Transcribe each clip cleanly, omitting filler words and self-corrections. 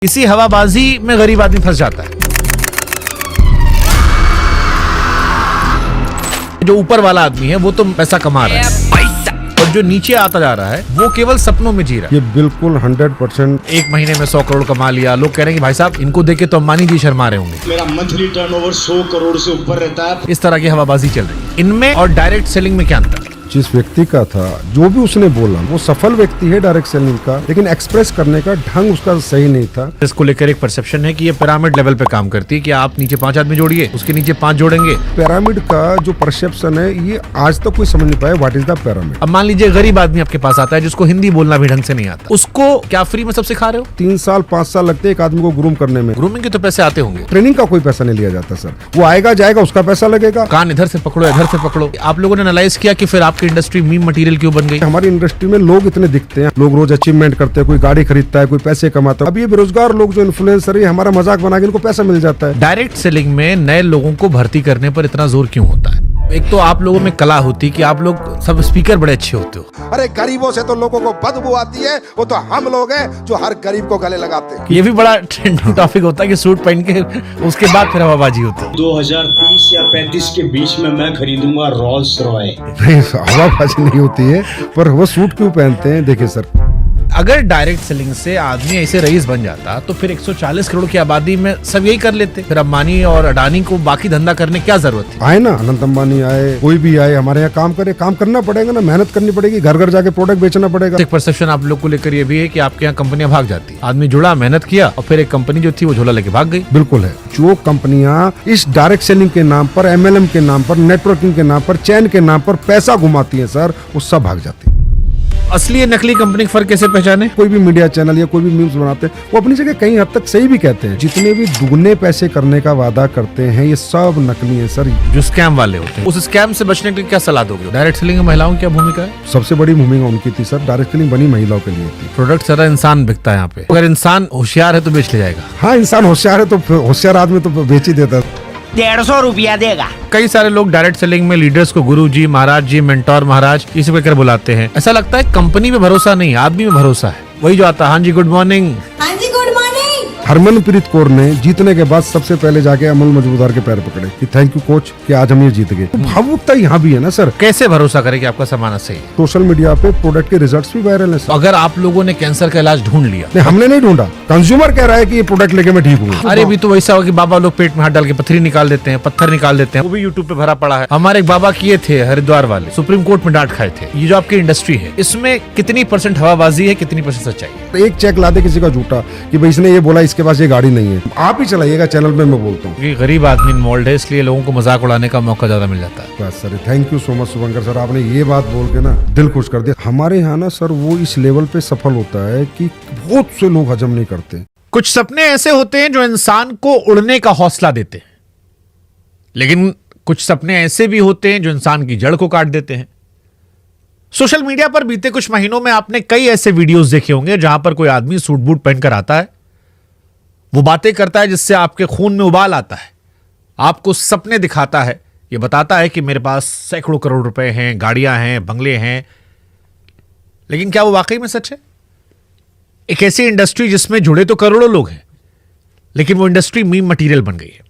इसी हवाबाजी में गरीब आदमी फंस जाता है। जो ऊपर वाला आदमी है वो तो पैसा कमा रहा है और जो नीचे आता जा रहा है वो केवल सपनों में जी रहा है। ये बिल्कुल 100%। एक महीने में 100 करोड़ कमा लिया। लोग कह रहे हैं कि भाई साहब इनको देख के तो अंबानी जी शर्मा रहे होंगे। मेरा मंथली टर्नओवर 100 करोड़ से ऊपर रहता है। इस तरह की हवाबाजी चल रही है। इनमें और डायरेक्ट सेलिंग में क्या अंतर? जिस व्यक्ति का था, जो भी उसने बोला, वो सफल व्यक्ति है डायरेक्ट सेलिंग का, लेकिन एक्सप्रेस करने का ढंग उसका सही नहीं था। इसको लेकर एक परसेप्शन है कि ये पिरामिड लेवल पे काम करती है कि आप नीचे 5 आदमी जोड़िए, उसके नीचे 5 जोड़ेंगे। पिरामिड का जो परसेप्शन है, ये आज तक कोई समझ नहीं पाया व्हाट इज द पिरामिड। अब मान लीजिए गरीब आदमी आपके पास आता है जिसको हिंदी बोलना भी ढंग से नहीं आता, उसको क्या फ्री में सब सिखा रहे हो? 3 साल 5 साल लगते हैं एक आदमी को ग्रूम करने में। ग्रूमिंग के तो पैसे आते होंगे। ट्रेनिंग का कोई पैसा नहीं लिया जाता सर। वो आएगा जाएगा, उसका पैसा लगेगा। कान इधर से पकड़ो इधर से पकड़ो। आप लोगों ने एनालाइज किया कि फिर आपकी इंडस्ट्री मीम मटेरियल क्यों बन गई? हमारी इंडस्ट्री में लोग इतने दिखते हैं, लोग रोज अचीवमेंट करते हैं, कोई गाड़ी खरीदता है, कोई पैसे कमाता है। अब ये बेरोजगार लोग जो इन्फ्लुएंसर है, हमारा मजाक बना के इनको पैसा मिल जाता है। डायरेक्ट सेलिंग में नए लोगों को भर्ती करने पर इतना जोर क्यों होता है? एक तो आप लोगों में कला होती कि आप लोग सब स्पीकर बड़े अच्छे होते हो। अरे गरीबों से तो लोगों को बदबू आती है, वो तो हम लोग हैं जो हर गरीब को गले लगाते हैं। ये भी बड़ा ट्रेंडिंग टॉपिक होता है कि सूट पहन के उसके बाद फिर हवाबाजी होती है। 2030 या 35 के बीच में मैं खरीदूंगा रोल्स रॉय। नहीं, हवाबाजी नहीं होती है, पर वो सूट क्यों पहनते हैं? देखिए सर, अगर डायरेक्ट सेलिंग से आदमी ऐसे रईस बन जाता तो फिर 140 करोड़ की आबादी में सब यही कर लेते। फिर अंबानी और अडानी को बाकी धंधा करने क्या जरूरत थी? आए ना, अनंत अंबानी आए, कोई भी आए, हमारे यहाँ काम करे, काम करना पड़ेगा ना, मेहनत करनी पड़ेगी, घर घर जाके प्रोडक्ट बेचना पड़ेगा। एक परसेप्शन आप लोग को लेकर ये भी है कि आपके यहाँ कंपनियां भाग जाती। आदमी जुड़ा, मेहनत किया और फिर एक कंपनी जो थी वो झोला लेके भाग गई। बिल्कुल है। जो कंपनियां इस डायरेक्ट सेलिंग के नाम पर, MLM के नाम पर, नेटवर्किंग के नाम पर, चैन के नाम पर पैसा घुमाती है सर, वो सब भाग जाती है। असली या नकली कंपनी का फर्क कैसे पहचाने? कोई भी मीडिया चैनल या कोई भी मीम्स बनाते हैं, वो अपनी जगह कहीं हद तक सही भी कहते हैं। जितने भी दुगने पैसे करने का वादा करते हैं, ये सब नकली है सर। जो स्कैम वाले होते हैं, उस स्कैम से बचने के लिए क्या सलाह दोगे? डायरेक्ट सेलिंग में महिलाओं की क्या भूमिका है? सबसे बड़ी भूमिका उनकी थी सर। डायरेक्ट सेलिंग बनी महिलाओं के लिए थी। प्रोडक्ट सारा इंसान बिकता है यहाँ पे। अगर इंसान होशियार है तो बेच ले जाएगा। हाँ, इंसान होशियार है तो होशियार आदमी तो बेच ही देता है। 150 रुपया देगा। कई सारे लोग डायरेक्ट सेलिंग में लीडर्स को गुरु जी, महाराज जी, मेंटोर महाराज ये सब कहकर बुलाते हैं। ऐसा लगता है कंपनी में भरोसा नहीं, आदमी में भरोसा है। वही जो आता है, हाँ जी गुड मॉर्निंग। हाँ जी गुड मॉर्निंग। हरमनप्रीत कौर ने जीतने के बाद सबसे पहले जाके अमल मजूमदार के पैर पकड़े कि थैंक यू कोच कि आज हम ये जीत गए। भावुकता यहाँ भी है ना सर। कैसे भरोसा करे कि आपका सामान सही है? सोशल मीडिया पे प्रोडक्ट के रिजल्ट्स भी वायरल है सर। अगर आप लोगों ने कैंसर का इलाज ढूंढ लिया, नहीं, हमने नहीं ढूंढा, कंज्यूमर कह रहा है कि ये प्रोडक्ट लेके मैं ठीक हूँ। अरे भी तो वैसा हो कि बाबा लोग पेट में हाथ डाल के पत्थरी निकाल देते हैं, पत्थर निकाल देते हैं, वो भी यूट्यूब पे भरा पड़ा है। हमारे एक बाबा किए थे हरिद्वार वाले, सुप्रीम कोर्ट में डांट खाए थे। ये जो आपकी इंडस्ट्री है, इसमें कितनी % हवाबाजी है, कितनी % सच्चाई है? एक चेक ला दे किसी का झूठा कि भाई इसने ये बोला, इसके पास ये गाड़ी नहीं है, आप ही चलाइएगा चैनल पे, मैं बोलता हूँ। क्योंकि गरीब आदमी इन्वॉल्व है, इसलिए लोगों को मजाक उड़ाने का मौका ज्यादा मिल जाता है। बस sir, thank you so much Shubhankar sir, आपने ये बात बोल के ना दिल खुश कर दिया। हमारे यहाँ ना सर वो इस लेवल पे सफल होता है कि बहुत से लोग हजम नहीं करते। कुछ सपने ऐसे होते हैं जो इंसान को उड़ने का हौसला देते हैं, लेकिन कुछ सपने ऐसे भी होते हैं जो इंसान की जड़ को काट देते हैं। सोशल मीडिया पर बीते कुछ महीनों में आपने कई ऐसे वीडियोस देखे होंगे जहां पर कोई आदमी सूट बूट पहनकर आता है, वो बातें करता है जिससे आपके खून में उबाल आता है, आपको सपने दिखाता है, ये बताता है कि मेरे पास सैकड़ों करोड़ रुपए हैं, गाड़ियां हैं, बंगले हैं। लेकिन क्या वो वाकई में सच है? एक ऐसी इंडस्ट्री जिसमें जुड़े तो करोड़ों लोग हैं, लेकिन वो इंडस्ट्री मीम मटेरियल बन गई है।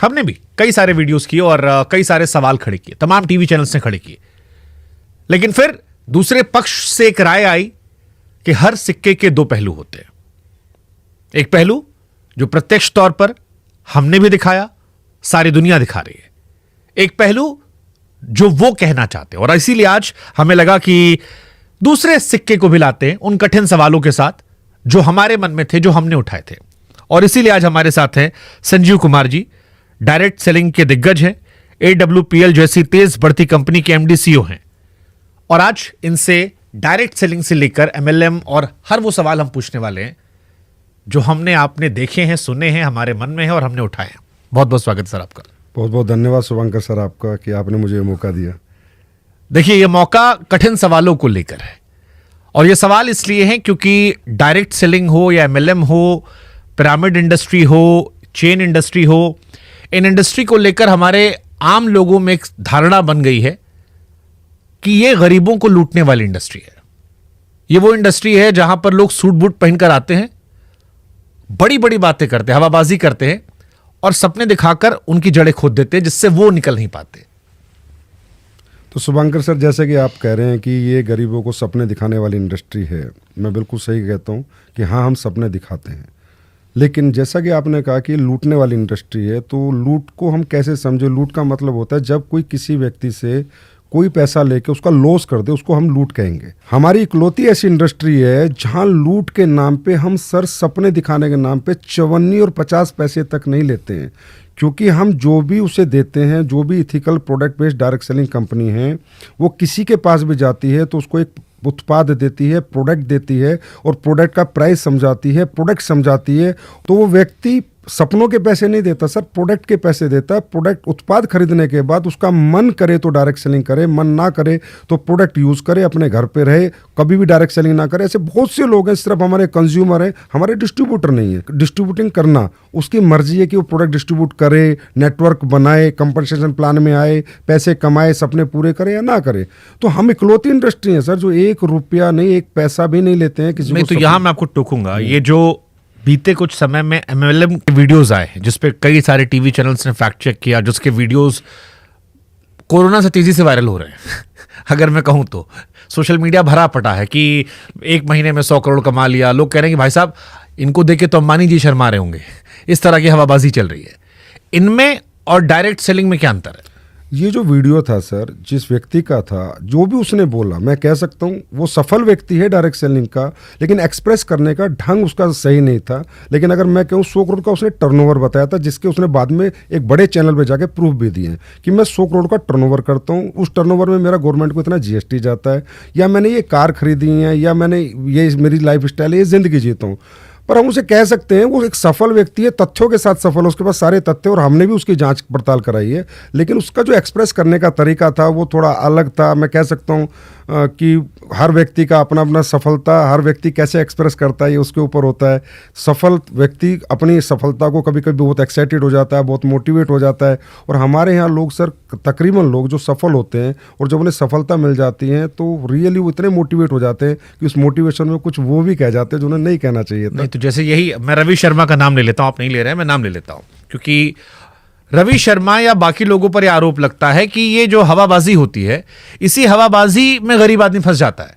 हमने भी कई सारे वीडियोस किए और कई सारे सवाल खड़े किए, तमाम टीवी चैनल्स ने खड़े किए। लेकिन फिर दूसरे पक्ष से एक राय आई कि हर सिक्के के 2 पहलू होते हैं। एक पहलू जो प्रत्यक्ष तौर पर हमने भी दिखाया, सारी दुनिया दिखा रही है। एक पहलू जो वो कहना चाहते हैं, और इसीलिए आज हमें लगा कि दूसरे सिक्के को भी लाते हैं उन कठिन सवालों के साथ जो हमारे मन में थे, जो हमने उठाए थे। और इसीलिए आज हमारे साथ हैं संजीव कुमार जी, डायरेक्ट सेलिंग के दिग्गज हैं, AWPL जैसी तेज बढ़ती कंपनी के MD CEO हैं। और आज इनसे डायरेक्ट सेलिंग से लेकर MLM और हर वो सवाल हम पूछने वाले हैं जो हमने आपने देखे हैं, सुने हैं, हमारे मन में है और हमने उठाए हैं। बहुत बहुत स्वागत सर आपका। बहुत बहुत धन्यवाद शुभंकर सर आपका कि आपने मुझे ये मौका दिया। देखिए, ये मौका कठिन सवालों को लेकर है, और ये सवाल इसलिए हैं क्योंकि डायरेक्ट सेलिंग हो या MLM हो, पिरामिड इंडस्ट्री हो, चेन इंडस्ट्री हो, इन इंडस्ट्री को लेकर हमारे आम लोगों में एक धारणा बन गई है कि ये गरीबों को लूटने वाली इंडस्ट्री है। ये वो इंडस्ट्री है जहां पर लोग सूट बूट पहनकर आते हैं, बड़ी बड़ी बातें करते हैं, हवाबाजी करते हैं और सपने दिखाकर उनकी जड़ें खोद देते हैं, जिससे वो निकल नहीं पाते। तो शुभंकर सर, जैसे कि आप कह रहे हैं कि ये गरीबों को सपने दिखाने वाली इंडस्ट्री है, मैं बिल्कुल सही कहता हूँ कि हाँ, हम सपने दिखाते हैं। लेकिन जैसा कि आपने कहा कि लूटने वाली इंडस्ट्री है, तो लूट को हम कैसे समझे? लूट का मतलब होता है जब कोई किसी व्यक्ति से कोई पैसा लेके उसका लॉस कर दे, उसको हम लूट कहेंगे। हमारी इकलौती ऐसी इंडस्ट्री है जहां लूट के नाम पे हम सर सपने दिखाने के नाम पे 54 और 50 पैसे तक नहीं लेते हैं, क्योंकि हम जो भी उसे देते हैं, जो भी ethical product based direct selling company है, वो किसी के पास भी जाती है तो उसको एक उत्पाद देती है, प्रोडक्ट देती है और प्रोडक्ट का प्राइस समझाती है, प्रोडक्ट समझाती है। तो वो व्यक्ति सपनों के पैसे नहीं देता सर, प्रोडक्ट के पैसे देता है। प्रोडक्ट उत्पाद खरीदने के बाद उसका मन करे तो डायरेक्ट सेलिंग करे, मन ना करे तो प्रोडक्ट यूज करे, अपने घर पे रहे, कभी भी डायरेक्ट सेलिंग ना करे। ऐसे बहुत से लोग हैं, सिर्फ हमारे कंज्यूमर हैं, हमारे डिस्ट्रीब्यूटर नहीं है। डिस्ट्रीब्यूटिंग करना उसकी मर्जी है कि वो प्रोडक्ट डिस्ट्रीब्यूट करे, नेटवर्क बनाए, कंपनसेशन प्लान में आए, पैसे कमाए, सपने पूरे करे या ना करे। तो हम इकलौती इंडस्ट्री है सर जो 1 रुपया नहीं, 1 पैसा भी नहीं लेते हैं किसी को। तो यहां मैं आपको टोकूंगा, ये जो बीते कुछ समय में MLM के वीडियोस आए जिसपे कई सारे टीवी चैनल्स ने फैक्ट चेक किया, जिसके वीडियोस कोरोना से तेजी से वायरल हो रहे हैं अगर मैं कहूं तो सोशल मीडिया भरा पटा है कि 1 महीने में 100 करोड़ कमा लिया। लोग कह रहे हैं कि भाई साहब, इनको देख के तो अंबानी जी शर्मा रहे होंगे। इस तरह की हवाबाजी चल रही है। इनमें और डायरेक्ट सेलिंग में क्या अंतर है? ये जो वीडियो था सर, जिस व्यक्ति का था, जो भी उसने बोला, मैं कह सकता हूँ वो सफल व्यक्ति है डायरेक्ट सेलिंग का, लेकिन एक्सप्रेस करने का ढंग उसका सही नहीं था। लेकिन अगर मैं कहूँ 100 करोड़ का उसने टर्नओवर बताया था, जिसके उसने बाद में एक बड़े चैनल पे जाके प्रूफ भी दिए कि मैं 100 करोड़ का टर्नओवर करता हूँ, उस टर्नओवर में मेरा गवर्नमेंट को इतना GST जाता है, या मैंने ये कार खरीदी है, या मैंने ये मेरी लाइफ स्टाइल है, ये जिंदगी जीता हूँ। पर हम उसे कह सकते हैं वो एक सफल व्यक्ति है, तथ्यों के साथ सफल है, उसके पास सारे तथ्य, और हमने भी उसकी जांच पड़ताल कराई है। लेकिन उसका जो एक्सप्रेस करने का तरीका था वो थोड़ा अलग था। मैं कह सकता हूँ कि हर व्यक्ति का अपना अपना सफलता, हर व्यक्ति कैसे एक्सप्रेस करता है ये उसके ऊपर होता है। सफल व्यक्ति अपनी सफलता को कभी कभी बहुत एक्साइटेड हो जाता है, बहुत मोटिवेट हो जाता है। और हमारे यहाँ लोग सर, तकरीबन लोग जो सफल होते हैं और जब उन्हें सफलता मिल जाती है तो रियली वो इतने मोटिवेट हो जाते हैं कि उस मोटिवेशन में कुछ वो भी कह जाते हैं जो उन्हें नहीं कहना चाहिए था। नहीं, तो जैसे यही मैं रवि शर्मा का नाम ले लेता हूं, आप नहीं ले रहे हैं, मैं नाम ले लेता हूं, क्योंकि रवि शर्मा या बाकी लोगों पर यह आरोप लगता है कि ये जो हवाबाजी होती है, इसी हवाबाजी में गरीब आदमी फंस जाता है।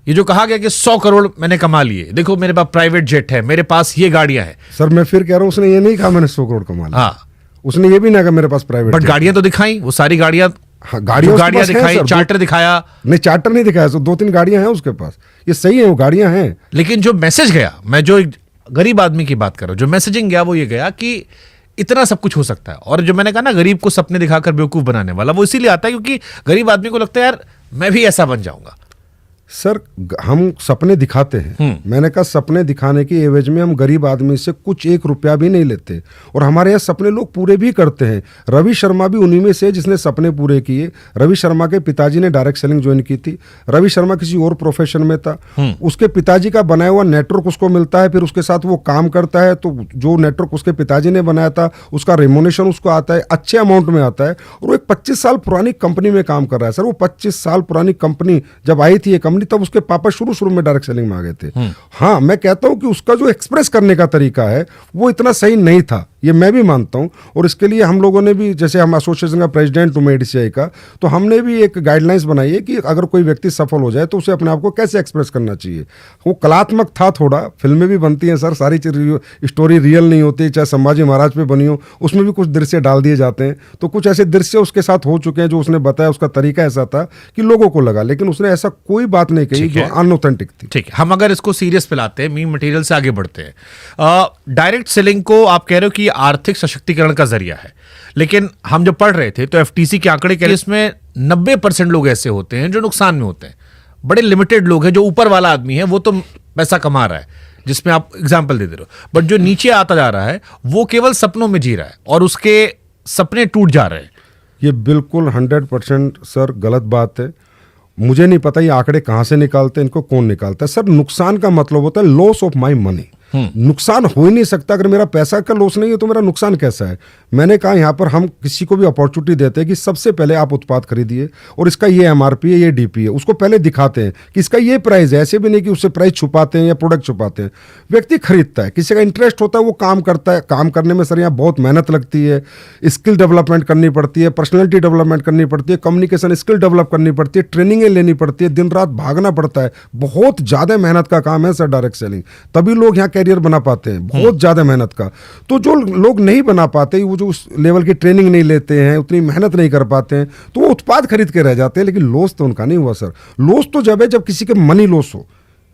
ये जो कहा गया कि 100 करोड़ मैंने कमा लिए, देखो मेरे पास प्राइवेट जेट है, मेरे पास ये गाड़ियां हैं। सर मैं फिर कह रहा हूं, उसने ये नहीं कहा मैंने 100 करोड़ कमा लिया। हाँ, उसने ये भी ना कहा मेरे पास प्राइवेट, बट गाड़ियां तो दिखाई, वो सारी गाड़ियां, हाँ, गाड़ियां दिखाई, चार्टर दिखाया। नहीं, चार्टर नहीं दिखाया, 2-3 गाड़ियां हैं उसके पास, ये सही है, वो गाड़ियां हैं। लेकिन जो मैसेज गया, मैं जो गरीब आदमी की बात कर रहा हूं, जो मैसेजिंग गया वो ये गया कि इतना सब कुछ हो सकता है। और जो मैंने कहा ना, गरीब को सपने दिखाकर बेवकूफ बनाने वाला, वो इसीलिए आता है क्योंकि गरीब आदमी को लगता है यार मैं भी ऐसा बन जाऊंगा। सर हम सपने दिखाते हैं, मैंने कहा सपने दिखाने की एवज में हम गरीब आदमी से कुछ 1 रुपया भी नहीं लेते, और हमारे यहाँ सपने लोग पूरे भी करते हैं। रवि शर्मा भी उन्हीं में से जिसने सपने पूरे किए। रवि शर्मा के पिताजी ने डायरेक्ट सेलिंग ज्वाइन की थी। रवि शर्मा किसी और प्रोफेशन में था, उसके पिताजी का बनाया हुआ नेटवर्क उसको मिलता है, फिर उसके साथ वो काम करता है, तो जो नेटवर्क उसके पिताजी ने बनाया था उसका रेमोनेशन उसको आता है, अच्छे अमाउंट में आता है, और वो एक 25 साल पुरानी कंपनी में काम कर रहा है। सर वो 25 साल पुरानी कंपनी जब आई थी ये कंपनी, तब उसके पापा शुरू में डायरेक्ट सेलिंग में आ गए थे। हाँ, मैं कहता हूं कि उसका जो एक्सप्रेस करने का तरीका है वो इतना सही नहीं था, ये मैं भी मानता हूं। और इसके लिए हम लोगों ने भी, जैसे हम एसोसिएशन का प्रेसिडेंट हूं ADCI का, तो हमने भी एक गाइडलाइंस बनाई है कि अगर कोई व्यक्ति सफल हो जाए तो उसे अपने आप को कैसे एक्सप्रेस करना चाहिए। वो कलात्मक था थोड़ा, फिल्में भी बनती हैं सर, सारी स्टोरी रियल नहीं होती, चाहे संभाजी महाराज पे बनी हो, उसमें भी कुछ दृश्य डाल दिए जाते हैं। तो कुछ ऐसे दृश्य उसके साथ हो चुके हैं जो उसने बताया, उसका तरीका ऐसा था कि लोगों को लगा, लेकिन उसने ऐसा कोई बात नहीं कही जो अनऑथेंटिक थी। ठीक है, हम अगर इसको सीरियस पे लाते हैं, मीम मटेरियल से आगे बढ़ते हैं। डायरेक्ट सेलिंग को आप कह रहे हो कि आर्थिक सशक्तिकरण का जरिया है, लेकिन हम जब पढ़ रहे थे तो FTC के आंकड़े कह रहे इसमें 90% लोग ऐसे होते हैं जो नुकसान में होते हैं। बड़े लिमिटेड लोग हैं, जो ऊपर वाला आदमी है वो तो पैसा कमा रहा है, जिसमें आप एग्जाम्पल दे रहे हो, बट जो नीचे आता जा रहा है वो केवल सपनों में जी रहा है और उसके सपने टूट जा रहे हैं। ये बिल्कुल 100% सर गलत बात है। मुझे नहीं पता ये आंकड़े कहाँ से निकालते हैं, इनको कौन निकालता है। सर नुकसान का मतलब होता है लॉस ऑफ माई मनी। नुकसान हो ही नहीं सकता। अगर मेरा पैसा का लॉस नहीं है तो मेरा नुकसान कैसा है? मैंने कहा यहाँ पर हम किसी को भी अपॉर्चुनिटी देते हैं कि सबसे पहले आप उत्पाद खरीदिए और इसका ये एमआरपी है, ये डीपी है, उसको पहले दिखाते हैं कि इसका ये प्राइस है। ऐसे भी नहीं कि उससे प्राइस छुपाते हैं या प्रोडक्ट छुपाते हैं। व्यक्ति खरीदता है, किसी का इंटरेस्ट होता है, वो काम करता है। काम करने में सर यहाँ बहुत मेहनत लगती है, स्किल डेवलपमेंट करनी पड़ती है, पर्सनैलिटी डेवलपमेंट करनी पड़ती है, कम्युनिकेशन स्किल डेवलप करनी पड़ती है, ट्रेनिंगें लेनी पड़ती है, दिन रात भागना पड़ता है। बहुत ज़्यादा मेहनत का काम है सर डायरेक्ट सेलिंग, तभी लोग यहाँ कैरियर बना पाते हैं। बहुत ज़्यादा मेहनत का। तो जो लोग नहीं बना पाते, वो जो उस लेवल की ट्रेनिंग नहीं लेते हैं, उतनी मेहनत नहीं कर पाते हैं, तो वो उत्पाद खरीद के रह जाते हैं। लेकिन लॉस तो उनका नहीं हुआ सर। लॉस तो जब है जब किसी के मनी लॉस हो,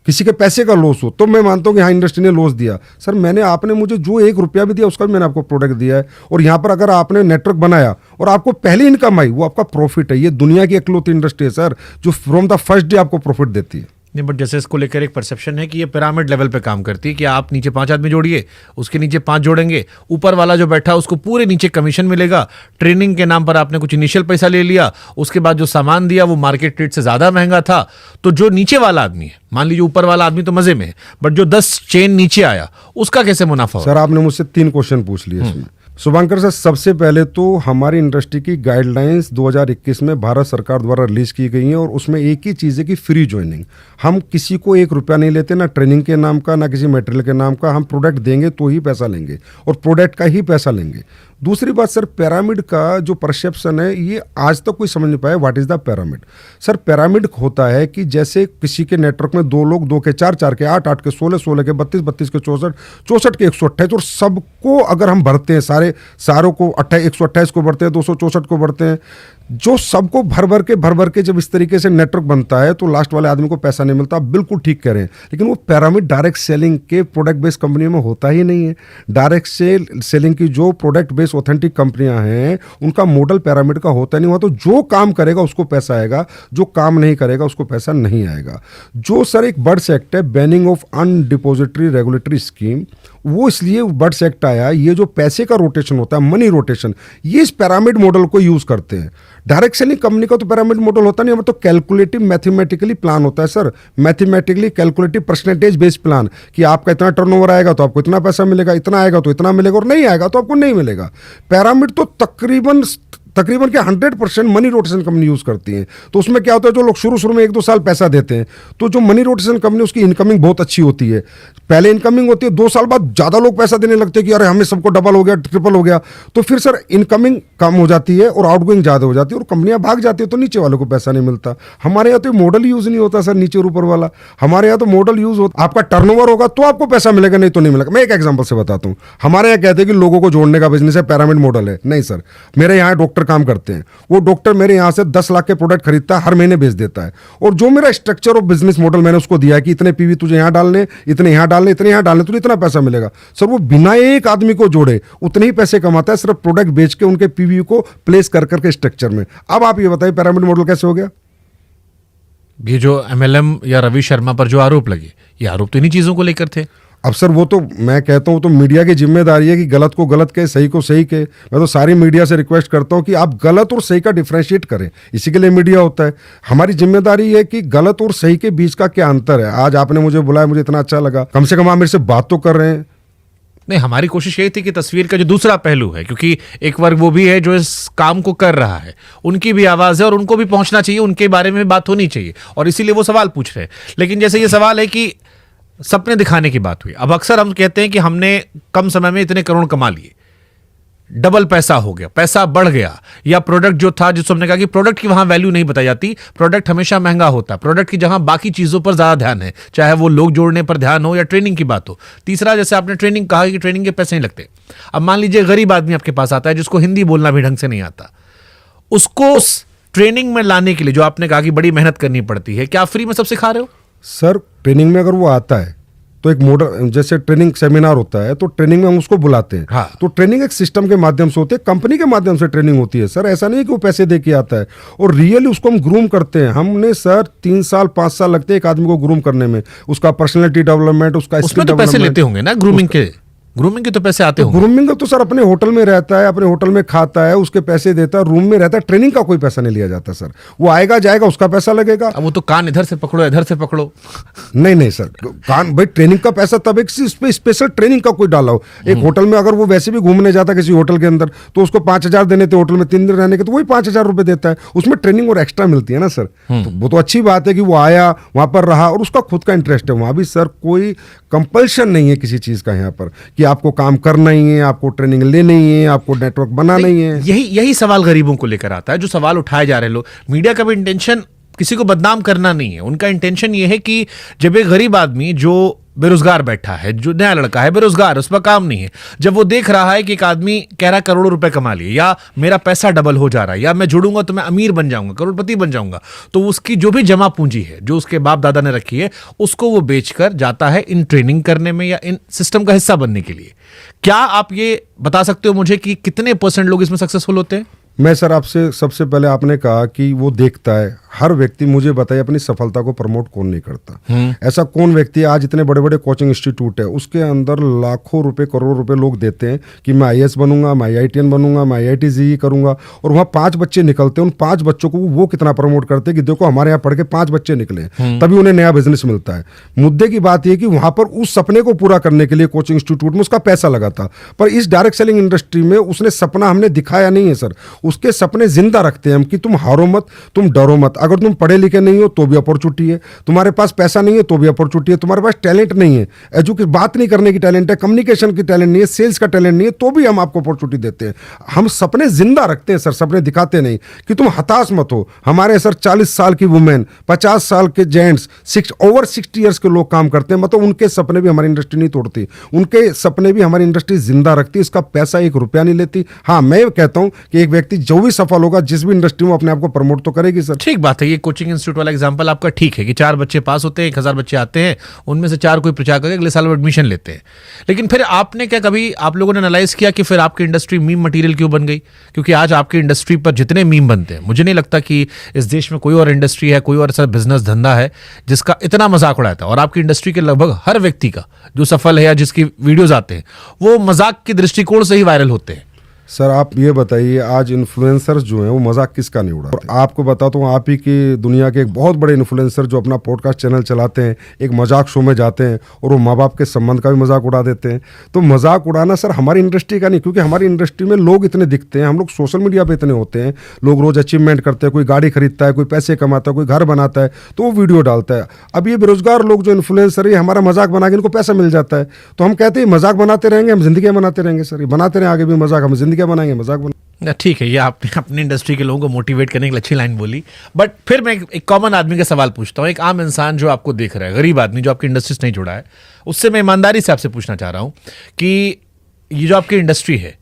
किसी के पैसे का लॉस हो, तो मैं मानता हूँ कि हाँ इंडस्ट्री ने लॉस दिया। सर आपने मुझे जो 1 रुपया भी दिया उसका भी मैंने आपको प्रोडक्ट दिया है। और यहाँ पर अगर आपने नेटवर्क बनाया और आपको पहली इनकम आई, वो आपका प्रॉफिट है। ये दुनिया की इकलौती इंडस्ट्री है सर जो फ्रॉम द फर्स्ट डे आपको प्रॉफिट देती है। नहीं, बट जैसे इसको लेकर एक परसेप्शन है कि ये पिरामिड लेवल पे काम करती है कि आप नीचे 5 आदमी जोड़िए, उसके नीचे 5 जोड़ेंगे, ऊपर वाला जो बैठा उसको पूरे नीचे कमीशन मिलेगा। ट्रेनिंग के नाम पर आपने कुछ इनिशियल पैसा ले लिया, उसके बाद जो सामान दिया वो मार्केट रेट से ज्यादा महंगा था। तो जो नीचे वाला आदमी है, मान लीजिए ऊपर वाला आदमी तो मजे में है, बट जो 10 चेन नीचे आया उसका कैसे मुनाफा सर आपने मुझसे 3 क्वेश्चन पूछ लिए इसमें। शुभंकर सर, सबसे पहले तो हमारी इंडस्ट्री की गाइडलाइंस 2021 में भारत सरकार द्वारा रिलीज की गई हैं और उसमें एक ही चीज़ है कि फ्री ज्वाइनिंग। हम किसी को 1 रुपया नहीं लेते, ना ट्रेनिंग के नाम का, ना किसी मटेरियल के नाम का। हम प्रोडक्ट देंगे तो ही पैसा लेंगे और प्रोडक्ट का ही पैसा लेंगे। दूसरी बात सर, पिरामिड का जो परसेप्शन है ये आज तक कोई समझ नहीं पाया। What is the pyramid? Sir pyramid होता है कि जैसे किसी के नेटवर्क में 2 लोग, 2 के 4, 4 के 8, 8 के 16, 16 के 32, 32 के 64, 64 के 128, और सबको अगर हम भरते हैं, सारों को 128 को भरते हैं, 264 को भरते हैं, जो सबको भर भर के जब इस तरीके से नेटवर्क बनता है तो लास्ट वाले आदमी को पैसा नहीं मिलता। आप बिल्कुल ठीक कह रहे हैं, लेकिन वो पिरामिड डायरेक्ट सेलिंग के प्रोडक्ट बेस्ड कंपनी में होता ही नहीं है। डायरेक्ट सेलिंग की जो प्रोडक्ट बेस्ड ऑथेंटिक कंपनियां हैं उनका मॉडल पिरामिड का होता नहीं हुआ। तो जो काम करेगा उसको पैसा आएगा, जो काम नहीं करेगा उसको पैसा नहीं आएगा। जो सर एक बर्ड्स एक्ट है, बैनिंग ऑफ अनडिपोजिटरी रेगुलेटरी स्कीम, वो इसलिए बर्ड्स एक्ट आया। ये जो पैसे का रोटेशन होता है, मनी रोटेशन, ये इस पिरामिड मॉडल को यूज करते हैं। डायरेक्ट सेलिंग कंपनी का तो पिरामिड मॉडल होता नहीं, हमें तो कैलकुलेटिव मैथमेटिकली प्लान होता है sir. Mathematically calculative percentage based plan कि आपका इतना टर्नओवर आएगा तो आपको इतना पैसा मिलेगा, इतना आएगा तो इतना मिलेगा, और नहीं आएगा तो आपको नहीं मिलेगा। पिरामिड तो तकरीबन के 100% मनी रोटेशन कंपनी यूज करती है। तो उसमें क्या होता है, जो लोग शुरू में 1-2 साल पैसा देते हैं, तो जो मनी रोटेशन कंपनी उसकी इनकमिंग बहुत अच्छी होती है। पहले इनकमिंग होती है, 2 साल बाद ज्यादा लोग पैसा देने लगते हैं कि अरे हमें सबको डबल हो गया, ट्रिपल हो गया। तो फिर सर इनकमिंग कम हो जाती है और आउटगोइंग ज्यादा हो जाती है और कंपनियां भाग जाती है, तो नीचे वालों को पैसा नहीं मिलता। हमारे यहाँ तो मॉडल यूज नहीं होता सर, नीचे और ऊपर वाला। हमारे यहाँ तो मॉडल यूज होता, आपका टर्नओवर होगा तो आपको पैसा मिलेगा, नहीं तो नहीं मिलेगा। मैं एक एग्जाम्पल से बताता हूँ। हमारे यहाँ कहते हैं कि लोगों को जोड़ने का बिजनेस है, पिरामिड मॉडल है। नहीं सर, मेरे यहाँ डॉक्टर काम करते हैं, वो डॉक्टर मेरे यहाँ से 10 लाख के प्रोडक्ट खरीदता है, हर महीने बेच देता है। और जो मेरा स्ट्रक्चर ऑफ बिजनेस मॉडल मैंने उसको दिया है कि इतने पीवी तुझे यहाँ डालने, इतने यहाँ डालने, इतने यहाँ डालने, तुझे इतना पैसा मिलेगा। सर वो बिना एक आदमी को जोड़े उतने ही पैसे कमाता है, सिर्फ प्रोडक्ट बेच के उनके पीवी को प्लेस कर करके स्ट्रक्चर में। अब आप ये बताइए पिरामिड मॉडल कैसे हो गया? ये जो MLM या रवि शर्मा पर जो आरोप लगे, ये आरोप तो इन्हीं चीजों को लेकर थे। अब सर वो तो मैं कहता हूँ तो मीडिया की जिम्मेदारी है कि गलत को गलत कहे, सही को सही कहे। मैं तो सारी मीडिया से रिक्वेस्ट करता हूँ कि आप गलत और सही का डिफरेंशिएट करें, इसी के लिए मीडिया होता है। हमारी जिम्मेदारी है कि गलत और सही के बीच का क्या अंतर है। आज आपने मुझे बुलाया, मुझे इतना अच्छा लगा, कम से कम आप मेरे से बात तो कर रहे हैं। नहीं, हमारी कोशिश यही थी कि तस्वीर का जो दूसरा पहलू है, क्योंकि एक वर्ग वो भी है जो इस काम को कर रहा है, उनकी भी आवाज है और उनको भी पहुंचना चाहिए, उनके बारे में बात होनी चाहिए, और इसीलिए वो सवाल पूछ रहे हैं। लेकिन जैसे ये सवाल है कि सपने दिखाने की बात हुई, अब अक्सर हम कहते हैं कि हमने कम समय में इतने करोड़ कमा लिए, डबल पैसा हो गया, पैसा बढ़ गया, या प्रोडक्ट जो था, जिसको हमने कहा कि प्रोडक्ट की वहां वैल्यू नहीं बताई जाती, प्रोडक्ट हमेशा महंगा होता है, प्रोडक्ट की जहां बाकी चीजों पर ज्यादा ध्यान है, चाहे वो लोग जोड़ने पर ध्यान हो या ट्रेनिंग की बात हो। तीसरा, जैसे आपने ट्रेनिंग कहा कि ट्रेनिंग के पैसे नहीं लगते। अब मान लीजिए गरीब आदमी आपके पास आता है जिसको हिंदी बोलना भी ढंग से नहीं आता, उसको उस ट्रेनिंग में लाने के लिए जो आपने कहा कि बड़ी मेहनत करनी पड़ती है, क्या आप फ्री में सब सिखा रहे हो? सर ट्रेनिंग में अगर वो आता है तो एक मॉडल, जैसे ट्रेनिंग सेमिनार होता है तो ट्रेनिंग में हम उसको बुलाते हैं। हाँ। तो ट्रेनिंग एक सिस्टम के माध्यम से होती है, कंपनी के माध्यम से ट्रेनिंग होती है सर। ऐसा नहीं कि वो पैसे दे के आता है, और रियली उसको हम ग्रूम करते हैं। हमने सर 3 साल 5 साल लगते हैं एक आदमी को ग्रूम करने में, उसका पर्सनैलिटी डेवलपमेंट, उसका उसमें तो पैसे लेते होंगे ना ग्रूमिंग के? ग्रूमिंग के तो पैसे आते होंगे। ग्रूमिंग का तो सर अपने होटल में रहता है, अपने होटल में खाता है, उसके पैसे देता है, रूम में रहता है, ट्रेनिंग का कोई पैसा नहीं लिया जाता सर। वो आएगा जाएगा, उसका पैसा लगेगा। अब वो तो कान इधर से पकड़ो इधर से पकड़ो। नहीं सर, कान भाई ट्रेनिंग का पैसा तब एक स्पेशल ट्रेनिंग का कोई डाला हो। एक होटल में अगर वो वैसे भी घूमने जाता किसी होटल के अंदर तो उसको 5,000 देने थे, होटल में 3 दिन रहने के, तो वही 5,000 रुपए देता है, उसमें ट्रेनिंग और एक्स्ट्रा मिलती है ना सर। तो वो तो अच्छी बात है कि वो आया, वहां पर रहा और उसका खुद का इंटरेस्ट है। वहां भी सर कोई कंपल्शन नहीं है किसी चीज का यहाँ पर कि आपको काम करना ही है, आपको ट्रेनिंग लेनी ही है, आपको नेटवर्क बनाना ही है। यही सवाल गरीबों को लेकर आता है, जो सवाल उठाए जा रहे लोग। मीडिया का भी इंटेंशन किसी को बदनाम करना नहीं है, उनका इंटेंशन ये है कि जब एक गरीब आदमी जो बेरोजगार बैठा है, जो नया लड़का है बेरोजगार, उस पर काम नहीं है, जब वो देख रहा है कि एक आदमी कह रहा है करोड़ों रुपए कमा लिए, या मेरा पैसा डबल हो जा रहा है, या मैं जुड़ूंगा तो मैं अमीर बन जाऊंगा, करोड़पति बन जाऊंगा, तो उसकी जो भी जमा पूंजी है जो उसके बाप दादा ने रखी है, उसको वो बेचकर जाता है इन ट्रेनिंग करने में या इन सिस्टम का हिस्सा बनने के लिए। क्या आप ये बता सकते हो मुझे कि कितने % लोग इसमें सक्सेसफुल होते हैं? मैं सर आपसे सबसे पहले आपने कहा कि वो देखता है, हर व्यक्ति मुझे बताइए अपनी सफलता को प्रमोट कौन नहीं करता। ऐसा कौन व्यक्ति आज इतने बड़े बड़े कोचिंग इंस्टीट्यूट है, उसके अंदर लाखों रुपए करोड़ों रुपए लोग देते हैं कि मैं IAS बनूंगा, मैं IITN बनूंगा, मैं IIT JEE करूंगा, और वहाँ 5 बच्चे निकलते हैं, उन 5 बच्चों को वो कितना प्रमोट करते हैं कि देखो हमारे यहाँ पढ़ के 5 बच्चे निकले, तभी उन्हें नया बिजनेस मिलता है। मुद्दे की बात यह कि वहां पर उस सपने को पूरा करने के लिए कोचिंग इंस्टीट्यूट में उसका पैसा लगा था, पर इस डायरेक्ट सेलिंग इंडस्ट्री में उसने सपना हमने दिखाया नहीं है सर। उसके सपने जिंदा रखते हैं हम कि तुम हारो मत, तुम डरो मत, अगर तुम पढ़े लिखे नहीं हो तो भी अपॉर्चुनिटी है, तुम्हारे पास पैसा नहीं है तो भी अपॉर्चुनिटी है, तुम्हारे पास टैलेंट नहीं है, एजुकेशन बात नहीं करने की टैलेंट है, कम्युनिकेशन की टैलेंट नहीं है, सेल्स का टैलेंट नहीं है, तो भी हम आपको अपॉर्चुनिटी देते हैं। हम सपने जिंदा रखते हैं सर, सपने दिखाते नहीं कि तुम हताश मत हो। हमारे सर 40 साल की वुमेन, 50 साल के जेंट्स, ओवर 60 ईयर्स के लोग काम करते हैं, मतलब उनके सपने भी हमारी इंडस्ट्री नहीं तोड़ती, उनके सपने भी हमारी इंडस्ट्री जिंदा रखती है। इसका पैसा 1 रुपया नहीं लेती। हाँ, मैं कहता हूं कि एक व्यक्ति जो भी सफल होगा जिस भी इंडस्ट्री में, अपने आप को प्रमोट तो करेगी सर। ठीक बात है, ये कोचिंग इंस्टीट्यूट वाला एग्जांपल आपका ठीक है कि 4 बच्चे पास होते हैं, 1000 बच्चे आते हैं, उनमें से 4 कोई प्रचार करके अगले साल एडमिशन लेते हैं। लेकिन फिर आपने क्या कभी आप लोगों ने एनालाइज किया कि फिर आपकी इंडस्ट्री मीम मटेरियल क्यों बन गई? क्योंकि आज आपकी इंडस्ट्री पर जितने मीम बनते हैं, मुझे नहीं लगता कि इस देश में कोई और इंडस्ट्री है, कोई और ऐसा बिजनेस धंधा है जिसका इतना मजाक उड़ाता है। और आपकी इंडस्ट्री के लगभग हर व्यक्ति का जो सफल है या जिसकी वीडियोज आते हैं वो मजाक के दृष्टिकोण से ही वायरल होते हैं। सर आप ये बताइए, आज इन्फ्लुएंसर्स जो हैं वो मजाक किसका नहीं उड़ाते? और आपको बताता हूँ, आप ही की दुनिया के एक बहुत बड़े इन्फ्लुएंसर जो अपना पॉडकास्ट चैनल चलाते हैं, एक मजाक शो में जाते हैं और वो माँ बाप के संबंध का भी मजाक उड़ा देते हैं। तो मजाक उड़ाना सर हमारी इंडस्ट्री का नहीं, क्योंकि हमारी इंडस्ट्री में लोग इतने दिखते हैं, हम लोग सोशल मीडिया पे इतने होते हैं, लोग रोज अचीवमेंट करते हैं, कोई गाड़ी खरीदता है, कोई पैसे कमाता है, कोई घर बनाता है तो वो वीडियो डालता है। अब ये बेरोजगार लोग जो इन्फ्लुएंसर है, हमारा मजाक बना के इनको पैसा मिल जाता है, तो हम कहते हैं मजाक बनाते रहेंगे, हम जिंदगी बनाते रहेंगे सर, ये बनाते रहें आगे भी मजाक, हम जिंदगी बनाएंगे मजाक। ठीक है, ये आपने अपनी इंडस्ट्री के लोगों को मोटिवेट करने की अच्छी लाइन बोली। बट फिर मैं एक कॉमन आदमी का सवाल पूछता हूँ, एक आम इंसान जो आपको देख रहा है, गरीब आदमी जो आपकी इंडस्ट्री से नहीं जुड़ा है, उससे मैं ईमानदारी से आपसे पूछना चाह रहा हूँ कि ये जो आपकी इंडस्ट्री है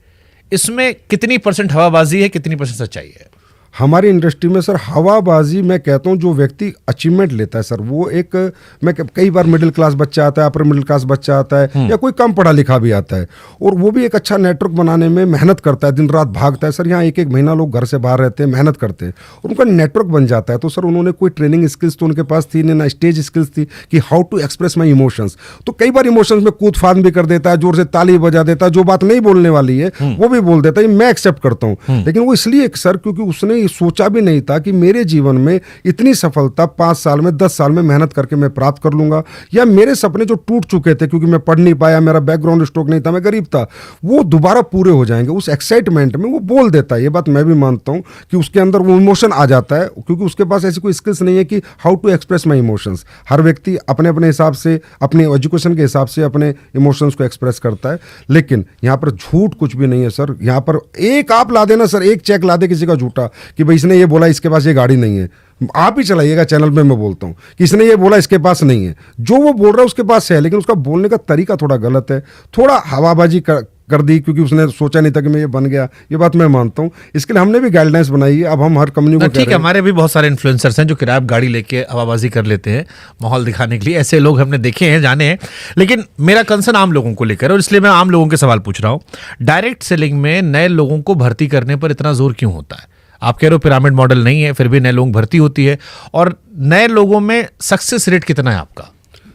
इसमें कितनी % हवाबाजी है, कितनी % सच्चाई है? हमारी इंडस्ट्री में सर हवाबाजी, मैं कहता हूँ जो व्यक्ति अचीवमेंट लेता है सर, वो एक, मैं कई बार मिडिल क्लास बच्चा आता है, अपर मिडिल क्लास बच्चा आता है, या कोई कम पढ़ा लिखा भी आता है, और वो भी एक अच्छा नेटवर्क बनाने में मेहनत करता है, दिन रात भागता है सर। यहाँ 1-1 महीना लोग घर से बाहर रहते हैं, मेहनत करते हैं, और उनका नेटवर्क बन जाता है। तो सर उन्होंने कोई ट्रेनिंग स्किल्स तो उनके पास थी नहीं, ना स्टेज स्किल्स थी कि how to express my emotions. तो कई बार इमोशंस में कूद फान भी कर देता है, जोर से ताली बजा देता है, जो बात नहीं बोलने वाली है वो भी बोल देता है, मैं एक्सेप्ट करता हूँ। लेकिन वो इसलिए सर क्योंकि उसने सोचा भी नहीं था कि मेरे जीवन में इतनी सफलता 5 साल में, 10 साल में मेहनत करके मैं प्राप्त कर लूंगा, या मेरे सपने जो टूट चुके थे क्योंकि मैं पढ़ नहीं पाया, मेरा बैकग्राउंड स्ट्रोक नहीं था, मैं गरीब था, वो दोबारा पूरे हो जाएंगे। उस एक्साइटमेंट में वो बोल देता है, ये बात मैं भी मानता हूं कि उसके अंदर वो इमोशन आ जाता है, क्योंकि उसके पास ऐसी कोई स्किल्स नहीं है कि how to express my emotions. हर व्यक्ति अपने अपने हिसाब से, अपने एजुकेशन के हिसाब से अपने इमोशंस को एक्सप्रेस करता है। लेकिन यहाँ पर झूठ कुछ भी नहीं है सर। यहाँ पर एक आप ला देना सर, एक चेक ला दे किसी का झूठा कि भाई इसने ये बोला इसके पास ये गाड़ी नहीं है, आप ही चलाइएगा चैनल पे, मैं बोलता हूँ कि इसने ये बोला इसके पास नहीं है, जो वो बोल रहा है उसके पास है, लेकिन उसका बोलने का तरीका थोड़ा गलत है, थोड़ा हवाबाजी कर दी क्योंकि उसने सोचा नहीं था कि मैं ये बन गया। ये बात मैं मानता हूँ, इसके लिए हमने भी गाइडलाइंस बनाई है। अब हम हर कंपनी को ठीक है, हमारे भी बहुत सारे इन्फ्लुएंसर्स हैं जो किराया गाड़ी लेके हवाबाजी कर लेते हैं माहौल दिखाने के लिए, ऐसे लोग हमने देखे हैं, जाने हैं। लेकिन मेरा कंसर्न आम लोगों को लेकर, और इसलिए मैं आम लोगों के सवाल पूछ रहा हूँ। डायरेक्ट सेलिंग में नए लोगों को भर्ती करने पर इतना जोर क्यों होता है? आप कह रहे हो पिरामिड मॉडल नहीं है, फिर भी नए लोग भर्ती होती है, और नए लोगों में सक्सेस रेट कितना है आपका?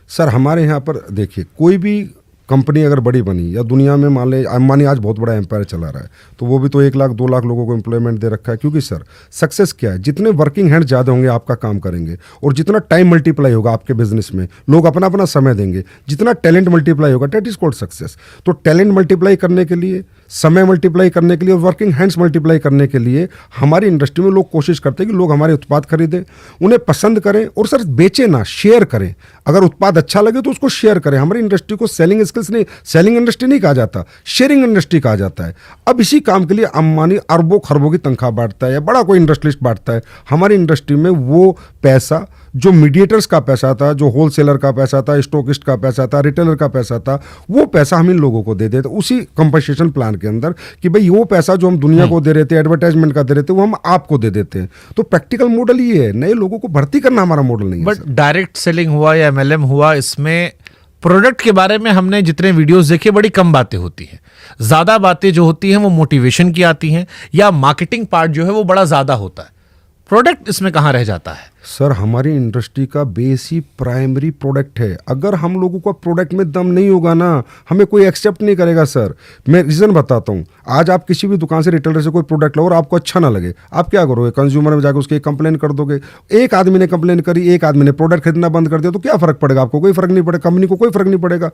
सर हमारे यहाँ पर देखिए, कोई भी कंपनी अगर बड़ी बनी या दुनिया में मान ले अंबानी आज बहुत बड़ा एम्पायर चला रहा है, तो वो भी तो 1 लाख 2 लाख लोगों को एम्प्लॉयमेंट दे रखा है। क्योंकि सर सक्सेस क्या है, जितने वर्किंग हैंड ज़्यादा होंगे आपका काम करेंगे, और जितना टाइम मल्टीप्लाई होगा आपके बिजनेस में, लोग अपना अपना समय देंगे, जितना टैलेंट मल्टीप्लाई होगा, दैट इज कॉल्ड सक्सेस। तो टैलेंट मल्टीप्लाई करने के लिए, समय मल्टीप्लाई करने के लिए और वर्किंग हैंड्स मल्टीप्लाई करने के लिए हमारी इंडस्ट्री में लोग कोशिश करते हैं कि लोग हमारे उत्पाद खरीदें, उन्हें पसंद करें, और सर बेचे ना, शेयर करें। अगर उत्पाद अच्छा लगे तो उसको शेयर करें। हमारी इंडस्ट्री को सेलिंग स्किल्स नहीं, सेलिंग इंडस्ट्री नहीं कहा जाता, शेयरिंग इंडस्ट्री कहा जाता है। अब इसी काम के लिए अंबानी अरबों खरबों की तनख्वाह बांटता है या बड़ा कोई इंडस्ट्रियलिस्ट बांटता है। हमारी इंडस्ट्री में वो पैसा जो मीडिएटर्स का पैसा था, जो होलसेलर का पैसा था, स्टॉकिस्ट का पैसा था, रिटेलर का पैसा था, वो पैसा हम इन लोगों को दे देते उसी कंपनसेशन प्लान के अंदर, कि भाई वो पैसा जो हम दुनिया को दे रहे थे, एडवर्टाइजमेंट का दे रहे थे, वो हम आपको दे देते हैं। तो प्रैक्टिकल मॉडल ये है, नए लोगों को भर्ती करना हमारा मॉडल नहीं है। बट डायरेक्ट सेलिंग हुआ या MLM हुआ, इसमें प्रोडक्ट के बारे में हमने जितने वीडियोस देखे बड़ी कम बातें होती हैं। ज्यादा बातें जो होती हैं वो मोटिवेशन की आती हैं, या मार्केटिंग पार्ट जो है वो बड़ा ज्यादा होता है। प्रोडक्ट इसमें कहाँ रह जाता है? सर हमारी इंडस्ट्री का बेस ही प्राइमरी प्रोडक्ट है। अगर हम लोगों का प्रोडक्ट में दम नहीं होगा ना, हमें कोई एक्सेप्ट नहीं करेगा। सर मैं रीज़न बताता हूँ। आज आप किसी भी दुकान से, रिटेलर से कोई प्रोडक्ट लो और आपको अच्छा ना लगे, आप क्या करोगे? कंज्यूमर में जाकर उसकी कंप्लेन कर दोगे। एक आदमी ने कंप्लेन करी, एक आदमी ने प्रोडक्ट खरीदना बंद कर दिया, तो क्या फ़र्क पड़ेगा? आपको कोई फ़र्क नहीं पड़ेगा, कंपनी को कोई फ़र्क नहीं पड़ेगा।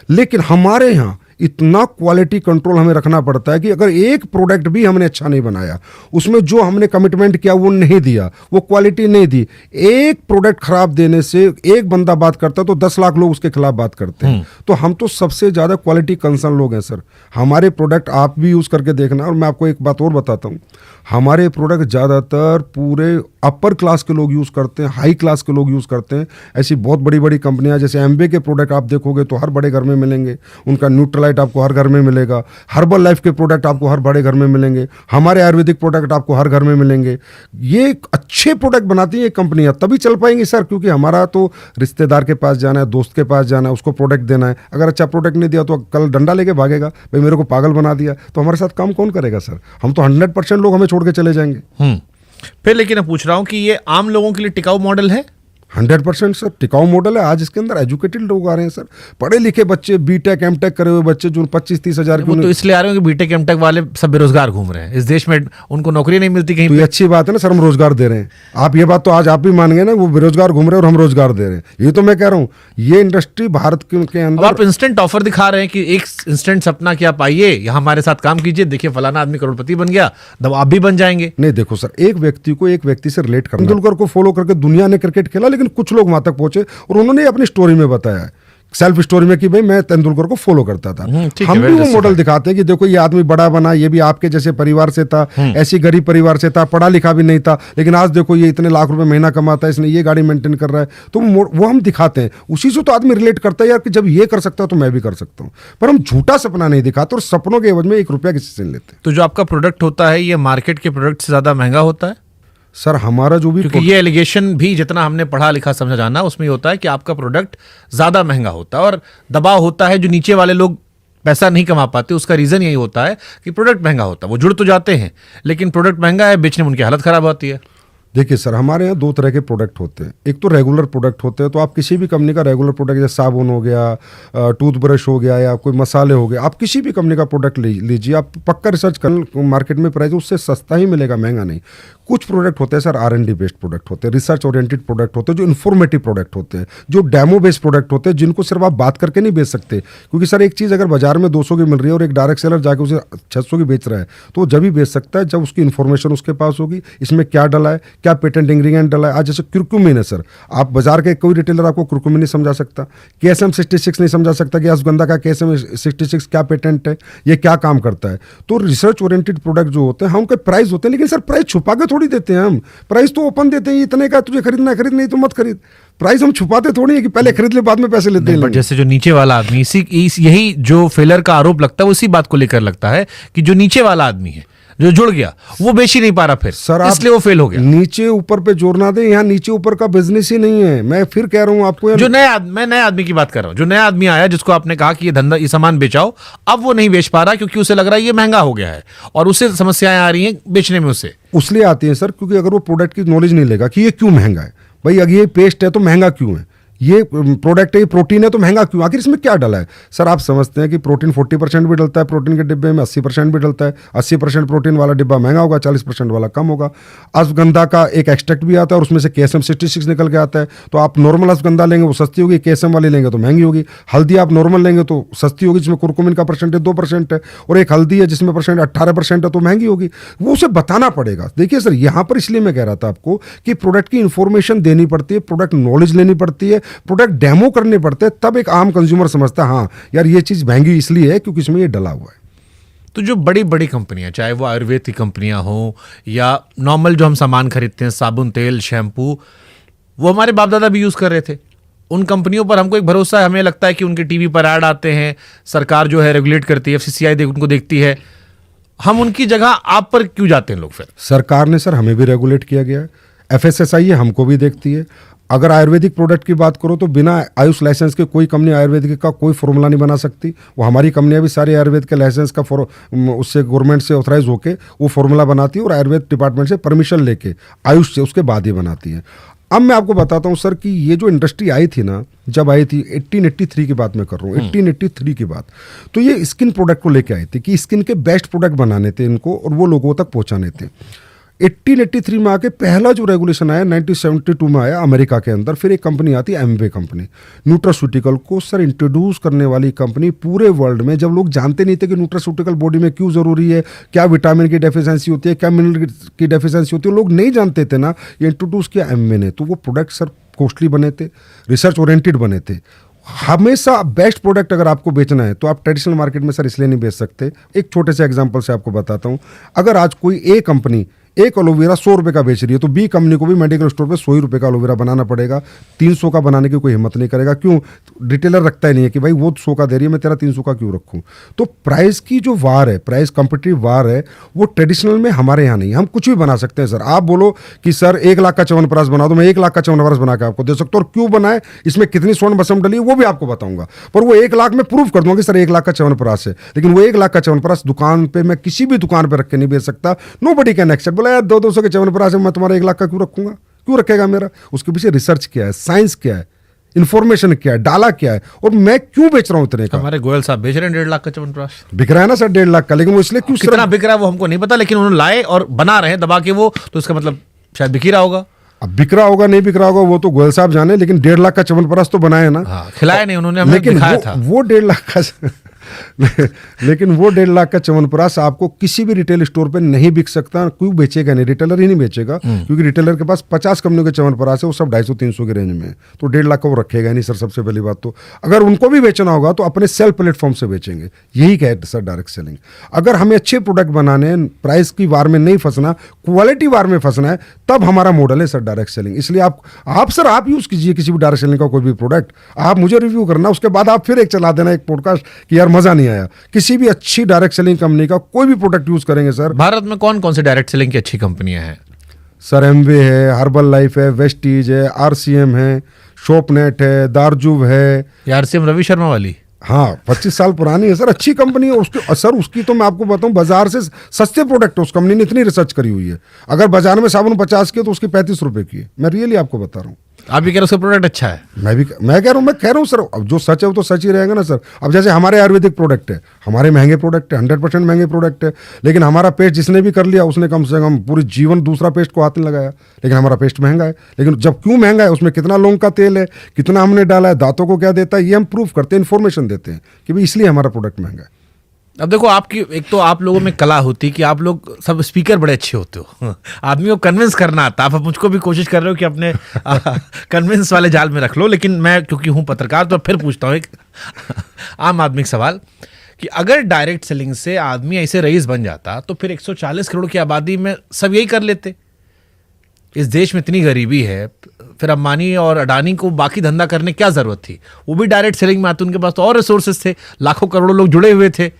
लेकिन हमारे यहाँ इतना क्वालिटी कंट्रोल हमें रखना पड़ता है कि अगर एक प्रोडक्ट भी हमने अच्छा नहीं बनाया, उसमें जो हमने कमिटमेंट किया वो नहीं दिया, वो क्वालिटी नहीं दी, एक प्रोडक्ट खराब देने से एक बंदा बात करता है तो 10 लाख लोग उसके खिलाफ बात करते हैं। तो हम तो सबसे ज्यादा क्वालिटी कंसर्न लोग हैं सर। हमारे प्रोडक्ट आप भी यूज करके देखना। और मैं आपको एक बात और बताता हूँ, हमारे प्रोडक्ट ज्यादातर पूरे अपर क्लास के लोग यूज करते हैं, हाई क्लास के लोग यूज करते हैं। ऐसी बहुत बड़ी बड़ी कंपनियां, जैसे एम्बे के प्रोडक्ट आप देखोगे तो हर बड़े घर में मिलेंगे, उनका न्यूट्रलाइट आपको हर घर में मिलेगा, हर्बल लाइफ के प्रोडक्ट आपको हर बड़े घर में मिलेंगे, हमारे आयुर्वेदिक प्रोडक्ट आपको हर घर में मिलेंगे। ये अच्छे प्रोडक्ट बनाती है कंपनियां, तभी चल पाएंगी सर। क्योंकि हमारा तो रिश्तेदार के पास जाना है, दोस्त के पास जाना है, उसको प्रोडक्ट देना है। अगर अच्छा प्रोडक्ट नहीं दिया तो कल डंडा लेके भागेगा, भाई मेरे को पागल बना दिया, तो हमारे साथ काम कौन करेगा सर? हम तो 100% लोग हमें छोड़ के चले जाएंगे। फिर लेकिन मैं पूछ रहा हूं कि ये आम लोगों के लिए टिकाऊ मॉडल है? 100% सर टिकाऊ मॉडल है। आज इसके अंदर एजुकेटेड लोग आ रहे हैं सर, पढ़े लिखे बच्चे, बीटेक एमटेक करे हुए बच्चे, जो 25-30 हजार वो तो इसलिए आ रहे हैं कि बीटेक एमटेक वाले सब बेरोजगार घूम रहे हैं इस देश में, उनको नौकरी नहीं मिलती कहीं तो ये अच्छी बात है ना सर, हम रोजगार दे रहे हैं। आप ये बात तो आज आप भी मान गए ना, वो बेरोजगार घूम रहे हैं और हम रोजगार दे रहे हैं। ये तो मैं कह रहा हूँ, ये इंडस्ट्री भारत के अब अंदर आप इंस्टेंट ऑफर दिखा रहे हैं कि एक इंस्टेंट सपना कि आप आइए यहाँ हमारे साथ काम कीजिए, देखिए फलाना आदमी करोड़पति बन गया, तब आप भी बन जाएंगे। नहीं, देखो सर, एक व्यक्ति को एक व्यक्ति से रिलेट करना। तेंदुलकर को फॉलो करके दुनिया ने क्रिकेट खेला, लेकिन कुछ लोग वहां तक पहुंचे और उन्होंने अपनी स्टोरी में बताया है, सेल्फ स्टोरी में, कि भाई मैं तेंदुलकर को फॉलो करता था। हम भी वो मॉडल दिखाते हैं कि देखो ये आदमी बड़ा बना, ये भी आपके जैसे परिवार से था, ऐसी गरीब परिवार से था, पढ़ा लिखा भी नहीं था, लेकिन आज देखो ये इतने लाख रुपए महीना कमाता है, इसने ये गाड़ी मेंटेन कर रहा है। तो वो हम दिखाते हैं, उसी से तो आदमी रिलेट करता है यार, कि जब ये कर सकता है तो मैं भी कर सकता हूँ। पर हम झूठा सपना नहीं दिखाते और सपनों के एवज में 1 रुपया किसी से नहीं लेते। तो जो आपका प्रोडक्ट होता है ये मार्केट के प्रोडक्ट से ज्यादा महंगा होता है? सर हमारा जो भी, क्योंकि ये एलिगेशन भी जितना हमने पढ़ा लिखा समझा जाना, उसमें होता है कि आपका प्रोडक्ट ज्यादा महंगा होता है और दबाव होता है, जो नीचे वाले लोग पैसा नहीं कमा पाते, उसका रीजन यही होता है कि प्रोडक्ट महंगा होता है। वो जुड़ तो जाते हैं, लेकिन प्रोडक्ट महंगा है, बेचने में उनकी हालत खराब होती है। देखिए सर, हमारे यहाँ 2 तरह के प्रोडक्ट होते हैं। एक तो रेगुलर प्रोडक्ट होते हैं, तो आप किसी भी कंपनी का रेगुलर प्रोडक्ट, जैसे साबुन हो गया, टूथब्रश हो गया, या कोई मसाले हो गए, आप किसी भी कंपनी का प्रोडक्ट लीजिए, आप पक्का रिसर्च कर, मार्केट में प्राइस उससे सस्ता ही मिलेगा, महंगा नहीं। कुछ प्रोडक्ट होते हैं सर R&D बेस्ड प्रोडक्ट होते हैं, रिसर्च ओरिएंटेड प्रोडक्ट होते हैं, जो इन्फॉर्मेटिव प्रोडक्ट होते हैं, जो डेमो बेस्ड प्रोडक्ट होते हैं, जिनको सिर्फ आप बात करके नहीं बेच सकते। क्योंकि सर एक चीज़ अगर बाजार में 200 की मिल रही है और एक डायरेक्ट सेलर जाके उसे 600 की बेच रहा है, तो जब भी बेच सकता है जब उसकी इन्फॉर्मेशन उसके पास होगी, इसमें क्या डला है, क्या पेटेंट इंग्रेडिएंट डला है। आज जैसे क्यूरक्यूमिन है सर, आप बाजार के कोई रिटेलर आपको क्यूरक्यूमिन नहीं समझा सकता, KSM 66 नहीं समझा सकता कि अश्वगंधा का KSM 66 क्या पेटेंट है, ये क्या काम करता है। तो रिसर्च ओरिएंटेड प्रोडक्ट जो होते हैं, हम उनके प्राइस होते हैं, लेकिन सर प्राइस छुपा के थोड़ी देते हैं हम। प्राइस तो ओपन देते हैं, इतने का तुझे खरीदना है खरीद, नहीं तो मत खरीद। प्राइस हम छुपाते थोड़ी है कि पहले खरीद ले बाद में पैसे लेते हैं। बट जैसे जो नीचे वाला आदमी, यही जो फेलर का आरोप लगता है उसी बात को लेकर लगता है कि जो नीचे वाला आदमी है, जो जुड़ गया, वो बेच ही नहीं पा रहा, फिर सर इसलिए वो फेल हो गया। नीचे ऊपर पे जोर ना दे, यहाँ नीचे ऊपर का बिजनेस ही नहीं है। मैं फिर कह रहा हूँ आपको, जो मैं नए आदमी की बात कर रहा हूँ, जो नया आदमी आया, जिसको आपने कहा कि ये धंधा, ये सामान बेचाओ, अब वो नहीं बेच पा रहा क्योंकि उसे लग रहा है ये महंगा हो गया है और उससे समस्याएं आ रही हैं बेचने में। उसे उसलिए आती है सर, क्योंकि अगर वो प्रोडक्ट की नॉलेज नहीं लेगा कि ये क्यों महंगा है, भाई अगर ये पेस्ट है तो महंगा क्यों है, ये प्रोडक्ट है, ये प्रोटीन है तो महंगा क्यों, आखिर इसमें क्या डला है? सर आप समझते हैं कि प्रोटीन 40% भी डलता है, प्रोटीन के डिब्बे में 80% भी डलता है। 80% प्रोटीन वाला डिब्बा महंगा होगा, 40% वाला कम होगा। अश्वगंधा का एक एक्सट्रैक्ट भी आता है और उसमें से KSM-66 निकल के आता है। तो आप नॉर्मल अश्वगंधा लेंगे वो सस्ती होगी, KSM वाली लेंगे तो महंगी होगी। हल्दी आप नॉर्मल लेंगे तो सस्ती होगी, जिसमें कुरकुमिन का परसेंटेज 2% है, और एक हल्दी है जिसमें परसेंट 18% है तो महंगी होगी। वो उसे बताना पड़ेगा। देखिए सर, यहाँ पर इसलिए मैं कह रहा था आपको कि प्रोडक्ट की इंफॉर्मेशन देनी पड़ती है, प्रोडक्ट नॉलेज लेनी पड़ती है, प्रोडक्ट डेमो करने पड़ते हैं, तब एक आम कंज्यूमर समझता है हाँ यार ये चीज महंगी इसलिए है क्योंकि इसमें ये डला हुआ है। तो जो बड़ी बड़ी कंपनियां, चाहे वो आयुर्वेद की कंपनियां हो या नॉर्मल जो हम सामान खरीदते हैं, साबुन, तेल, शैम्पू, वो हमारे बाप दादा भी यूज कर रहे थे। उन कंपनियों पर हमको एक भरोसा है, हमें लगता है कि उनके टीवी पर ऐड आते हैं, सरकार जो है रेगुलेट करती है, FCCI उनको देखती है। हम उनकी जगह आप पर क्यों जाते हैं लोग फिर? सरकार ने सर हमें भी रेगुलेट किया गया है, FSSAI है हमको भी देखती है। अगर आयुर्वेदिक प्रोडक्ट की बात करो तो बिना आयुष लाइसेंस के कोई कंपनी आयुर्वेदिक का कोई फॉर्मूला नहीं बना सकती। वो हमारी कंपनियां भी सारी आयुर्वेद के लाइसेंस का उससे गवर्नमेंट से ऑथराइज होके वो फॉर्मूला बनाती है और आयुर्वेद डिपार्टमेंट से परमिशन लेके आयुष से उसके बाद ही बनाती है। अब मैं आपको बताता हूँ सर कि ये जो इंडस्ट्री आई थी ना, जब आई थी 1883 की बात मैं कर रहा हूँ, 1883 की बात, तो ये स्किन प्रोडक्ट को लेके आई थी कि स्किन के बेस्ट प्रोडक्ट बनाने थे इनको और वो लोगों तक पहुंचाने थे। 1883 में आके पहला जो रेगुलेशन आया 1972 में आया अमेरिका के अंदर। फिर एक कंपनी आती है एमवे कंपनी, न्यूट्रास्यूटिकल को सर इंट्रोड्यूस करने वाली कंपनी पूरे वर्ल्ड में। जब लोग जानते नहीं थे कि न्यूट्रास्यूटिकल बॉडी में क्यों ज़रूरी है, क्या विटामिन की डेफिशिएंसी होती है, क्या मिनरल की डेफिशिएंसी होती है, लोग नहीं जानते थे ना, ये इंट्रोड्यूस किया एमवे ने। तो वो प्रोडक्ट सर कॉस्टली बने थे, रिसर्च ओरिएंटेड बने थे। हमेशा बेस्ट प्रोडक्ट अगर आपको बेचना है तो आप ट्रेडिशनल मार्केट में सर इसलिए नहीं बेच सकते। एक छोटे से एग्जांपल से आपको बताता हूं, अगर आज कोई ए कंपनी एक एलोवेरा 100 रुपये का बेच रही है तो बी कंपनी को भी मेडिकल स्टोर पे 100 ही रुपये का एलोवेरा बनाना पड़ेगा। 300 का बनाने की कोई हिम्मत नहीं करेगा। क्यों? रिटेलर रखता ही नहीं है कि भाई वो 100 का दे रही है, मैं तेरा 300 का क्यों रखूं। तो प्राइस की जो वार है, प्राइस कॉम्पिटिटिव वार है, वो ट्रेडिशनल में हमारे यहाँ नहीं। हम कुछ भी बना सकते हैं सर। आप बोलो कि सर 1 लाख का च्यवनप्राश बना दो, मैं 1 लाख का च्यवनप्राश बना के आपको दे सकता हूँ, और क्यों बनाए, इसमें कितनी स्वर्ण भस्म डली है वो भी आपको बताऊंगा। पर वो 1 लाख में प्रूफ कर दूंगा कि सर 1 लाख का च्यवनप्राश है, लेकिन वो 1 लाख का च्यवनप्राश दुकान पे मैं किसी भी दुकान पे रख के नहीं बेच सकता। Nobody can accept. बोला यार 200 के च्यवनप्राश है, मैं तुम्हारा 1 लाख का क्यों रखूंगा, क्यों रखेगा मेरा? उसके पीछे रिसर्च क्या है, साइंस क्या है, इन्फॉर्मेशन क्या है, डाला क्या है, और मैं क्यों बेच रहा हूं इतने का। हमारे गोयल साहब बेच रहे हैं 1.5 लाख का च्यवनप्राश। बिक रहा है ना सर 1.5 लाख का, लेकिन वो इसलिए क्यों कितना बिक रहा है वो हमको नहीं पता, लेकिन उन्होंने लाए और बना रहे हैं दबा के वो, तो इसका मतलब शायद बिक ही रहा होगा। अब बिक रहा होगा नहीं बिक रहा होगा वो तो गोयल साहब जाने, लेकिन 1.5 लाख का च्यवनप्राश तो बनाया ना। हाँ, खिलाया नहीं उन्होंने, हमें लेकिन दिखाया था। वो 1.5 लाख का लेकिन वो 1.5 लाख का च्यवनप्राश आपको किसी भी रिटेल स्टोर पे नहीं बिक सकता। क्यों बेचेगा नहीं? रिटेलर ही नहीं बेचेगा, क्योंकि रिटेलर के पास 50 कंपनियों के च्यवनप्राश है, वो सब 250-300 के रेंज में है, तो 1.5 लाख का वो रखेगा नहीं सर। सबसे पहली बात तो अगर उनको भी बेचना होगा तो अपने सेल प्लेटफॉर्म से बेचेंगे। यही है सर डायरेक्ट सेलिंग। अगर हमें अच्छे प्रोडक्ट बनाने, प्राइस की वार में नहीं फंसना, क्वालिटी वार में फंसना है, तब हमारा मॉडल है सर डायरेक्ट सेलिंग। इसलिए आप सर आप यूज कीजिए किसी भी डायरेक्ट सेलिंग का कोई भी प्रोडक्ट, आप मुझे रिव्यू करना, उसके बाद आप फिर एक चला देना एक पॉडकास्ट कि यार मजा नहीं आया। किसी भी अच्छी डायरेक्ट सेलिंग कंपनी का कोई भी प्रोडक्ट यूज करेंगे सर। भारत में कौन कौन से डायरेक्ट सेलिंग की अच्छी कंपनियां हैं? सर एमवे है, हर्बल लाइफ है, वेस्टीज है, RCM है, शॉपनेट है, दारजुब है। RCM रवि शर्मा वाली? हाँ 25 साल पुरानी है सर, अच्छी कंपनी है। उसकी सर उसकी तो मैं आपको बताऊं बाजार से सस्ते प्रोडक्ट है, उस कंपनी ने इतनी रिसर्च करी हुई है। अगर बाजार में साबुन 50 की है तो उसकी 35 रुपए की है। मैं रियली आपको बता रहा हूँ। आप भी कह रहे हो उसका प्रोडक्ट अच्छा है? मैं कह रहा हूँ सर, अब जो सच है वो तो सच ही रहेगा ना सर। अब जैसे हमारे आयुर्वेदिक प्रोडक्ट है, हमारे महंगे प्रोडक्ट है, 100% महंगे प्रोडक्ट है, लेकिन हमारा पेस्ट जिसने भी कर लिया उसने कम से कम पूरी जीवन दूसरा पेस्ट को हाथ नहीं लगाया, लेकिन हमारा पेस्ट महंगा है। लेकिन जब क्यों महंगा है, उसमें कितना लौंग का तेल है, कितना हमने डाला है, दांतों को क्या देता है, ये हम प्रूफ करते हैं, इन्फॉर्मेशन देते हैं कि भाई इसलिए हमारा प्रोडक्ट महंगा है। अब देखो, आपकी एक तो आप लोगों में कला होती कि आप लोग सब स्पीकर बड़े अच्छे होते हो, आदमी को कन्विंस करना आता। आप मुझको भी कोशिश कर रहे हो कि अपने कन्विंस वाले जाल में रख लो, लेकिन मैं क्योंकि हूं पत्रकार तो फिर पूछता हूं एक आम आदमी का सवाल कि अगर डायरेक्ट सेलिंग से आदमी ऐसे रईस बन जाता तो फिर 140 करोड़ की आबादी में सब यही कर लेते। इस देश में इतनी गरीबी है, फिर अंबानी और अडानी को बाकी धंधा करने क्या जरूरत थी? वो भी डायरेक्ट सेलिंग में आते, उनके पास तो और रिसोर्सेज थे, लाखों करोड़ों लोग जुड़े हुए थे,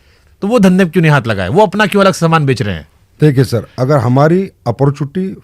तो वो धंधे क्यों नहीं हाथ लगाए? वो अपना क्यों अलग सामान बेच रहे हैं? देखिए सर, अगर हमारी अपॉर्चुनिटी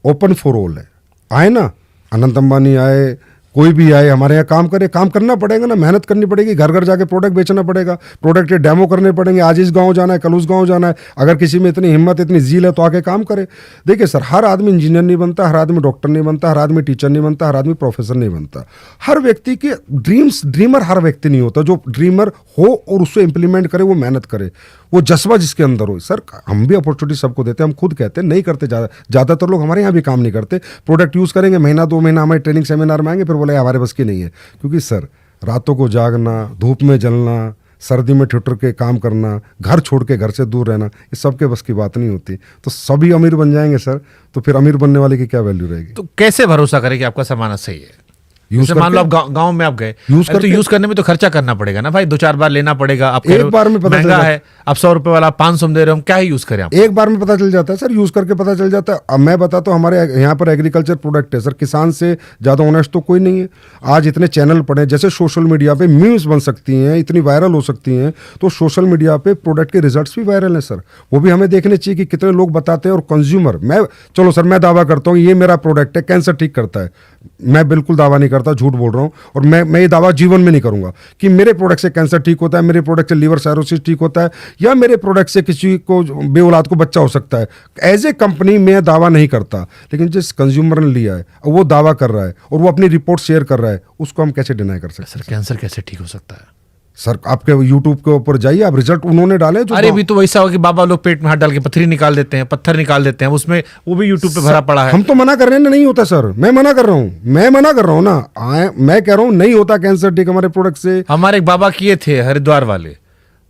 ओपन फॉर ऑल है, आए ना, अनंत अंबानी आए, कोई भी आए हमारे यहाँ काम करे, काम करना पड़ेगा ना, मेहनत करनी पड़ेगी, घर घर जाके प्रोडक्ट बेचना पड़ेगा, प्रोडक्ट के डेमो करने पड़ेंगे, आज इस गांव जाना है, कल उस गांव जाना है। अगर किसी में इतनी हिम्मत इतनी जील है तो आके काम करे। देखिए सर, हर आदमी इंजीनियर नहीं बनता, हर आदमी डॉक्टर नहीं बनता, हर आदमी टीचर नहीं बनता, हर आदमी प्रोफेसर नहीं बनता। हर व्यक्ति के ड्रीमर हर व्यक्ति नहीं होता। जो ड्रीमर हो और उसको इम्प्लीमेंट करे, वो मेहनत करे, वो जज्बा जिसके अंदर हो। सर हम भी अपॉर्चुनिटी सबको देते हैं, हम खुद कहते हैं नहीं करते, ज़्यादातर लोग हमारे यहाँ भी काम नहीं करते। प्रोडक्ट यूज़ करेंगे, महीना 2 महीना हमारे ट्रेनिंग सेमिनार में आएंगे, फिर बोले हमारे बस की नहीं है। क्योंकि सर रातों को जागना, धूप में जलना, सर्दी में ठिठुर के काम करना, घर छोड़ के घर से दूर रहना, ये सबके बस की बात नहीं होती। तो सभी अमीर बन जाएंगे सर, तो फिर अमीर बनने वाले की क्या वैल्यू रहेगी? तो कैसे भरोसा करें कि आपका सामान सही है? यूज मान लो आप गांव में आप गए, तो यूज करने में तो खर्चा करना पड़ेगा ना भाई, 2-4 बार लेना पड़ेगा। आप एक बार में पता महंगा चल है, आप 100 रुपए वाला 500 में दे रहे हो, हम क्या ही यूज करें? आप एक बार में पता चल जाता है सर, यूज करके पता चल जाता है। अब मैं बताता हूँ, हमारे यहाँ पर एग्रीकल्चर प्रोडक्ट है सर, किसान से ज़्यादा ऑनेस्ट तो कोई नहीं है। आज इतने चैनल पड़े, जैसे सोशल मीडिया पे मीम्स बन सकती हैं, इतनी वायरल हो सकती हैं, तो सोशल मीडिया पे प्रोडक्ट के रिजल्ट्स भी वायरल हैं सर। वो भी हमें देखने चाहिए कि कितने लोग बताते हैं। और कंज्यूमर, चलो सर मैं दावा करता हूँ ये मेरा प्रोडक्ट है, कैंसर ठीक करता है। मैं बिल्कुल दावा नहीं करता, झूठ बोल रहा हूँ। और मैं ये दावा जीवन में नहीं करूंगा कि मेरे प्रोडक्ट से कैंसर ठीक होता है, मेरे प्रोडक्ट से लीवर साइरोसिस ठीक होता है, या मेरे प्रोडक्ट से किसी को बेऔलाद को बच्चा हो सकता है। एज ए कंपनी मैं दावा नहीं करता, लेकिन जिस कंज्यूमर ने लिया है वो दावा कर रहा है और वो अपनी रिपोर्ट शेयर कर रहा है, उसको हम कैसे डिनाई कर सकते हैं? सर कैंसर कैसे ठीक हो सकता है? सर आपके यूट्यूब के ऊपर जाइए, आप रिजल्ट उन्होंने डाले जो। अरे भी तो वैसा हो कि बाबा लोग पेट में हाथ डाल के पत्थरी निकाल देते हैं, पत्थर निकाल देते हैं, उसमें वो भी यूट्यूब पे भरा पड़ा है। हम तो मना कर रहे हैं ना, नहीं होता सर, मैं मना कर रहा हूँ ना, मैं कह रहा हूँ नहीं होता कैंसर ठीक हमारे प्रोडक्ट से। हमारे एक बाबा किए थे हरिद्वार वाले,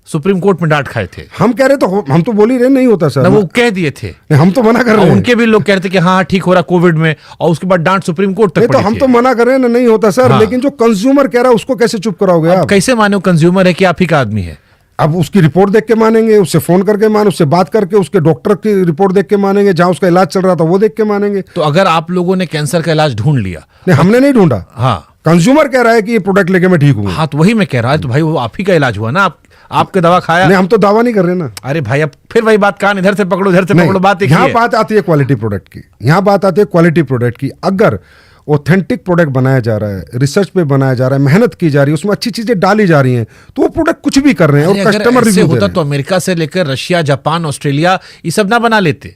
सुप्रीम कोर्ट में डांट खाए थे। हम कह रहे तो हम तो बोल ही रहे नहीं होता सर, वो कह दिए थे, हम तो मना कर रहे हैं। उनके भी लोग कह रहे थे कि हाँ ठीक हो रहा कोविड में, और उसके बाद डांट सुप्रीम कोर्ट तक तो पड़ी हम थी। तो मना कर रहे हैं ना, नहीं होता सर। हाँ। लेकिन जो कंज्यूमर कह रहा है उसको कैसे चुप कराओगे आप? कैसे मानो कंज्यूमर है कि आप ही का आदमी है? अब उसकी रिपोर्ट देख के मानेंगे, उससे फोन करके उससे बात करके, उसके डॉक्टर की रिपोर्ट देख के मानेंगे, जहां उसका इलाज चल रहा था वो देख के मानेंगे। तो अगर आप लोगों ने कैंसर का इलाज ढूंढ लिया, नहीं हमने नहीं ढूंढा, हाँ कंज्यूमर कह रहा है कि ये प्रोडक्ट लेके मैं ठीक हूँ। हाँ तो वही मैं कह रहा है, तो भाई वो आप ही का इलाज हुआ ना, आपके दवा खाया। नहीं हम तो दावा नहीं कर रहे ना। अरे भाई अब फिर वही बात, कान इधर से पकड़ो इधर से पकड़ो, बात एक ही यहाँ है। बात आती है क्वालिटी प्रोडक्ट की, यहाँ बात आती है क्वालिटी प्रोडक्ट की। अगर ऑथेंटिक प्रोडक्ट बनाया जा रहा है, रिसर्च पे बनाया जा रहा है, मेहनत की जा रही है, उसमें अच्छी चीजें डाली जा रही हैं, तो वो प्रोडक्ट कुछ भी कर रहे हैं और कस्टमर रिव्यू दे रहे हैं। तो अमेरिका से लेकर रशिया, जापान, ऑस्ट्रेलिया ये सब ना बना लेते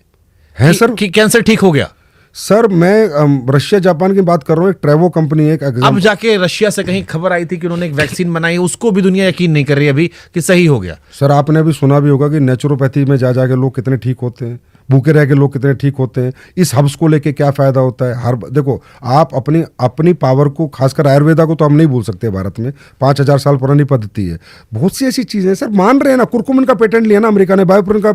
हैं सर कि कैंसर ठीक हो गया। सर मैं रशिया जापान की बात कर रहा हूँ, एक ट्रेवो कंपनी है। अब जाके रशिया से कहीं खबर आई थी कि उन्होंने एक वैक्सीन बनाई, उसको भी दुनिया यकीन नहीं कर रही अभी कि सही हो गया। सर आपने अभी सुना भी होगा कि नेचुरोपैथी में जा जाके लोग कितने ठीक होते हैं, भूखे रह के लोग कितने ठीक होते हैं। इस हब्स को लेके क्या फायदा होता है? हर देखो आप अपनी पावर को, खासकर आयुर्वेदा को तो हम नहीं भूल सकते। भारत में 5000 साल पुरानी पद्धति है, बहुत सी ऐसी चीजें सर मान रहे हैं ना। कुरकुमिन का पेटेंट लिया ना अमेरिका ने, बायोपुरिन का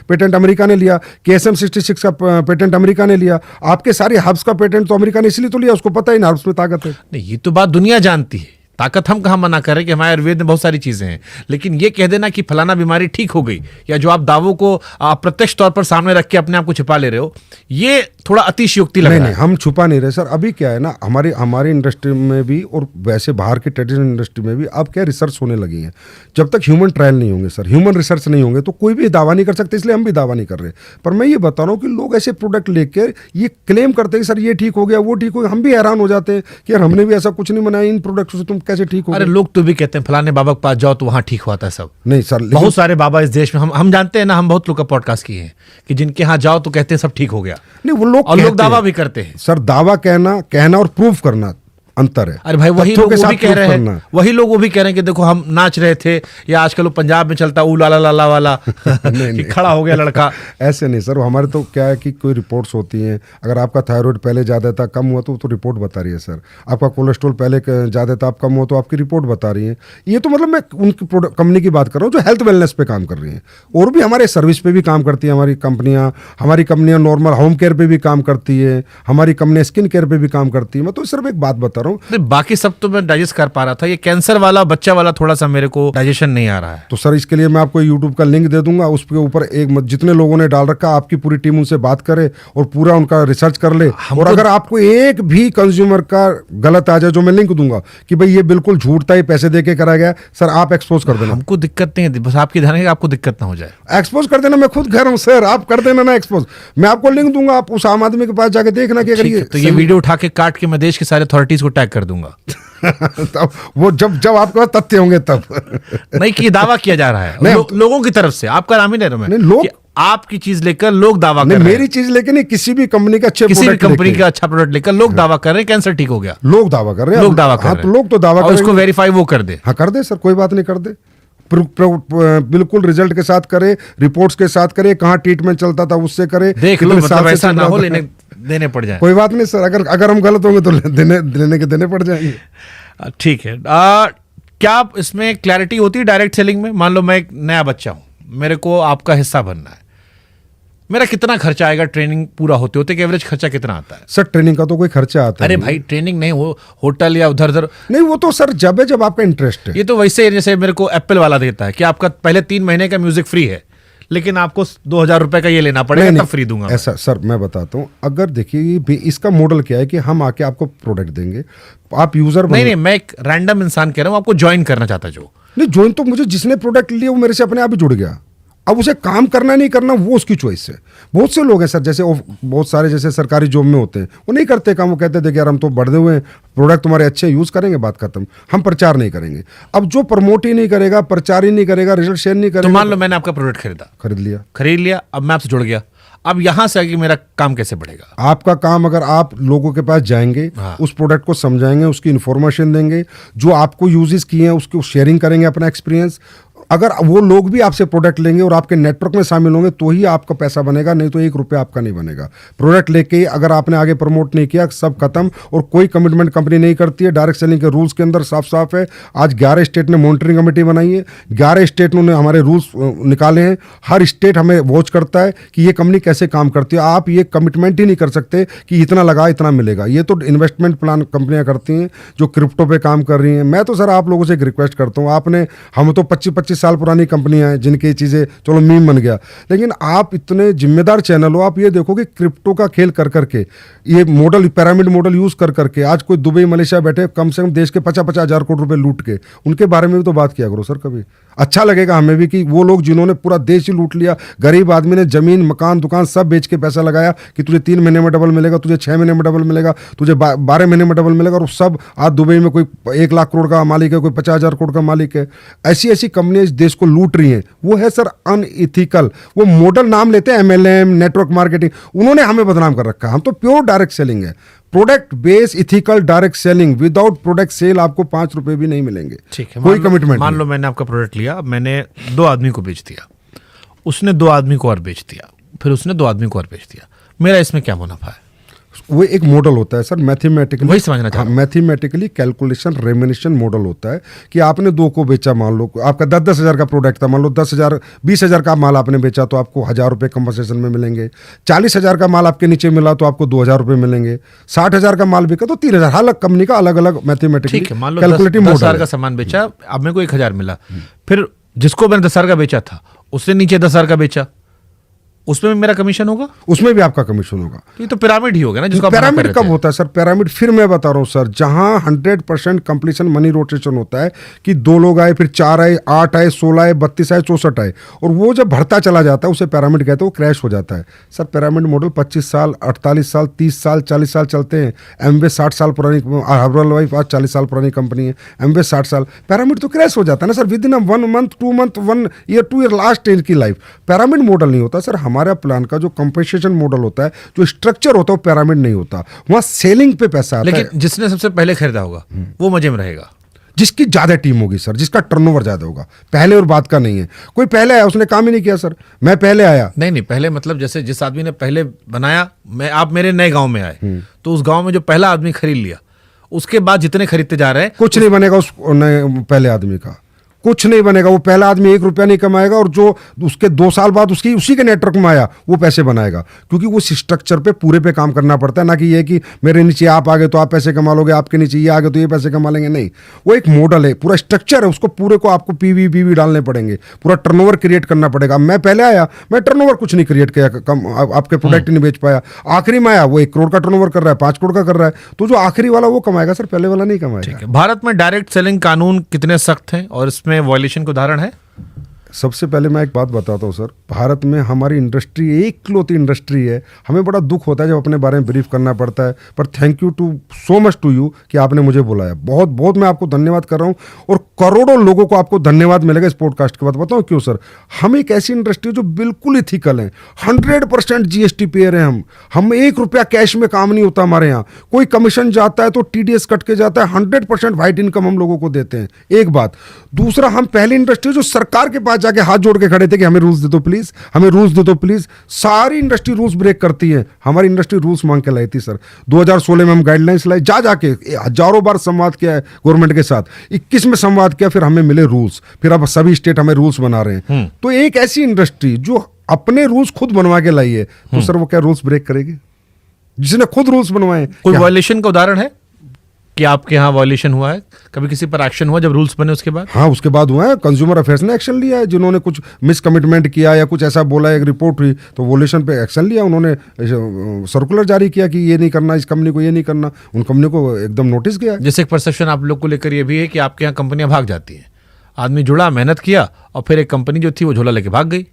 पेटेंट अमेरिका ने लिया, KSM 66 का पेटेंट अमेरिका ने लिया। आपके सारे हब्स का पेटेंट तो अमेरिका ने इसलिए तो लिया, उसको पता ही ना हब्स में ताकत है। नहीं ये तो बात दुनिया जानती है, ताकत हम कहाँ मना कर रहे हैं कि हमारे आयुर्वेद में बहुत सारी चीजें हैं, लेकिन ये कह देना कि फलाना बीमारी ठीक हो गई, या जो आप दावों को प्रत्यक्ष तौर पर सामने रख के अपने आप को छिपा ले रहे हो, ये थोड़ा अतिशयोक्ति लग रहा है। नहीं हम छुपा नहीं रहे सर। अभी क्या है ना, हमारी इंडस्ट्री में भी और वैसे बाहर की ट्रेडिशनल इंडस्ट्री में भी अब क्या रिसर्च होने लगी है। जब तक ह्यूमन ट्रायल नहीं होंगे सर, ह्यूमन रिसर्च नहीं होंगे, तो कोई भी दावा नहीं कर सकते, इसलिए हम भी दावा नहीं कर रहे। पर मैं ये बता रहा हूँ कि लोग ऐसे प्रोडक्ट लेकर ये क्लेम करते हैं सर ये ठीक हो गया, वो ठीक हो गया। हम भी हैरान हो जाते हैं कि यार हमने भी ऐसा कुछ नहीं बनाया, इन प्रोडक्ट से तुम कैसे ठीक हो? अरे लोग तो भी कहते हैं फलाने बाबा के पास जाओ तो वहां ठीक हुआ था सब। नहीं सर, बहुत सारे बाबा इस देश में हम जानते हैं ना, हम बहुत लोग का पॉडकास्ट किए हैं कि जिनके यहाँ जाओ तो कहते हैं सब ठीक हो गया। नहीं वो लोग और लोग दावा भी करते हैं सर। दावा कहना और प्रूफ करना अंतर है। अरे भाई वही लोग वो भी कह रहे हैं, करना। वही लोग वो भी कह रहे हैं कि देखो हम नाच रहे थे, या आजकल वो पंजाब में चलता ऊ लाला लाला वाला कि खड़ा हो गया लड़का। ऐसे नहीं सर, हमारे तो क्या है कि कोई रिपोर्ट्स होती हैं। अगर आपका थायराइड पहले ज़्यादा था कम हुआ तो रिपोर्ट बता रही है सर। आपका कोलेस्ट्रॉल पहले ज़्यादा था आप कम हुआ तो आपकी रिपोर्ट बता रही है। ये तो मतलब मैं उनकी कंपनी की बात कर रहा हूँ जो हेल्थ वेलनेस पे काम कर रही हैं, और भी हमारे सर्विस पे भी काम करती है हमारी कंपनियाँ नॉर्मल होम केयर पे भी काम करती है, हमारी कंपनी स्किन केयर पे भी काम करती है। मैं तो सिर्फ एक बात बता रहा हूँ, बाकी सब तो मैं डाइजेस्ट कर पा रहा था, ये कैंसर वाला बच्चा वाला थोड़ा सा मेरे को डाइजेशन नहीं आ रहा है। तो सर इसके लिए मैं आपको यूट्यूब का लिंक दे दूंगा, उसके ऊपर जितने लोगों ने डाल रखा आपकी पूरी टीम उनसे बात करे और पूरा उनका रिसर्च कर ले। और अगर आपको एक भी कंज्यूमर का गलत आ जाए, जो मैं लिंक दूंगा कि भाई ये बिल्कुल झूठ था, ये पैसे दे के करा गया, सर आप एक्सपोज कर देना। हमको दिक्कत नहीं है, बस आपकी ध्यान है कि आपको दिक्कत ना हो जाए। एक्सपोज कर देना, मैं खुद कह रहा हूँ सर, आप कर देना ना एक्सपोज। मैं आपको लिंक दूंगा, आप उस आम आदमी के पास जाके देखना कि अगर तो ये वीडियो उठा के काट के मैं देश के सारे अथॉरिटीज को टैग कर दूंगा। तब वो जब आपके पास तथ्य होंगे तब। नहीं कि दावा किया जा रहा है नहीं, लोगों की तरफ से, आपका नाम ही नहीं नहीं, लोग कि आपकी चीज लेकर लोग दावा कर नहीं, रहे हैं। मेरी चीज लेके नहीं, किसी भी कंपनी का अच्छे किसी भी प्रोडक्ट कंपनी लेके। का अच्छा प्रोडक्ट लेकर लोग दावा कर रहे हैं कैंसर ठीक हो गया। लोग दावा कर रहे हैं, लोग दावा कर हाँ, रहे तो हैं। लोग तो दावा और उसको करेंगे। वेरीफाई वो कर दे। हाँ कर दे सर, कोई बात नहीं, कर दे। बिल्कुल रिजल्ट के साथ करे, रिपोर्ट्स के साथ करे, कहाँ ट्रीटमेंट चलता था उससे करे, देख लो, कितने साल मतलब से ऐसा चल ना रहा हो था। लेने देने पड़ जाए। कोई बात नहीं सर, अगर हम गलत होंगे तो लेने के देने पड़ जाएंगे। ठीक है। क्या इसमें क्लैरिटी होती है डायरेक्ट सेलिंग में? मान लो मैं एक नया बच्चा हूं, मेरे को आपका हिस्सा बनना है, मेरा कितना खर्चा आएगा ट्रेनिंग पूरा होते होते? एवरेज खर्चा कितना आता है? सर ट्रेनिंग का तो कोई खर्चा आता अरे नहीं। भाई ट्रेनिंग नहीं हो, होटल या उधर उधर, नहीं, वो तो सर जब है जब आपका इंटरेस्ट है। ये तो वैसे ही जैसे मेरे को एप्पल वाला देता है कि आपका पहले 3 महीने का म्यूजिक फ्री है, लेकिन आपको 2000 रुपए का ये लेना पड़ेगा, नहीं, तब फ्री दूंगा। ऐसा सर मैं बताता हूँ, अगर देखिए इसका मॉडल क्या है कि हम आके आपको प्रोडक्ट देंगे, आप यूजर नहीं मैं एक रैंडम इंसान कह रहा हूँ, आपको ज्वाइन करना चाहता जो। नहीं, ज्वाइन तो मुझे जिसने प्रोडक्ट लिया वो मेरे से अपने आप ही जुड़ गया। अब उसे काम करना नहीं करना वो उसकी चॉइस है। बहुत से लोग हैं सर, जैसे बहुत सारे जैसे सरकारी जॉब में होते हैं, वो नहीं करते काम, वो कहते देखिए यार हम तो बढ़े हुए हैं, प्रोडक्ट तुम्हारे अच्छे यूज़ करेंगे, बात खत्म, हम प्रचार नहीं करेंगे। अब जो प्रमोट ही नहीं करेगा, प्रचार ही नहीं करेगा, रिजल्ट शेयर नहीं तो करेगा, मान लो मैंने आपका प्रोडक्ट खरीद लिया, अब मैं आपसे जुड़ गया, अब यहां से आगे मेरा काम कैसे बढ़ेगा? आपका काम, अगर आप लोगों के पास जाएंगे, हाँ। उस प्रोडक्ट को समझाएंगे, उसकी इन्फॉर्मेशन देंगे, जो आपको यूजेस किए हैं उसको शेयरिंग करेंगे अपना एक्सपीरियंस, अगर वो लोग भी आपसे प्रोडक्ट लेंगे और आपके नेटवर्क में शामिल होंगे तो ही आपका पैसा बनेगा, नहीं तो 1 रुपया आपका नहीं बनेगा। प्रोडक्ट लेके अगर आपने आगे प्रमोट नहीं किया, सब खत्म। और कोई कमिटमेंट कंपनी नहीं करती है। डायरेक्ट सेलिंग के रूल्स के अंदर साफ साफ है। आज 11 स्टेट ने मॉनिटरिंग कमेटी बनाई है, 11 स्टेट ने हमारे रूल्स निकाले हैं। हर स्टेट हमें वॉच करता है कि ये कंपनी कैसे काम करती है। आप ये कमिटमेंट ही नहीं कर सकते कि इतना लगा इतना मिलेगा। ये तो इन्वेस्टमेंट प्लान कंपनियां करती हैं जो क्रिप्टो पे काम कर रही हैं। मैं तो सर आप लोगों से एक रिक्वेस्ट करता हूँ, हम तो 25-25 साल पुरानी कंपनियां हैं जिनकी चीज़ें चलो मीम बन गया, लेकिन आप इतने जिम्मेदार चैनल हो, आप ये देखो कि क्रिप्टो का खेल कर करके, ये मॉडल पिरामिड मॉडल यूज कर करके आज कोई दुबई मलेशिया बैठे कम से कम देश के 50-50 हज़ार करोड़ रुपए लूट के, उनके बारे में भी तो बात किया करो सर। कभी अच्छा लगेगा हमें भी कि वो लोग जिन्होंने पूरा देश ही लूट लिया, गरीब आदमी ने जमीन मकान दुकान सब बेच के पैसा लगाया कि तुझे 3 महीने में डबल मिलेगा, तुझे 6 महीने में डबल मिलेगा, तुझे 12 महीने में डबल मिलेगा, और सब आज दुबई में कोई 1 लाख करोड़ का मालिक है, कोई 50,000 करोड़ का मालिक है। ऐसी ऐसी कंपनियां इस देश को लूट रही हैं, वो है सर अनइथिकल। वो मॉडल नाम लेते हैं MLM नेटवर्क मार्केटिंग, उन्होंने हमें बदनाम कर रखा है। हम तो प्योर डायरेक्ट सेलिंग है, product base ethical direct selling. Without product sale आपको 5 रुपए भी नहीं मिलेंगे। ठीक है, कोई कमिटमेंट मान लो मैंने आपका प्रोडक्ट लिया, अब मैंने 2 आदमी को बेच दिया, उसने 2 आदमी को और बेच दिया, फिर उसने 2 आदमी को और बेच दिया, मेरा इसमें क्या मुनाफा है? वो एक मॉडल होता है सर, मैथमेटिकली, वही समझना चाह रहा हूं। मैथमेटिकली कैलकुलेशन रेमिनेशन मॉडल होता है कि आपने 2 को बेचा, मान लो आपका 10-10 हज़ार का प्रोडक्ट था, मान लो 10,000 20,000 का माल आपने बेचा तो आपको 1,000 रुपये कंपनसेशन में मिलेंगे। 40,000 का माल आपके नीचे मिला तो आपको 2,000 रुपये मिलेंगे। 60,000 का माल बिका तो 3,000। हर कंपनी का अलग अलग मैथमेटिकली ठीक है, मान लो कैलकुलेटिव 10,000 मॉडल का सामान बेचा, अब मेरे को 1,000 मिला, फिर जिसको मैंने 10,000 का बेचा था उसने नीचे 10,000 का बेचा, उसमें भी मेरा कमीशन होगा? उसमें भी आपका कमीशन होगा। ये तो पिरामिड ही होगा ना, जिसको पिरामिड कब होता है सर? पिरामिड फिर मैं बता रहा हूँ सर, जहां 100% कंप्लीशन मनी रोटेशन होता है कि 2 लोग आए, फिर 4 आए, 8 आए, 16 आए, 32 आए, 64 आए, और वो जब बढ़ता चला जाता है उसे पिरामिड कहते हैं, वो क्रैश हो जाता है। सर पिरामिड मॉडल 25 साल, 48 साल, 30 साल, 40 साल चलते हैं। एमवे 60 साल पुरानी, हर्बल लाइफ आज 40 साल पुरानी कंपनी है, एमवे 60 साल। पिरामिड तो क्रैश हो जाता है ना sir, with in 1 month, 2 month, 1 year, 2 year, last stage की लाइफ। पिरामिड मॉडल नहीं होता सर। हमारा प्लान का जो कंपनसेशन मॉडल होता है, जो स्ट्रक्चर होता है, वो पिरामिड नहीं होता। वहां सेलिंग पे पैसा आता है। लेकिन जिसने सबसे पहले खरीदा होगा वो मजे में रहेगा, जिसकी ज्यादा टीम होगी सर, जिसका टर्नओवर ज्यादा होगा। पहले और बाद का नहीं है। कोई पहले आया उसने काम ही नहीं किया सर, मैं पहले आया। नहीं पहले मतलब जैसे जिस आदमी ने पहले बनाया, आप मेरे नए गांव में आए तो उस गांव में जो पहला आदमी खरीद लिया, उसके बाद जितने खरीदते जा रहे हैं, कुछ नहीं बनेगा उस पहले आदमी का, कुछ नहीं बनेगा। वो पहला आदमी 1 रुपया नहीं कमाएगा, और जो उसके 2 साल बाद उसी के नेटवर्क में आया वो पैसे बनाएगा, क्योंकि वो स्ट्रक्चर पे पूरे पे काम करना पड़ता है। ना कि ये कि मेरे नीचे आप आ गए तो आप पैसे कमा लोगे, आपके नीचे ये आ गए तो ये पैसे कमा लेंगे। नहीं, वो एक मॉडल है, पूरा स्ट्रक्चर है, उसको पूरे को आपको पीवी डालने पड़ेंगे, पूरा टर्नओवर क्रिएट करना पड़ेगा। मैं पहले आया, मैं टर्नओवर कुछ नहीं क्रिएट किया, कम आपके प्रोडक्ट नहीं बेच पाया। आखिरी में आया, वो 1 करोड़ का टर्नओवर कर रहा है, 5 करोड़ का कर रहा है, तो जो आखिरी वाला वो कमाएगा सर, पहले वाला नहीं कमाएगा। भारत में डायरेक्ट सेलिंग कानून कितने सख्त हैं और इसमें वायलेशन के उदाहरण है? सबसे पहले मैं एक बात बताता हूँ सर, भारत में हमारी इंडस्ट्री एकलौती इंडस्ट्री है। हमें बड़ा दुख होता है जब अपने बारे में ब्रीफ करना पड़ता है, पर thank you too so much to you कि आपने मुझे बुलाया। बहुत बहुत मैं आपको धन्यवाद कर रहा हूँ, और करोड़ों लोगों को आपको धन्यवाद मिलेगा इस पॉडकास्ट के बाद। बताओ क्यों सर? हम एक ऐसी इंडस्ट्री जो बिल्कुल इथिकल है, 100% GST पेयर है। हम 1 रुपया कैश में काम नहीं होता हमारे यहाँ। कोई कमीशन जाता है तो TDS कट के जाता है, 100% वाइट इनकम हम लोगों को देते हैं। एक बात। दूसरा, हम पहली इंडस्ट्री जो सरकार के पास जाके हाथ जोड़ के खड़े थे कि हमें रूल्स दे दो प्लीज, हमें रूल्स दे दो प्लीज। सारी इंडस्ट्री रूल्स ब्रेक करती है, हमारी इंडस्ट्री रूल्स मांग के लाई थी सर। 2016 में हम गाइडलाइंस लाए, जाके हजारों बार संवाद किया है गवर्नमेंट के साथ, 21 में संवाद किया, फिर हमें मिले रूल्स, फिर अब सभी स्टेट हमें रूल्स बना रहे हैं। तो एक ऐसी इंडस्ट्री जो अपने रूल्स खुद बनवा के लाई है, तो सर वो क्या रूल्स ब्रेक करेगी? जिसने खुद रूल्स बनवाए। कोई वायलेशन का उदाहरण है कि आपके यहाँ वायलेशन हुआ है? कभी किसी पर एक्शन हुआ जब रूल्स बने उसके बाद? हाँ, उसके बाद हुआ है। कंज्यूमर अफेयर्स ने एक्शन लिया है, जिन्होंने कुछ मिसकमिटमेंट किया या कुछ ऐसा बोला, एक रिपोर्ट हुई तो वॉयलेशन पे एक्शन लिया। उन्होंने सर्कुलर जारी किया कि ये नहीं करना, इस कंपनी को ये नहीं करना। उन कंपनी को एकदम नोटिस गया। जैसे एक परसेप्शन आप लोग को लेकर ये भी है कि आपके यहाँ कंपनियां भाग जाती हैं। आदमी जुड़ा, मेहनत किया, और फिर एक कंपनी जो थी वो झोला लेके भाग गई।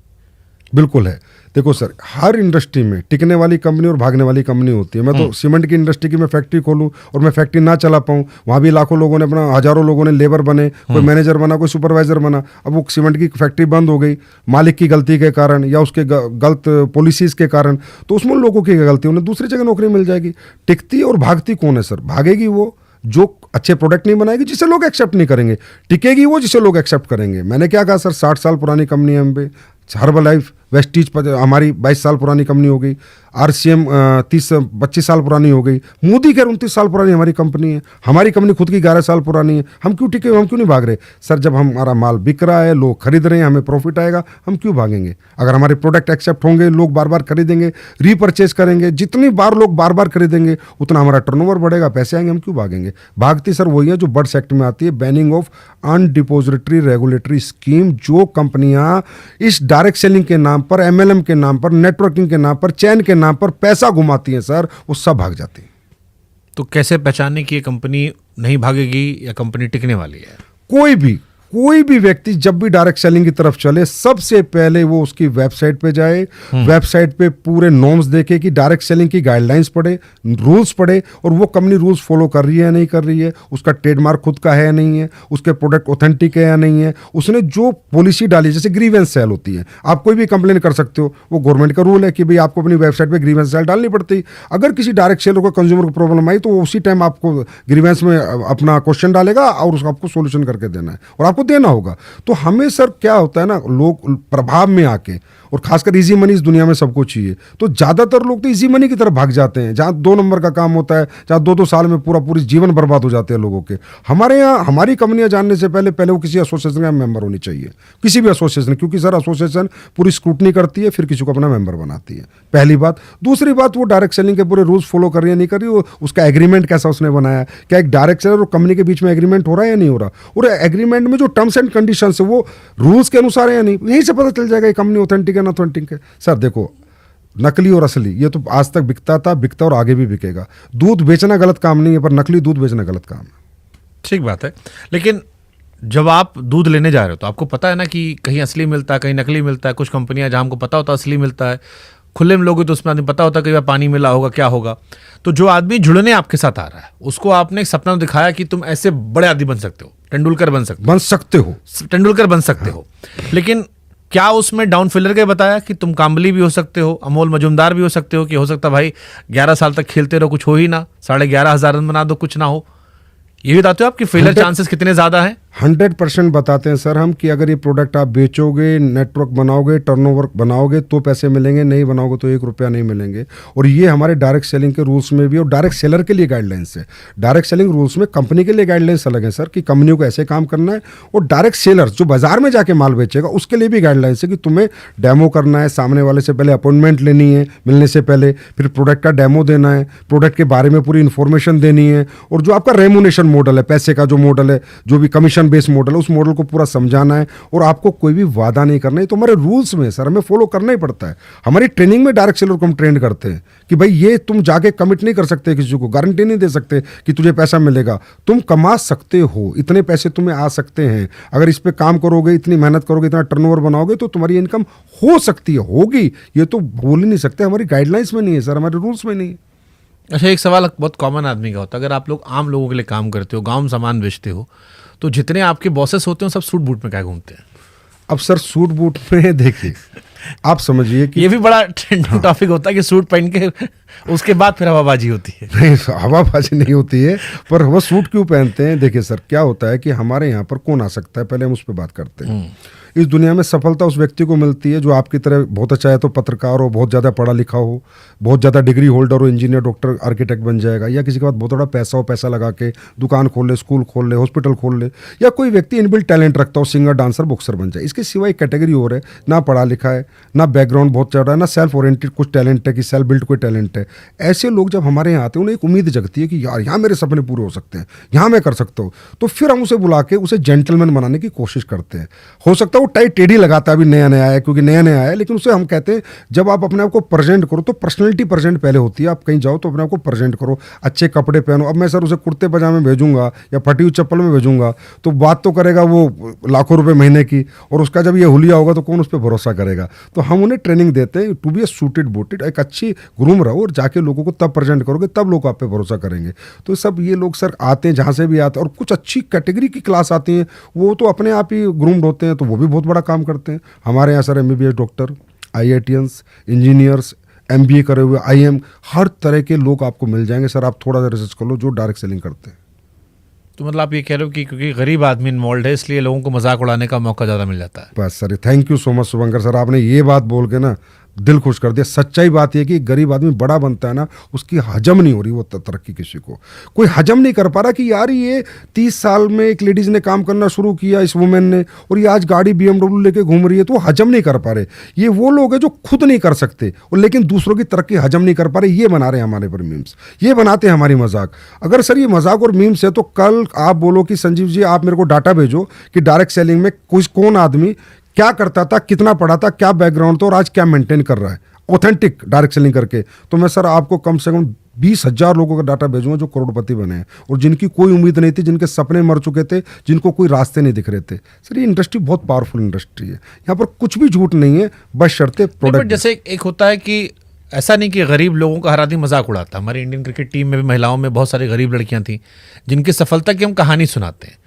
बिल्कुल है। देखो सर, हर इंडस्ट्री में टिकने वाली कंपनी और भागने वाली कंपनी होती है। मैं तो सीमेंट की इंडस्ट्री की मैं फैक्ट्री खोलूं और मैं फैक्ट्री ना चला पाऊं, वहां भी लाखों लोगों ने अपना, हजारों लोगों ने लेबर बने, कोई मैनेजर बना, कोई सुपरवाइजर बना। अब वो सीमेंट की फैक्ट्री बंद हो गई मालिक की गलती के कारण या उसके गलत पॉलिसीज के कारण, तो उसमें लोगों की गलती, उन्हें दूसरी जगह नौकरी मिल जाएगी। टिकती और भागती कौन है सर? भागेगी वो जो अच्छे प्रोडक्ट नहीं बनाएगी, जिसे लोग एक्सेप्ट नहीं करेंगे। टिकेगी वो जिसे लोग एक्सेप्ट करेंगे। मैंने क्या कहा सर, 60 साल पुरानी कंपनी है हम पे। हर्बलाइफ, वेस्टीज हमारी 22 साल पुरानी कंपनी हो गई। RCM 30-25 साल पुरानी हो गई। मोदी केयर 29 साल पुरानी हमारी कंपनी है। हमारी कंपनी खुद की 11 साल पुरानी है। हम क्यों टिके? हम क्यों नहीं भाग रहे सर? जब हमारा माल बिक रहा है, लोग खरीद रहे हैं, हमें प्रॉफिट आएगा, हम क्यों भागेंगे? अगर हमारे प्रोडक्ट एक्सेप्ट होंगे, लोग बार बार खरीदेंगे, रीपरचेज करेंगे, जितनी बार लोग बार बार खरीदेंगे उतना हमारा टर्नओवर बढ़ेगा, पैसे आएंगे, हम क्यों भागेंगे? भागती सर वही है जो बर्ड्स एक्ट में आती है, बैनिंग ऑफ अनडिपोजिटरी रेगुलेटरी स्कीम। जो कंपनियां इस डायरेक्ट सेलिंग के नाम पर, MLM के नाम पर, नेटवर्किंग के नाम पर, चैन के नाम पर पैसा घुमाती हैं सर, वो सब भाग जाती हैं। तो कैसे पहचानने की ये कंपनी नहीं भागेगी या कंपनी टिकने वाली है? कोई भी व्यक्ति जब भी डायरेक्ट सेलिंग की तरफ चले, सबसे पहले वो उसकी वेबसाइट पे जाए, वेबसाइट पे पूरे नॉर्म्स देखे कि डायरेक्ट सेलिंग की गाइडलाइंस पढ़े, रूल्स पढ़े, और वो कंपनी रूल्स फॉलो कर रही है या नहीं कर रही है, उसका ट्रेडमार्क खुद का है या नहीं है, उसके प्रोडक्ट ऑथेंटिक है या नहीं है, उसने जो पॉलिसी डाली, जैसे ग्रीवेंस सेल होती है, आप कोई भी कंप्लेन कर सकते हो, वो गवर्नमेंट का रूल है कि भाई आपको अपनी वेबसाइट पर ग्रीवेंस सेल डालनी पड़ती। अगर किसी डायरेक्ट सेलर को कंज्यूमर को प्रॉब्लम आई तो वो उसी टाइम आपको ग्रीवेंस में अपना क्वेश्चन डालेगा और उसको आपको सोल्यूशन करके देना है और आपको देना होगा। तो हमें सर क्या होता है ना, लोग प्रभाव में आके, और खासकर इजी मनी इस दुनिया में सबको चाहिए, तो ज्यादातर लोग तो इजी मनी की तरफ भाग जाते हैं, जहां 2 नंबर का काम होता है, जहां 2-2 साल में पूरी जीवन बर्बाद हो जाते हैं लोगों के। हमारे यहाँ हमारी कंपनियां जानने से पहले वो किसी एसोसिएशन का मेंबर होनी चाहिए, किसी भी एसोसिएशन, क्योंकि सर एसोसिएशन पूरी स्क्रूटनी करती है, फिर किसी को अपना मेंबर बनाती है, पहली बात। दूसरी बात, वो डायरेक्ट सेलिंग के पूरे रूल्स फॉलो कर रही है नहीं कर रही, उसका एग्रीमेंट कैसा उसने बनाया, क्या एक डायरेक्ट सेलर और कंपनी के बीच में एग्रीमेंट हो रहा है या नहीं हो रहा, और एग्रीमेंट में जो टर्म्स एंड कंडीशन है वो रूल्स के अनुसार है या नहीं, यहीं से पता चल जाएगा ये कंपनी ऑथेंटिक है ना ऑथेंटिक है। सर देखो, नकली और असली ये तो आज तक बिकता था, बिकता और आगे भी बिकेगा। दूध बेचना गलत काम नहीं है, पर नकली दूध बेचना गलत काम है। ठीक बात है, लेकिन जब आप दूध लेने जा रहे हो तो आपको पता है ना कि कहीं असली मिलता है, कहीं नकली मिलता है। कुछ कंपनियां जहां हमको पता होता है असली मिलता है, खुले में लोगे तो उसमें आदमी पता होता है कि पानी मिला होगा, क्या होगा। तो जो आदमी जुड़ने आपके साथ आ रहा है, उसको आपने एक सपना दिखाया कि तुम ऐसे बड़े आदमी बन सकते हो, तेंदुलकर बन सकते हो, लेकिन क्या उसमें डाउन फिलर के बताया कि तुम काम्बली भी हो सकते हो, अमोल मजुमदार भी हो सकते हो, कि हो सकता भाई 11 साल तक खेलते रहो, कुछ हो ही ना, 11,500 रन बना दो, कुछ ना हो। ये बताते हो आपकी फेलियर चांसेस कितने ज्यादा हैं? 100% बताते हैं सर हम कि अगर ये प्रोडक्ट आप बेचोगे, नेटवर्क बनाओगे, टर्नओवर बनाओगे तो पैसे मिलेंगे, नहीं बनाओगे तो 1 रुपया नहीं मिलेंगे। और ये हमारे डायरेक्ट सेलिंग के रूल्स में भी, और डायरेक्ट सेलर के लिए गाइडलाइंस है। डायरेक्ट सेलिंग रूल्स में कंपनी के लिए गाइडलाइंस अलग है सर, कि कंपनियों को ऐसे काम करना है, और डायरेक्ट सेलर जो बाजार में जाके माल बेचेगा उसके लिए भी गाइडलाइंस है कि तुम्हें डेमो करना है, सामने वाले से पहले अपॉइंटमेंट लेनी है, मिलने से पहले, फिर प्रोडक्ट का डेमो देना है, प्रोडक्ट के बारे में पूरी इन्फॉर्मेशन देनी है, और जो आपका रेमुनेशन मॉडल है, पैसे का जो मॉडल है, जो भी कमीशन कमीशन बेस्ड मॉडल है, उस मॉडल को पूरा समझाना है और आपको कोई भी वादा नहीं करना है। तो हमारे रूल्स में सर हमें फॉलो करना ही पड़ता है। हमारी ट्रेनिंग में डायरेक्ट सेलर को हम ट्रेन करते हैं कि भाई ये तुम जाके कमिट नहीं कर सकते, किसी को गारंटी नहीं दे सकते कि तुझे पैसा मिलेगा। तुम कमा सकते हो, इतने पैसे तुम्हें आ सकते हैं, अगर इस पे काम करोगे, इतनी मेहनत करोगे, इतना टर्नओवर बनाओगे तो तुम्हारी इनकम हो सकती है, होगी। ये तो बोल ही नहीं सकते, हमारी गाइडलाइंस में नहीं है सर, हमारे रूल्स में नहीं है। अच्छा, एक सवाल बहुत कॉमन आदमी का होता है, अगर आप लोग आम लोगों के लिए काम करते हो, गांव में सामान बेचते हो, तो जितने आपके बॉसेस होते हैं सब सूट बूट में क्या घूमते हैं? अब सर सूट बूट में देखिए, आप समझिए कि ये भी बड़ा ट्रेंडिंग टॉपिक होता है कि सूट पहन के उसके बाद फिर हवाबाजी होती है। नहीं, हवाबाजी नहीं होती है, पर वो सूट क्यों पहनते हैं? देखिए सर, क्या होता है कि हमारे यहाँ पर कौन आ सकता है, पहले हम उस पर बात करते हैं। इस दुनिया में सफलता उस व्यक्ति को मिलती है जो आपकी तरह बहुत अच्छा है तो पत्रकार हो, बहुत ज़्यादा पढ़ा लिखा हो, बहुत ज़्यादा डिग्री होल्डर हो, इंजीनियर, डॉक्टर, आर्किटेक्ट बन जाएगा, या किसी के पास बहुत बड़ा पैसा हो, पैसा लगा के दुकान खोल ले, स्कूल खोल ले, हॉस्पिटल खोल ले, या कोई व्यक्ति इनबिल्ट टैलेंट रखता हो, सिंगर, डांसर, बॉक्सर बन जाए। इसके सिवा एक कैटेगरी और है, ना पढ़ा लिखा है, ना बैकग्राउंड बहुत ज़्यादा है, ना सेल्फ ओरिएंटेड कुछ टैलेंट है कि सेल्फ बिल्ड कोई टैलेंट है। ऐसे लोग जब हमारे यहाँ आते हैं उन्हें एक उम्मीद जगती है कि यार यहाँ मेरे सपने पूरे हो सकते हैं, यहाँ मैं कर सकता हूँ। तो फिर हम उसे बुला के उसे जेंटलमैन बनाने की कोशिश करते हैं। हो सकता है वो टाई टेढ़ी लगाता है, अभी नया नया है क्योंकि नया नया है, लेकिन उसे हम कहते हैं जब आप अपने आप को प्रेजेंट करो तो पर्सनैलिटी प्रेजेंट पहले होती है। आप कहीं जाओ तो अपने आप को प्रेजेंट करो, अच्छे कपड़े पहनो। अब मैं सर उसे कुर्ते पजामे भेजूंगा या फटी हुई चप्पल में भेजूंगा तो बात तो करेगा वो लाखों रुपए महीने की, और उसका जब ये हुलिया होगा तो कौन उस पर भरोसा करेगा। तो हम उन्हें ट्रेनिंग देते हैं to be a suited booted, एक अच्छी ग्रूम रहो और जाके लोगों को तब प्रेजेंट करोगे, तब लोग आप पे भरोसा करेंगे। तो सब ये लोग सर आते हैं जहाँ से भी आते हैं, और कुछ अच्छी कैटेगरी की क्लास आती है, वो तो अपने आप ही ग्रूम्ड होते हैं, तो वो भी बहुत बड़ा काम करते हैं। हमारे यहाँ sir MBBS doctor, IITians, engineers, MBA करे हुए, IM, हर तरह के लोग आपको मिल जाएंगे सर। आप थोड़ा सा रिसर्च कर लो जो डायरेक्ट सेलिंग करते हैं। तो मतलब आप ये कह रहे हो कि क्योंकि गरीब आदमी इन्वॉल्व है इसलिए लोगों को मजाक उड़ाने का मौका ज़्यादा मिल जाता है। बस sir, thank you so much Shubhankar sir, आपने ये बात बोल के ना दिल खुश कर दिया। सच्चाई बात ये कि गरीब आदमी बड़ा बनता है ना, उसकी हजम नहीं हो रही वो तरक्की, किसी को कोई हजम नहीं कर पा रहा कि यार ये 30 साल में एक लेडीज ने काम करना शुरू किया, इस वुमेन ने, और ये आज गाड़ी BMW लेके घूम रही है, तो वो हजम नहीं कर पा रहे। ये वो लोग हैं जो खुद नहीं कर सकते और लेकिन दूसरों की तरक्की हजम नहीं कर पा रहे, ये बना रहे हैं हमारे पर मीम्स, ये बनाते हैं हमारी मजाक। अगर सर ये मजाक और मीम्स है तो कल आप बोलो कि संजीव जी आप मेरे को डाटा भेजो कि डायरेक्ट सेलिंग में कौन आदमी क्या करता था, कितना पढ़ा था, क्या बैकग्राउंड था और आज क्या मेंटेन कर रहा है ऑथेंटिक डायरेक्ट सेलिंग करके, तो मैं सर आपको कम से कम 20,000 लोगों का डाटा भेजूंगा जो करोड़पति बने हैं और जिनकी कोई उम्मीद नहीं थी, जिनके सपने मर चुके थे, जिनको कोई रास्ते नहीं दिख रहे थे। सर ये इंडस्ट्री बहुत पावरफुल इंडस्ट्री है, यहाँ पर कुछ भी झूठ नहीं है, बस शर्ते प्रोडक्ट। जैसे एक होता है कि ऐसा नहीं कि गरीब लोगों का हर आदमी मजाक उड़ाता। हमारी इंडियन क्रिकेट टीम में भी महिलाओं में बहुत सारी गरीब लड़कियां थी जिनकी सफलता की हम कहानी सुनाते हैं।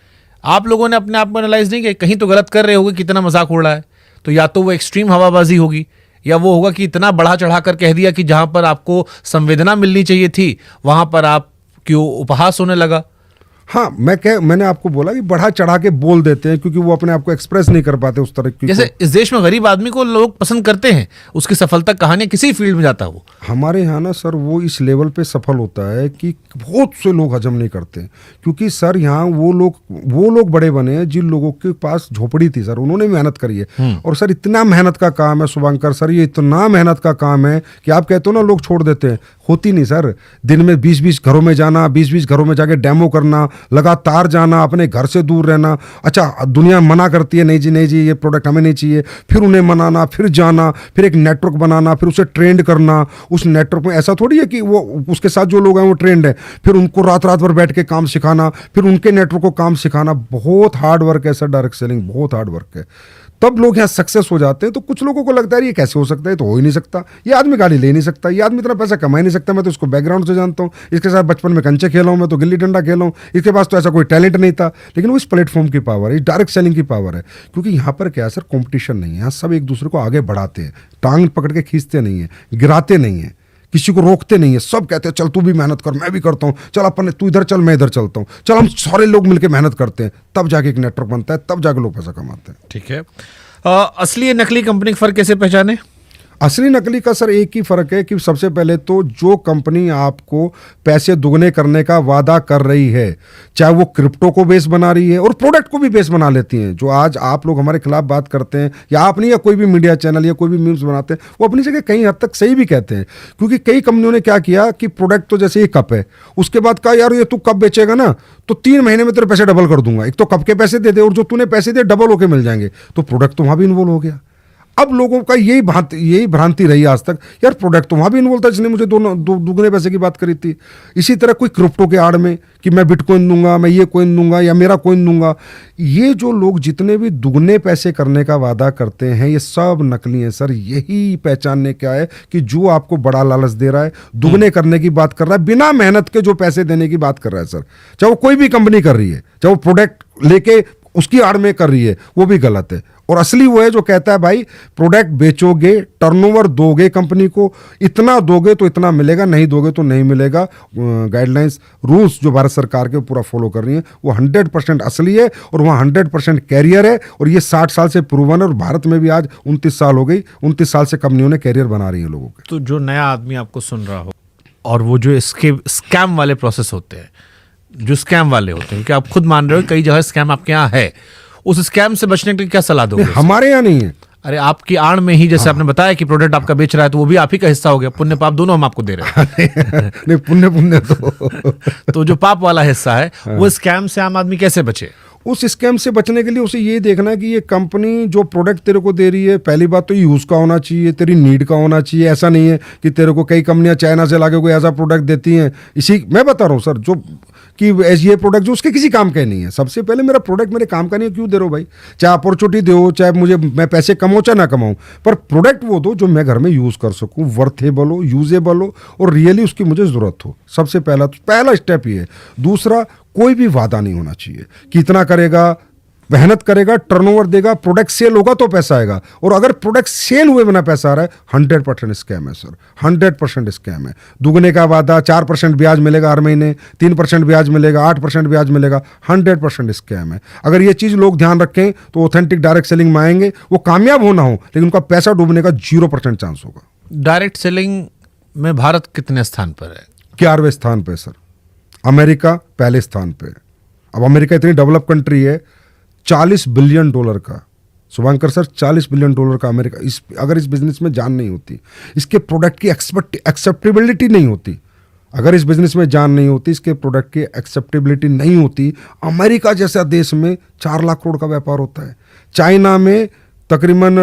आप लोगों ने अपने आप को एनालाइज नहीं किया, कहीं तो गलत कर रहे होगे, कितना मजाक उड़ रहा है। तो या तो वो एक्सट्रीम हवाबाजी होगी या वो होगा कि इतना बढ़ा चढ़ा कर कह दिया कि जहां पर आपको संवेदना मिलनी चाहिए थी वहां पर आप क्यों उपहास होने लगा। हाँ, मैंने आपको बोला कि बढ़ा चढ़ा के बोल देते हैं क्योंकि वो अपने आप को एक्सप्रेस नहीं कर पाते उस तरह की। जैसे इस देश में गरीब आदमी को लोग पसंद करते हैं, उसकी सफलता कहानी किसी फील्ड में जाता हो। हमारे यहाँ ना सर वो इस लेवल पे सफल होता है कि बहुत से लोग हजम नहीं करते, क्योंकि सर यहाँ वो लोग बड़े बने हैं जिन लोगों के पास झोपड़ी थी सर, उन्होंने मेहनत करी है। और सर इतना मेहनत का काम है शुभंकर सर, ये इतना मेहनत का काम है कि आप कहते हो ना लोग छोड़ देते हैं, होती नहीं सर। दिन में 20-20 घरों में जाना, 20-20 घरों में जाके डेमो करना, लगातार जाना, अपने घर से दूर रहना। अच्छा, दुनिया मना करती है, नहीं जी ये प्रोडक्ट हमें नहीं चाहिए, फिर उन्हें मनाना, फिर जाना, फिर एक नेटवर्क बनाना, फिर उसे ट्रेंड करना। उस नेटवर्क में ऐसा थोड़ी है कि वो उसके साथ जो लोग हैं वो ट्रेंड है, फिर उनको रात भर बैठ के काम सिखाना, फिर उनके नेटवर्क को काम सिखाना। बहुत हार्ड वर्क है सर, डायरेक्ट सेलिंग बहुत हार्ड वर्क है, तब लोग यहाँ सक्सेस हो जाते हैं। तो कुछ लोगों को लगता है ये कैसे हो सकता है, तो हो ही नहीं सकता, ये आदमी गाड़ी ले नहीं सकता, ये आदमी इतना पैसा कमा ही नहीं सकता। मैं तो इसको बैकग्राउंड से जानता हूँ, इसके साथ बचपन में कंचे खेला हूँ, मैं तो गिल्ली डंडा खेला हूँ, इसके पास तो ऐसा कोई टैलेंट नहीं था। लेकिन वो इस प्लेटफॉर्म की पावर है, इस डायरेक्ट सेलिंग की पावर है, क्योंकि यहाँ पर क्या है सर, कॉम्पिटिशन नहीं है, यहाँ सब एक दूसरे को आगे बढ़ाते हैं, टांग पकड़ के खींचते नहीं है, गिराते नहीं है, किसी को रोकते नहीं है। सब कहते हैं चल तू भी मेहनत कर, मैं भी करता हूँ, चल अपन तू इधर चल, मैं इधर चलता हूँ, चल हम सारे लोग मिलकर मेहनत करते हैं, तब जाके एक नेटवर्क बनता है, तब जाके लोग पैसा कमाते हैं। ठीक है, असली नकली कंपनी का फर्क कैसे पहचाने? असली नकली का सर एक ही फर्क है कि सबसे पहले तो जो कंपनी आपको पैसे दुगने करने का वादा कर रही है, चाहे वो क्रिप्टो को बेस बना रही है और प्रोडक्ट को भी बेस बना लेती हैं, जो आज आप लोग हमारे खिलाफ बात करते हैं या आप नहीं या कोई भी मीडिया चैनल या कोई भी मीम्स बनाते हैं, वो अपनी जगह कई हद तक सही भी कहते हैं। क्योंकि कई कंपनियों ने क्या किया कि प्रोडक्ट तो जैसे ये कप है, उसके बाद कहा यार ये तू कप बेचेगा ना तो 3 महीने में तेरे पैसे डबल कर दूंगा, एक तो कप के पैसे दे दे और जो तूने पैसे दे डबल होके मिल जाएंगे, तो प्रोडक्ट तो वहां भी इन्वॉल्व हो गया। अब लोगों का यही भ्रांति रही आज तक, यार प्रोडक्ट तो वहां भी इन्वॉल्व था जिसने मुझे दुगने पैसे की बात करी थी। इसी तरह कोई क्रिप्टो के आड़ में कि मैं बिटकॉइन दूंगा, मैं ये कॉइन दूंगा या मेरा कॉइन दूंगा, ये जो लोग जितने भी दुगने पैसे करने का वादा करते हैं ये सब नकली हैं सर। यही पहचानने क्या है कि जो आपको बड़ा लालच दे रहा है, दुगने करने की बात कर रहा है, बिना मेहनत के जो पैसे देने की बात कर रहा है सर, चाहे वो कोई भी कंपनी कर रही है, चाहे वो प्रोडक्ट लेके उसकी आड़ में कर रही है, वो भी गलत है। और असली वो है जो कहता है भाई प्रोडक्ट बेचोगे, टर्नओवर दोगे कंपनी को, इतना दोगे तो इतना मिलेगा, नहीं दोगे तो नहीं मिलेगा। गाइडलाइंस रूल्स जो भारत सरकार के पूरा फॉलो कर रही है वो 100% असली है और वहाँ 100% कैरियर है। और ये 60 साल से प्रूवन है और भारत में भी आज 29 साल हो गई, 29 साल से कंपनियों ने कैरियर बना रही है लोगों के। तो जो नया आदमी आपको सुन रहा हो और वो जो इसके स्कैम वाले प्रोसेस होते हैं, जो स्कैम वाले होते हैं, क्योंकि आप खुद मान रहे हो कई जगह स्कैम आपके यहाँ है, उस स्कैम से बचने के लिए क्या सलाह दोगे? हमारे यहाँ नहीं है। अरे आपकी आड़ में ही जैसे आपने बताया कि प्रोडक्ट आपका बेच रहा है तो वो भी आप ही का हिस्सा हो गया, पुण्य पाप दोनों हम आपको दे रहे हैं। नहीं, पुण्य तो जो पाप वाला हिस्सा है वो स्कैम से आम आदमी कैसे बचे? उस स्कैम से बचने के लिए उसे ये देखना है कि ये कंपनी जो प्रोडक्ट तेरे को दे रही है, पहली बात तो यूज़ का होना चाहिए, तेरी नीड का होना चाहिए। ऐसा नहीं है कि तेरे को कई कंपनियां चाइना से लाके कोई ऐसा प्रोडक्ट देती हैं, इसी मैं बता रहा हूँ सर, जो कि ये प्रोडक्ट जो उसके किसी काम का ही नहीं है। सबसे पहले मेरा प्रोडक्ट मेरे काम का नहीं है, क्यों दे रहे हो भाई? चाहे अपॉर्चुनिटी दो, चाहे मैं पैसे कमाऊँ चाहे ना कमाऊँ, पर प्रोडक्ट वो दो जो मैं घर में यूज़ कर सकूँ, वर्थेबल हो, यूजेबल हो और रियली उसकी मुझे ज़रूरत हो। सबसे पहला स्टेप ये है। दूसरा, कोई भी वादा नहीं होना चाहिए कि इतना करेगा, मेहनत करेगा, टर्नओवर देगा, प्रोडक्ट सेल होगा तो पैसा आएगा। और अगर प्रोडक्ट सेल हुए बिना पैसा आ रहा है, 100% स्कैम है सर, 100% स्कैम है। दुगने का वादा, 4% ब्याज मिलेगा हर महीने, 3% ब्याज मिलेगा, 8% ब्याज मिलेगा, 100% स्कैम है। अगर ये चीज़ लोग ध्यान रखें तो ऑथेंटिक डायरेक्ट सेलिंग में आएंगे, वो कामयाब होना हो लेकिन उनका पैसा डूबने का 0% चांस होगा। डायरेक्ट सेलिंग में भारत कितने स्थान पर है? 11वें स्थान पे सर, अमेरिका पहले स्थान पे। अब अमेरिका इतनी डेवलप कंट्री है, $40 बिलियन का, शुभंकर सर, $40 बिलियन का अमेरिका। अगर इस बिजनेस में जान नहीं होती, इसके प्रोडक्ट की एक्सेप्टेबिलिटी नहीं होती, अगर इस बिजनेस में जान नहीं होती, इसके प्रोडक्ट की एक्सेप्टेबिलिटी नहीं होती, अमेरिका जैसा देश में 4 लाख करोड़ का व्यापार होता है, चाइना में तकरीबन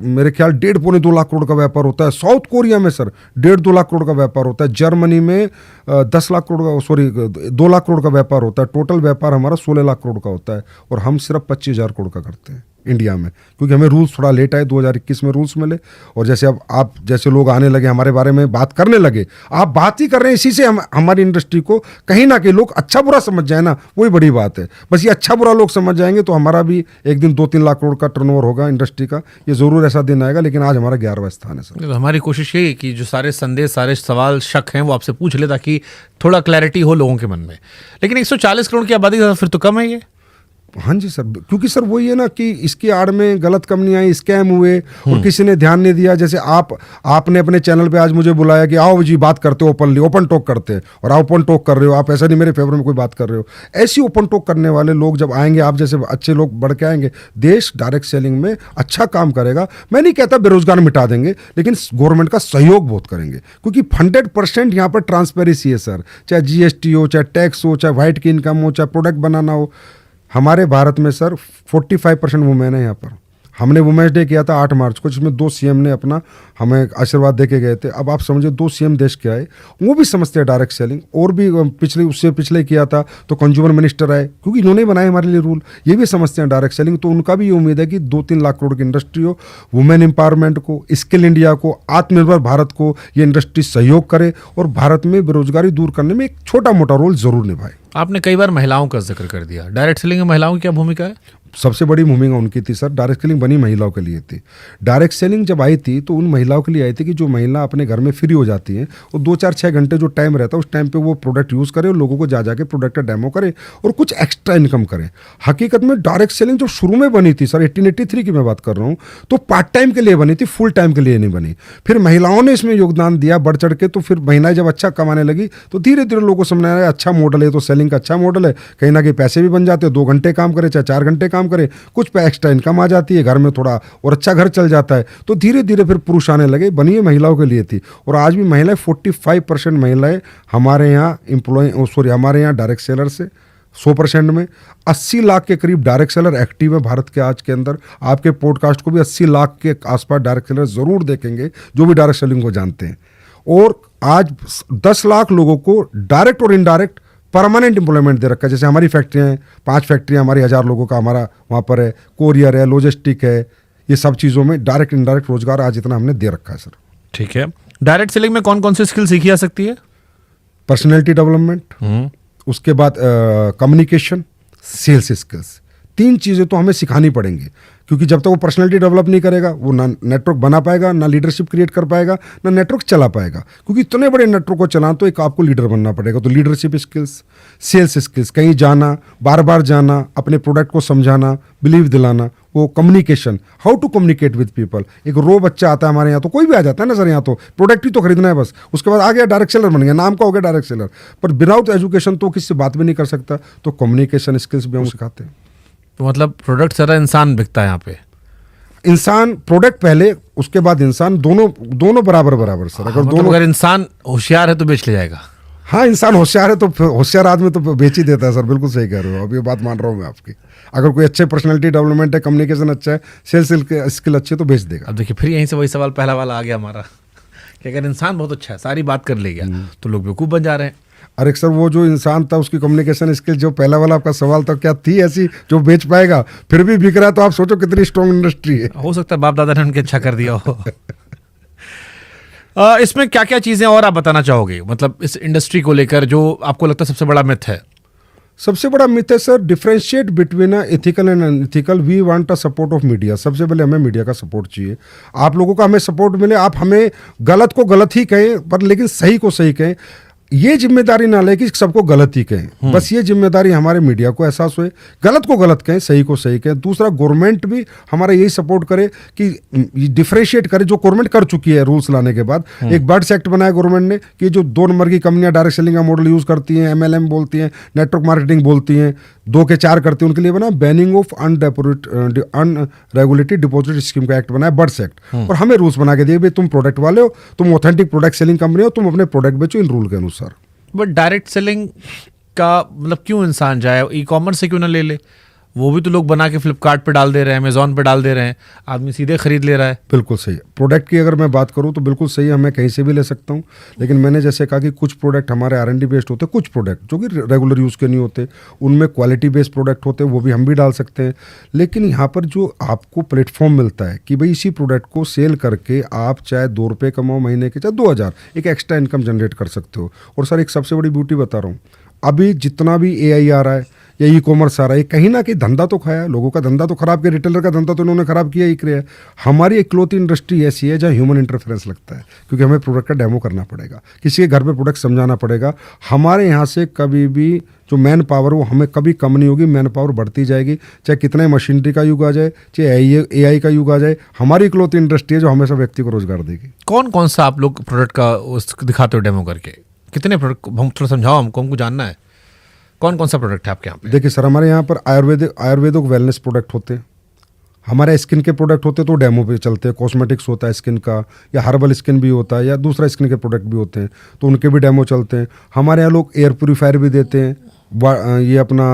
मेरे ख्याल 1.5-2 लाख करोड़ का व्यापार होता है, साउथ कोरिया में सर 1.5-2 लाख करोड़ का व्यापार होता है, जर्मनी में 2 लाख करोड़ का व्यापार होता है। टोटल व्यापार हमारा 16 लाख करोड़ का होता है और हम सिर्फ 25,000 करोड़ का करते हैं इंडिया में, क्योंकि हमें रूल्स थोड़ा लेट आए, 2021 में रूल्स मिले। और जैसे अब आप जैसे लोग आने लगे, हमारे बारे में बात करने लगे, आप बात ही कर रहे हैं, इसी से हमारी इंडस्ट्री को कहीं ना कहीं लोग अच्छा बुरा समझ जाए ना, वही बड़ी बात है। बस ये अच्छा बुरा लोग समझ जाएंगे तो हमारा भी एक दिन 2-3 लाख करोड़ का टर्नओवर होगा इंडस्ट्री का, ये जरूर ऐसा दिन आएगा। लेकिन आज हमारा 11वां स्थान है सर। तो हमारी कोशिश यही है कि जो सारे संदेश, सारे सवाल, शक हैं वो आपसे पूछ ले ताकि थोड़ा क्लैरिटी हो लोगों के मन में। लेकिन 140 करोड़ की आबादी फिर तो कम है ये। हाँ जी सर, क्योंकि सर वही है ना कि इसकी आड़ में गलत कंपनियां आई, स्कैम हुए और किसी ने ध्यान नहीं दिया। जैसे आपने अपने चैनल पे आज मुझे बुलाया कि आओ जी बात करते हो, ओपन टॉक करते हैं, और आप ओपन टॉक कर रहे हो, आप ऐसा नहीं मेरे फेवर में कोई बात कर रहे हो। ऐसी ओपन टॉक करने वाले लोग जब आएंगे, आप जैसे अच्छे लोग बढ़ के आएंगे, देश डायरेक्ट सेलिंग में अच्छा काम करेगा। मैं नहीं कहता बेरोजगार मिटा देंगे, लेकिन गवर्नमेंट का सहयोग बहुत करेंगे, क्योंकि 100% यहाँ पर ट्रांसपेरेंसी है सर। चाहे GST हो, चाहे टैक्स हो, चाहे व्हाइट की इनकम हो, चाहे प्रोडक्ट बनाना हो। हमारे भारत में सर 45% वुमेन है यहाँ पर। हमने वुमेन्स डे किया था 8 मार्च को, जिसमें 2 CM ने अपना हमें आशीर्वाद दे के गए थे। अब आप समझो 2 CM देश के आए, वो भी समझते हैं डायरेक्ट सेलिंग। और भी उससे पिछले किया था तो कंज्यूमर मिनिस्टर आए, क्योंकि इन्होंने बनाए हमारे लिए रूल, ये भी समझते हैं डायरेक्ट सेलिंग। तो उनका भी ये उम्मीद है कि 2-3 लाख करोड़ की इंडस्ट्री हो, वुमेन एम्पावरमेंट को, स्किल इंडिया को, आत्मनिर्भर भारत को ये इंडस्ट्री सहयोग करे और भारत में बेरोजगारी दूर करने में एक छोटा मोटा रोल जरूर निभाए। आपने कई बार महिलाओं का जिक्र कर दिया, डायरेक्ट सेलिंग में महिलाओं की क्या भूमिका है? सबसे बड़ी भूमिका उनकी थी सर। डायरेक्ट सेलिंग बनी महिलाओं के लिए थी। डायरेक्ट सेलिंग जब आई थी तो उन महिलाओं के लिए आई थी कि जो महिला अपने घर में फ्री हो जाती हैं और 2-4-6 घंटे जो टाइम रहता है उस टाइम पे वो प्रोडक्ट यूज़ करे और लोगों को जा जाके प्रोडक्ट का डेमो करे और कुछ एक्स्ट्रा इनकम करे। हकीकत में डायरेक्ट सेलिंग जो शुरू में बनी थी सर, 1883 की मैं बात कर रहा हूँ, तो पार्ट टाइम के लिए बनी थी, फुल टाइम के लिए नहीं बनी। फिर महिलाओं ने इसमें योगदान दिया बढ़ चढ़ के, तो फिर महिलाएं जब अच्छा कमाने लगी तो धीरे धीरे लोगों को समझ आया अच्छा मॉडल है, तो सेलिंग का अच्छा मॉडल है, कहीं ना कहीं पैसे भी बन जाते हैं, 2 घंटे काम करे चाहे 4 घंटे काम करे, कुछ एक्स्ट्रा इनकम आ जाती है, घर में थोड़ा और अच्छा घर चल जाता है। तो धीरे धीरे फिर पुरुष आने लगे, बनी है महिलाओं के लिए थी। और आज भी महिलाएं 45% महिलाएं हमारे यहाँ हमारे यहाँ डायरेक्ट सेलर से 100% में 80 लाख के करीब डायरेक्ट सेलर एक्टिव है भारत के आज के अंदर। आपके पॉडकास्ट को भी 80 लाख के आसपास डायरेक्ट सेलर जरूर देखेंगे जो भी डायरेक्ट सेलिंग को जानते हैं। और आज 10 लाख लोगों को डायरेक्ट और इनडायरेक्ट परमानेंट एम्प्लॉयमेंट दे रखा है। जैसे हमारी फैक्ट्रियाँ हैं, 5 फैक्ट्रियाँ हमारी 1000 लोगों का हमारा वहाँ पर है, कोरियर है, लॉजिस्टिक है, ये सब चीज़ों में डायरेक्ट इनडायरेक्ट रोजगार आज इतना हमने दे रखा है सर। ठीक है, डायरेक्ट सेलिंग में कौन कौन सी स्किल सीखी जा सकती है? पर्सनैलिटी डेवलपमेंट, उसके बाद कम्युनिकेशन, सेल्स स्किल्स, 3 चीज़ें तो हमें सिखानी पड़ेंगी, क्योंकि जब तक वो पर्सनैलिटी डेवलप नहीं करेगा वो ना नेटवर्क बना पाएगा, ना लीडरशिप क्रिएट कर पाएगा, ना नेटवर्क चला पाएगा। क्योंकि इतने बड़े नेटवर्क को चलाना तो एक आपको लीडर बनना पड़ेगा। तो लीडरशिप स्किल्स, सेल्स स्किल्स, कहीं जाना, बार बार जाना, अपने प्रोडक्ट को समझाना, बिलीव दिलाना, वो communication, how to communicate with people. एक रो बच्चा आता है हमारे यहाँ, तो कोई भी आ जाता है ना सर, यहाँ तो प्रोडक्ट ही तो खरीदना है बस, उसके बाद आ गया डायरेक्ट सेलर बन गया, नाम का हो गया डायरेक्ट सेलर, पर विदाउट एजुकेशन तो किसी से बात भी नहीं कर सकता। तो कम्युनिकेशन स्किल्स भी हम सिखाते हैं। तो मतलब प्रोडक्ट सारा इंसान बिकता है यहाँ पे? इंसान प्रोडक्ट पहले, उसके बाद इंसान, दोनों बराबर सर। अगर मतलब अगर इंसान होशियार है तो बेच ले जाएगा? हाँ, इंसान होशियार है तो होशियार आदमी तो बेच ही देता है सर। बिल्कुल सही कह रहे हो, अब ये बात मान रहा हूँ मैं आपकी। अगर कोई अच्छे पर्सनालिटी डेवलपमेंट है, कम्युनिकेशन अच्छा है, सेल्स स्किल अच्छी है तो बेच देगा। अब देखिए फिर यहीं से वही सवाल पहला वाला आ गया हमारा कि अगर इंसान बहुत अच्छा है, सारी बात कर ले गया, तो लोग बेवकूफ़ बन जा रहे हैं। अरे सर, वो जो इंसान था उसकी कम्युनिकेशन स्किल, जो पहला वाला आपका सवाल था, क्या थी ऐसी जो बेच पाएगा, फिर भी बिक रहा है, तो आप सोचो कितनी स्ट्रॉन्ग इंडस्ट्री है। हो सकता है बाप दादा ने उनके अच्छा कर दिया हो। इसमें क्या क्या चीज़ें और आप बताना चाहोगे, मतलब इस इंडस्ट्री को लेकर जो आपको लगता है सबसे बड़ा मिथ है? सबसे बड़ा मिथ है sir, differentiate between ethical and unethical. We want a support of media. सबसे पहले हमें मीडिया का सपोर्ट चाहिए। आप लोगों का हमें सपोर्ट मिले, आप हमें गलत को गलत ही कहें, पर लेकिन सही को सही कहें। ये जिम्मेदारी ना ले कि सबको गलत ही कहें, बस ये जिम्मेदारी हमारे मीडिया को एहसास हुए, गलत को गलत कहें, सही को सही कहें। दूसरा, गवर्नमेंट भी हमारा यही सपोर्ट करे कि डिफरेंशिएट करे, जो गवर्नमेंट कर चुकी है रूल्स लाने के बाद। एक बर्ड्स एक्ट बनाया गवर्नमेंट ने कि जो 2 नंबर की कंपनियां डायरेक्ट सेलिंग का मॉडल यूज करती हैं, MLM बोलती हैं, नेटवर्क मार्केटिंग बोलती हैं, 2 के 4 करती हैं, उनके लिए बना banning of unregulated deposit scheme का एक्ट बनाया, बर्ड्स एक्ट। और हमें रूल्स बना के दिए, भाई तुम प्रोडक्ट वाले हो, तुम ऑथेंटिक प्रोडक्ट सेलिंग कंपनी हो, तुम अपने प्रोडक्ट बेचो इन रूल के अनुसार। बट डायरेक्ट सेलिंग का मतलब क्यों इंसान जाए, ई कॉमर्स से क्यों ना ले ले? वो भी तो लोग बना के फ्लिपकार्ट पे डाल दे रहे हैं, अमेजोन पे डाल दे रहे हैं, आदमी सीधे खरीद ले रहा है। बिल्कुल सही। प्रोडक्ट की अगर मैं बात करूं तो बिल्कुल सही है, मैं कहीं से भी ले सकता हूं। लेकिन मैंने जैसे कहा कि कुछ प्रोडक्ट हमारे R&D बेस्ड होते हैं, कुछ प्रोडक्ट जो कि रेगुलर यूज़ के नहीं होते, उनमें क्वालिटी बेस्ड प्रोडक्ट होते हैं, वो भी हम भी डाल सकते हैं। लेकिन यहाँ पर जो आपको प्लेटफॉर्म मिलता है कि भाई इसी प्रोडक्ट को सेल करके आप चाहे 2 रुपये कमाओ महीने के, चाहे 2000, एक एक्स्ट्रा इनकम जनरेट कर सकते हो। और सर एक सबसे बड़ी ब्यूटी बता रहा हूँ, अभी जितना भी AI आ रहा है या ई-कॉमर्स आ रहा है, कहीं ना कहीं धंधा तो खाया है, लोगों का धंधा तो खराब किया, रिटेलर का धंधा तो इन्होंने खराब किया ही किया। हमारी एक क्लॉथ इंडस्ट्री ऐसी है जहाँ ह्यूमन इंटरफेरेंस लगता है, क्योंकि हमें प्रोडक्ट का डेमो करना पड़ेगा, किसी के घर पे प्रोडक्ट समझाना पड़ेगा। हमारे यहाँ से कभी भी जो मैन पावर वो हमें कभी कम नहीं होगी, मैन पावर बढ़ती जाएगी, चाहे कितने मशीनरी का युग आ जाए, चाहे AI का युग आ जाए। हमारी क्लॉथ इंडस्ट्री है जो हमेशा व्यक्ति को रोजगार देगी। कौन कौन सा आप लोग प्रोडक्ट का दिखाते हो डेमो करके? कितने प्रोडक्ट, हम थोड़ा समझाओ, हमको जानना है कौन कौन सा प्रोडक्ट है आपके यहाँ पे? देखिए सर, हमारे यहाँ पर आयुर्वेदिक वेलनेस प्रोडक्ट होते हैं, हमारे स्किन के प्रोडक्ट होते हैं तो डेमो पे चलते हैं। कॉस्मेटिक्स होता है स्किन का, या हर्बल स्किन भी होता है, या दूसरा स्किन के प्रोडक्ट भी होते हैं, तो उनके भी डेमो चलते हैं। हमारे यहाँ लोग एयर प्योरीफायर भी देते हैं, ये अपना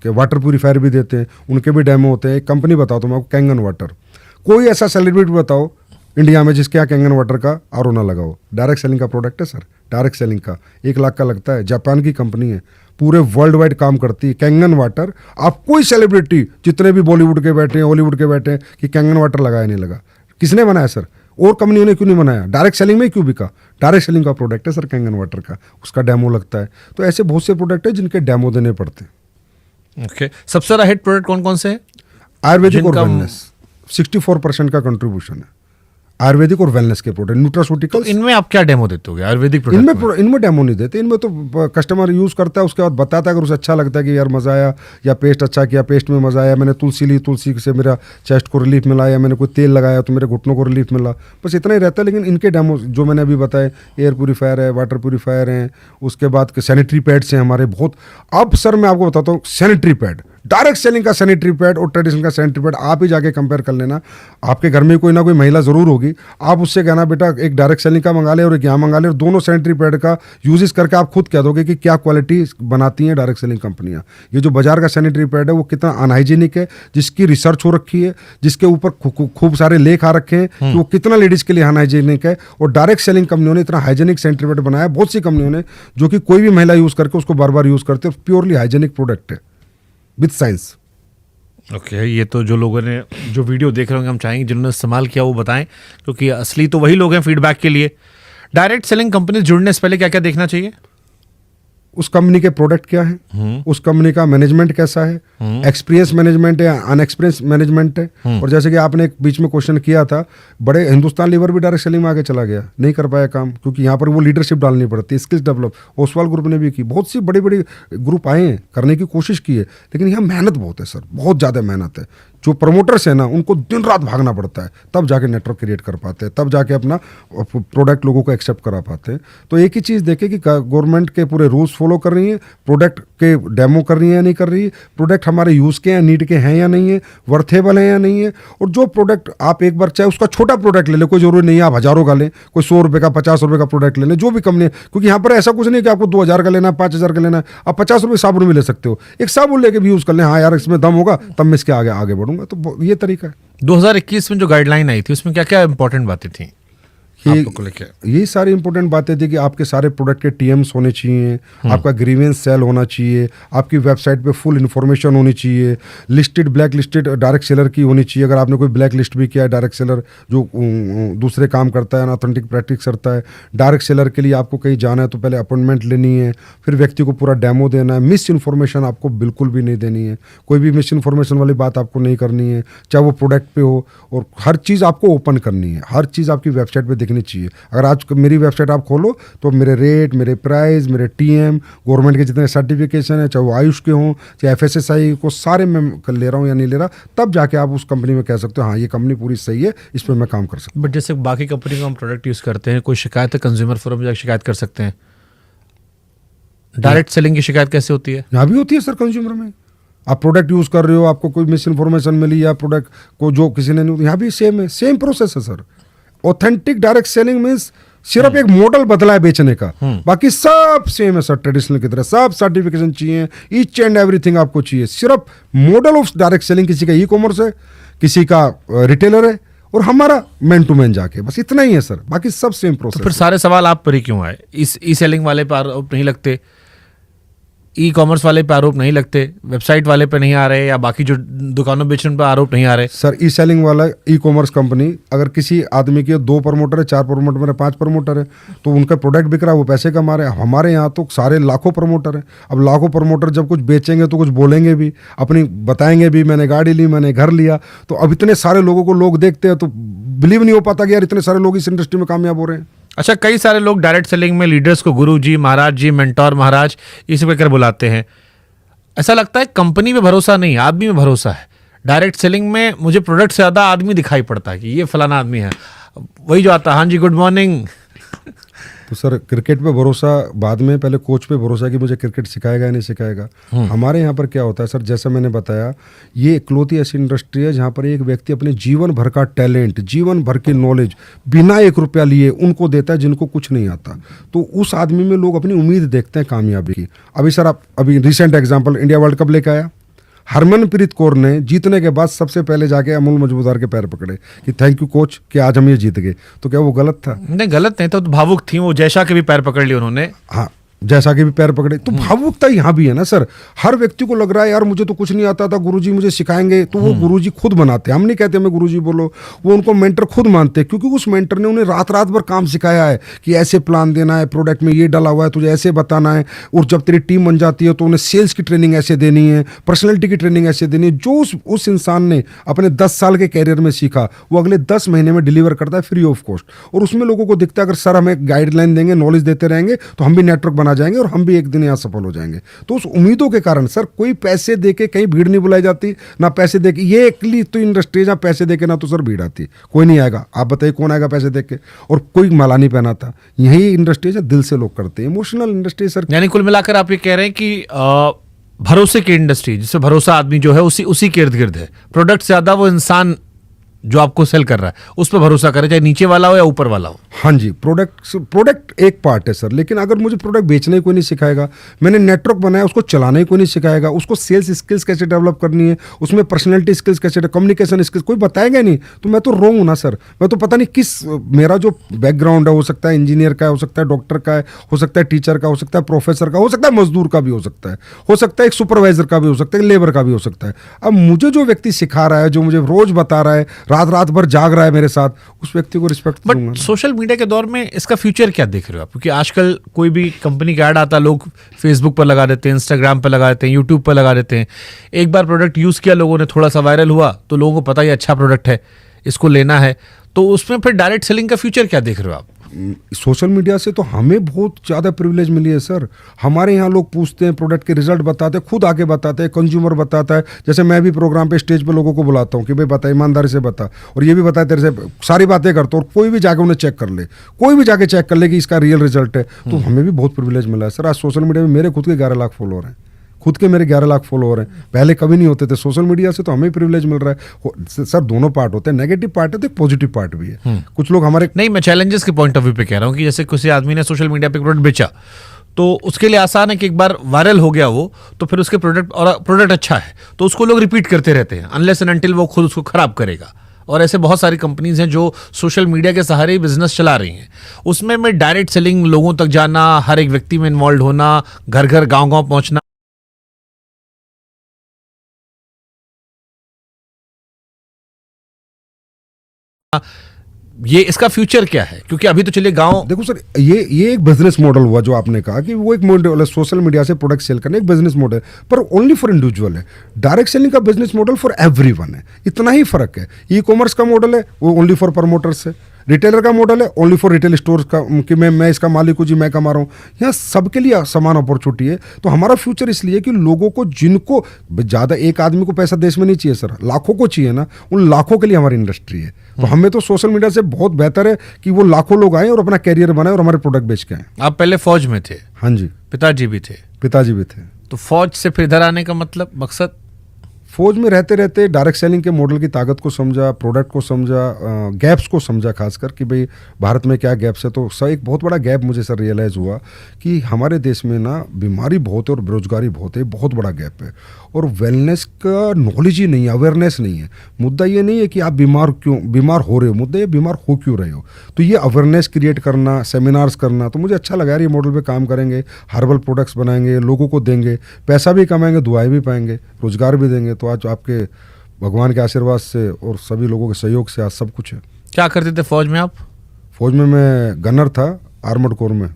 वाटर प्योरीफायर भी देते हैं, उनके भी डेमो होते हैं। एक कंपनी बताओ तो मैं आपको, कैंगन वाटर। कोई ऐसा सेलिब्रिटी बताओ इंडिया में जिसके यहाँ कैंगन वाटर का RO ना लगाओ। डायरेक्ट सेलिंग का प्रोडक्ट है सर, डायरेक्ट सेलिंग का 1 लाख का लगता है। जापान की कंपनी है, पूरे वर्ल्ड वाइड काम करती है। कैंगन वाटर, आप कोई सेलिब्रिटी जितने भी बॉलीवुड के बैठे हैं, हॉलीवुड के बैठे हैं, कि कैंगन वाटर लगाया नहीं लगा, किसने बनाया सर? और कंपनियों ने क्यों नहीं बनाया? डायरेक्ट सेलिंग में क्यों बिका? डायरेक्ट सेलिंग का प्रोडक्ट है सर कैंगन वाटर का, उसका डेमो लगता है। तो ऐसे बहुत से प्रोडक्ट है जिनके डेमो देने पड़ते हैं। ओके, सबसे ज्यादा हिट प्रोडक्ट कौन कौन से हैं? आयुर्वेदिक और जिनका- वेलनेस 64% का कंट्रीब्यूशन है, आयुर्वेदिक और वेलनेस के प्रोडक्ट, तो न्यूट्रास्यूटिकल्स। इनमें आप क्या डेमो देते हो आयुर्वेदिक प्रोडक्ट में? इनमें डेमो नहीं देते, इनमें तो कस्टमर यूज करता है, उसके बाद बताता है, अगर उसे अच्छा लगता है कि यार मजा आया, या पेस्ट अच्छा किया, पेस्ट में मजा आया, मैंने तुलसी ली, तुलसी से मेरा चेस्ट को रिलीफ मिला, या मैंने कोई तेल लगाया तो मेरे घुटनों को रिलीफ मिला, बस इतना ही रहता है। लेकिन इनके डेमो जो मैंने अभी बताए, एयर प्यूरीफायर है, वाटर प्यूरीफायर हैं, उसके बाद सैनिटरी पैड्स हैं हमारे बहुत। अब सर मैं आपको बताता हूँ, सैनिटरी पैड, डायरेक्ट सेलिंग का सैनिटरी पैड और ट्रेडिशनल का सैनिटरी पैड आप ही जाके कंपेयर कर लेना। आपके घर में कोई ना कोई महिला जरूर होगी, आप उससे कहना बेटा एक डायरेक्ट सेलिंग का मंगा ले और एक यहाँ मंगा ले, और दोनों सैनिटरी पैड का यूजेस करके आप खुद कह दोगे कि क्या क्वालिटी बनाती हैं डायरेक्ट सेलिंग कंपनियां। ये जो बाजार का सैनिटरी पैड है वो कितना अनहाइजीनिक है, जिसकी रिसर्च हो रखी है, जिसके ऊपर खूब सारे लेख आ रखे हैं कि वो कितना लेडीज के लिए अनहाइजीनिक है, और डायरेक्ट सेलिंग कंपनियों ने इतना हाइजीनिक सैनिटरी पैड बनाया, बहुत सी कंपनियों ने, जो कि कोई भी महिला यूज करके उसको बार बार यूज करते हैं, प्योरली हाइजीनिक प्रोडक्ट है विद साइंस। ओके, ये तो जो लोगों ने जो वीडियो देख रहे होंगे, हम चाहेंगे जिन्होंने इस्तेमाल किया वो बताएं, क्योंकि असली तो वही लोग हैं फीडबैक के लिए। डायरेक्ट सेलिंग कंपनी जुड़ने से पहले क्या क्या देखना चाहिए? उस कंपनी के प्रोडक्ट क्या है, उस कंपनी का मैनेजमेंट कैसा है, एक्सपीरियंस मैनेजमेंट है, अनएक्सपीरियंस मैनेजमेंट है। और जैसे कि आपने एक बीच में क्वेश्चन किया था, बड़े हिंदुस्तान लीवर भी डायरेक्ट सेलिंग में आगे चला गया, नहीं कर पाया काम, क्योंकि यहाँ पर वो लीडरशिप डालनी पड़ती है, स्किल्स डेवलप। ओसवाल ग्रुप ने भी की, बहुत सी बड़ी बड़ी ग्रुप आए हैं, करने की कोशिश की है, लेकिन यहाँ मेहनत बहुत है सर, बहुत ज़्यादा मेहनत है। जो प्रमोटर्स है ना, उनको दिन रात भागना पड़ता है, तब जाके नेटवर्क क्रिएट कर पाते हैं, तब जाके अपना प्रोडक्ट लोगों को एक्सेप्ट करा पाते हैं। तो एक ही चीज़ देखें कि गवर्नमेंट के पूरे रूल्स फॉलो कर रही है, प्रोडक्ट के डेमो कर रही है या नहीं कर रही है, प्रोडक्ट हमारे यूज़ के हैं, नीड के हैं या नहीं है, वर्थेबल है या नहीं है। और जो प्रोडक्ट आप एक बार चाहे उसका छोटा प्रोडक्ट ले ले, कोई जरूरी नहीं है आप हज़ारों का लें, कोई 100 रुपये का 50 रुपये का प्रोडक्ट ले लें, जो भी कंपनी है, क्योंकि यहाँ पर ऐसा कुछ नहीं कि आपको 2000 का लेना है, 5000 का लेना है, आप 50 रुपये साबुन भी ले सकते हो, एक साबुन लेके भी यूज़ कर लें, हाँ यार इसमें दम होगा तब मैं इसके आगे बढ़ूंगा। तो ये तरीका है। 2021 में जो गाइडलाइन आई थी उसमें क्या क्या इंपॉर्टेंट बातें थी आप लोग को लेके? यही सारी इंपॉर्टेंट बातें थी कि आपके सारे प्रोडक्ट के टीएम्स होने चाहिए, आपका ग्रीवेंस सेल होना चाहिए, आपकी वेबसाइट पे फुल इन्फॉर्मेशन होनी चाहिए, listed black listed direct seller की होनी चाहिए। अगर आपने कोई ब्लैक लिस्ट भी किया है डायरेक्ट सेलर जो दूसरे काम करता है, ऑथेंटिक प्रैक्टिस करता है, डायरेक्ट सेलर के लिए आपको कहीं जाना है तो पहले अपॉइंटमेंट लेनी है, फिर व्यक्ति को पूरा डेमो देना है। मिस इन्फॉर्मेशन आपको बिल्कुल भी नहीं देनी है, कोई भी मिस इन्फॉर्मेशन वाली बात आपको नहीं करनी है, चाहे वो प्रोडक्ट पे हो, और हर चीज़ आपको ओपन करनी है, हर चीज़ आपकी वेबसाइट पे दिखनी चाहिए। अगर आज मेरी वेबसाइट आप खोलो तो मेरे रेट, मेरे प्राइस, मेरे टीएम, गवर्नमेंट के जितने सर्टिफिकेशन है, चाहे वो आयुष के हों चाहे एफएसएसआई को, सारे मैं ले रहा हूँ या नहीं ले रहा, तब जाके आप उस कंपनी में कह सकते हो हाँ ये कंपनी पूरी सही है, इस पर मैं काम कर सकता हूँ। बट जैसे बाकी कंपनी का हम प्रोडक्ट यूज करते हैं, कोई शिकायत है कंज्यूमर फोरम में जाकर शिकायत कर सकते हैं। डायरेक्ट सेलिंग की शिकायत कैसे होती है? यहाँ भी होती है सर कंज्यूमर में, आप प्रोडक्ट यूज़ कर रहे हो, आपको कोई मिस इन्फॉर्मेशन मिली या प्रोडक्ट को जो किसी ने नहीं, यहाँ भी सेम है, सेम प्रोसेस है sir. Authentic direct selling means सिर्फ एक मॉडल बदला है बेचने का, बाकी सब सेम है सर, ट्रेडिशनल की तरह सब सर्टिफिकेशन चाहिए, ईच एंड एवरीथिंग आपको चाहिए। सिर्फ मॉडल ऑफ डायरेक्ट सेलिंग किसी का ई कॉमर्स है, किसी का रिटेलर है, और हमारा मैन टू मैन जाके, बस इतना ही है सर, बाकी सब सेम प्रोसेस। तो फिर सारे सवाल आप पर ही क्यों आए? इस ई सेलिंग वाले पर आरोप नहीं लगते, ई कॉमर्स वाले पे आरोप नहीं लगते, वेबसाइट वाले पे नहीं आ रहे, या बाकी जो दुकानों बेचने पे आरोप नहीं आ रहे? सर ई सेलिंग वाला ई कॉमर्स कंपनी, अगर किसी आदमी के 2 प्रमोटर है, 4 प्रमोटर है, 5 प्रमोटर है, तो उनका प्रोडक्ट बिक रहा है, वो पैसे कमा रहे हैं। हमारे यहाँ तो सारे लाखों प्रमोटर हैं। अब लाखों प्रमोटर जब कुछ बेचेंगे तो कुछ बोलेंगे भी, अपनी बताएंगे भी, मैंने गाड़ी ली, मैंने घर लिया। तो अब इतने सारे लोगों को लोग देखते हैं तो बिलीव नहीं हो पाता कि यार इतने सारे लोग इस इंडस्ट्री में कामयाब हो रहे हैं। अच्छा, कई सारे लोग डायरेक्ट सेलिंग में लीडर्स को गुरु जी, महाराज जी, मेंटोर महाराज ये सब कहकर बुलाते हैं। ऐसा लगता है कंपनी में भरोसा नहीं, आदमी में भरोसा है। डायरेक्ट सेलिंग में मुझे प्रोडक्ट से ज़्यादा आदमी दिखाई पड़ता है कि ये फलाना आदमी है, वही जो आता है, हाँ जी गुड मॉर्निंग। तो सर क्रिकेट पे भरोसा बाद में, पहले कोच पे भरोसा कि मुझे क्रिकेट सिखाएगा या नहीं सिखाएगा। हमारे यहाँ पर क्या होता है सर, जैसा मैंने बताया, ये इकलौती ऐसी इंडस्ट्री है जहाँ पर एक व्यक्ति अपने जीवन भर का टैलेंट, जीवन भर की नॉलेज बिना 1 रुपया लिए उनको देता है जिनको कुछ नहीं आता। तो उस आदमी में लोग अपनी उम्मीद देखते हैं कामयाबी की। अभी सर आप अभी recent example, India world cup लेके आया, हरमनप्रीत कौर ने जीतने के बाद सबसे पहले जाके अमूल मजमूदार के पैर पकड़े कि थैंक यू कोच कि आज हम ये जीत गए। तो क्या वो गलत था? नहीं, गलत नहीं, तो भावुक थी वो, जयशा के भी पैर पकड़ लिए उन्होंने। हाँ, जैसा कि भी पैर पकड़े, तो भावुकता यहाँ भी है ना सर। हर व्यक्ति को लग रहा है यार मुझे तो कुछ नहीं आता था, गुरुजी मुझे सिखाएंगे, तो वो गुरुजी खुद बनाते हैं। हम नहीं कहते हमें गुरुजी बोलो, वो उनको मेंटर खुद मानते हैं, क्योंकि उस मेंटर ने उन्हें रात रात भर काम सिखाया है कि ऐसे प्लान देना है, प्रोडक्ट में ये डाला हुआ है, तुझे ऐसे बताना है, और जब तेरी टीम बन जाती है तो उन्हें सेल्स की ट्रेनिंग ऐसे देनी है, पर्सनैलिटी की ट्रेनिंग ऐसे देनी है। जो उस इंसान ने अपने 10 साल के कैरियर में सीखा वो अगले 10 महीने में डिलीवर करता है फ्री ऑफ कॉस्ट। और उसमें लोगों को दिखता है अगर सर हमें गाइडलाइन देंगे, नॉलेज देते रहेंगे तो हम भी नेटवर्क बना जाएंगे और हम भी एक दिन यहाँ सफल हो जाएंगे। तो उस उम्मीदों के कारण सर कोई पैसे देके कहीं भीड़ नहीं बुलाई जाती, ना पैसे देके, ये एकली तो इंडस्ट्री है जहाँ पैसे देके ना तो सर भीड़ आती, कोई नहीं आएगा। आप बताइए कौन आएगा पैसे देके, और कोई माला नहीं पहनाता। यही इंडस्ट्री है दिल से लोग करते हैं, इमोशनल इंडस्ट्री सर। यानी कुल मिलाकर आप ये कह रहे हैं कि भरोसे की इंडस्ट्री, जिससे भरोसा आदमी जो है उसी के इर्द गिर्द है। प्रोडक्ट से ज्यादा वो इंसान जो आपको सेल कर रहा है उस पर भरोसा करे, चाहे नीचे वाला हो या ऊपर वाला हो। हाँ जी, प्रोडक्ट एक पार्ट है सर, लेकिन अगर मुझे प्रोडक्ट बेचने कोई नहीं सिखाएगा, मैंने नेटवर्क बनाया उसको चलाने ही कोई नहीं सिखाएगा, उसको सेल्स स्किल्स कैसे डेवलप करनी है, उसमें पर्सनैलिटी स्किल्स कैसे, कम्युनिकेशन स्किल्स कोई बताएगा नहीं, तो मैं तो रोंग हूँ ना सर। मैं तो पता नहीं किस, मेरा जो बैकग्राउंड है हो सकता है इंजीनियर का, हो सकता है डॉक्टर का, हो सकता है टीचर का, हो सकता है प्रोफेसर का, हो सकता है मजदूर का भी हो सकता है एक सुपरवाइजर का भी हो सकता है, लेबर का भी हो सकता है। अब मुझे जो व्यक्ति सिखा रहा है, जो मुझे रोज बता रहा है, रात भर जाग रहा है मेरे साथ, उस व्यक्ति को रिस्पेक्ट दूंगा। बट सोशल मीडिया के दौर में इसका फ्यूचर क्या देख रहे हो आप? क्योंकि आजकल कोई भी कंपनी का ऐड आता, लोग फेसबुक पर लगा देते हैं, इंस्टाग्राम पर लगा देते हैं, यूट्यूब पर लगा देते हैं। एक बार प्रोडक्ट यूज किया लोगों ने, थोड़ा सा वायरल हुआ तो लोगों को पता ही अच्छा प्रोडक्ट है, इसको लेना है, तो उसमें फिर डायरेक्ट सेलिंग का फ्यूचर क्या देख रहे हो आप? सोशल मीडिया से तो हमें बहुत ज़्यादा प्रिविलेज मिली है सर। हमारे यहाँ लोग पूछते हैं, प्रोडक्ट के रिजल्ट बताते हैं, खुद आके बताते हैं, कंज्यूमर बताता है। जैसे मैं भी प्रोग्राम पे स्टेज पे लोगों को बुलाता हूँ कि भाई बता, ईमानदारी से बता, और ये भी बता, तेरे से सारी बातें करता हूँ, और कोई भी जाके उन्हें चेक कर ले, कोई भी जाके चेक कर ले कि इसका रियल रिजल्ट है। तो हमें भी बहुत प्रिविलेज मिला है सर। आज सोशल मीडिया में मेरे खुद के 11 लाख फॉलोअर हैं, खुद के मेरे 11 लाख फॉलोअर हैं, पहले कभी नहीं होते थे। सोशल मीडिया से तो हमें प्रिविलेज मिल रहा है सर। दोनों पार्ट होते हैं, नेगेटिव पार्ट है तो एक पॉजिटिव पार्ट भी है। कुछ लोग हमारे, नहीं, मैं चैलेंजेस के पॉइंट ऑफ व्यू पे कह रहा हूँ कि जैसे किसी आदमी ने सोशल मीडिया पे प्रोडक्ट बेचा, तो उसके लिए आसान है कि एक बार वायरल हो गया वो, तो फिर उसके प्रोडक्ट अच्छा है तो उसको लोग रिपीट करते रहते हैं, अनलेस एंड अनटिल वो खुद उसको खराब करेगा। और ऐसे बहुत सारी कंपनीज हैं जो सोशल मीडिया के सहारे ही बिजनेस चला रही हैं। उसमें मैं डायरेक्ट सेलिंग, लोगों तक जाना, हर एक व्यक्ति में इन्वॉल्व होना, घर घर गाँव गाँव पहुँचना, ये इसका फ्यूचर क्या है? क्योंकि अभी तो चलिए गांव, देखो सर, ये एक बिजनेस मॉडल हुआ जो आपने कहा कि वो एक मॉडल है, सोशल मीडिया से प्रोडक्ट सेल करना एक बिजनेस मॉडल, पर ओनली फॉर इंडिविजुअल है। डायरेक्ट सेलिंग का बिजनेस मॉडल फॉर एवरीवन है, इतना ही फर्क है। ई कॉमर्स का मॉडल है वो ओनली फॉर प्रमोटर्स है, रिटेलर का मॉडल है ओनली फॉर रिटेल स्टोर्स का, कि मैं इसका मालिक हूँ जी, मैं कमा रहा हूँ। यहाँ सबके लिए समान अपॉर्चुनिटी है। तो हमारा फ्यूचर इसलिए कि लोगों को, जिनको ज़्यादा, एक आदमी को पैसा देश में नहीं चाहिए सर, लाखों को चाहिए ना, उन लाखों के लिए हमारी इंडस्ट्री है। तो हमें तो सोशल मीडिया से बहुत बेहतर है कि वो लाखों लोग आए और अपना कैरियर बनाए और हमारे प्रोडक्ट बेच के आए। आप पहले फौज में थे? हाँ जी। पिताजी भी थे? पिताजी भी थे। तो फौज से फिर इधर आने का मतलब, मकसद? फौज में रहते रहते डायरेक्ट सेलिंग के मॉडल की ताकत को समझा, प्रोडक्ट को समझा, गैप्स को समझा, खासकर कि भाई भारत में क्या गैप्स है। तो सर एक बहुत बड़ा गैप मुझे सर रियलाइज़ हुआ कि हमारे देश में ना बीमारी बहुत है और बेरोजगारी बहुत है, बहुत बड़ा गैप है। और वेलनेस का नॉलेज ही नहीं है, अवेयरनेस नहीं है। मुद्दा ये नहीं है कि आप बीमार हो रहे हो, मुद्दा ये बीमार हो क्यों रहे हो। तो ये अवेयरनेस क्रिएट करना, सेमिनार्स करना, तो मुझे अच्छा लगा यार, ये मॉडल पे काम करेंगे, हर्बल प्रोडक्ट्स बनाएंगे, लोगों को देंगे, पैसा भी कमाएंगे, दुआएं भी पाएंगे, रोजगार भी देंगे। तो आज आपके भगवान के आशीर्वाद से और सभी लोगों के सहयोग से आज सब कुछ है। क्या करते थे फौज में आप? फौज में मैं गनर था, आर्मर्ड कोर में,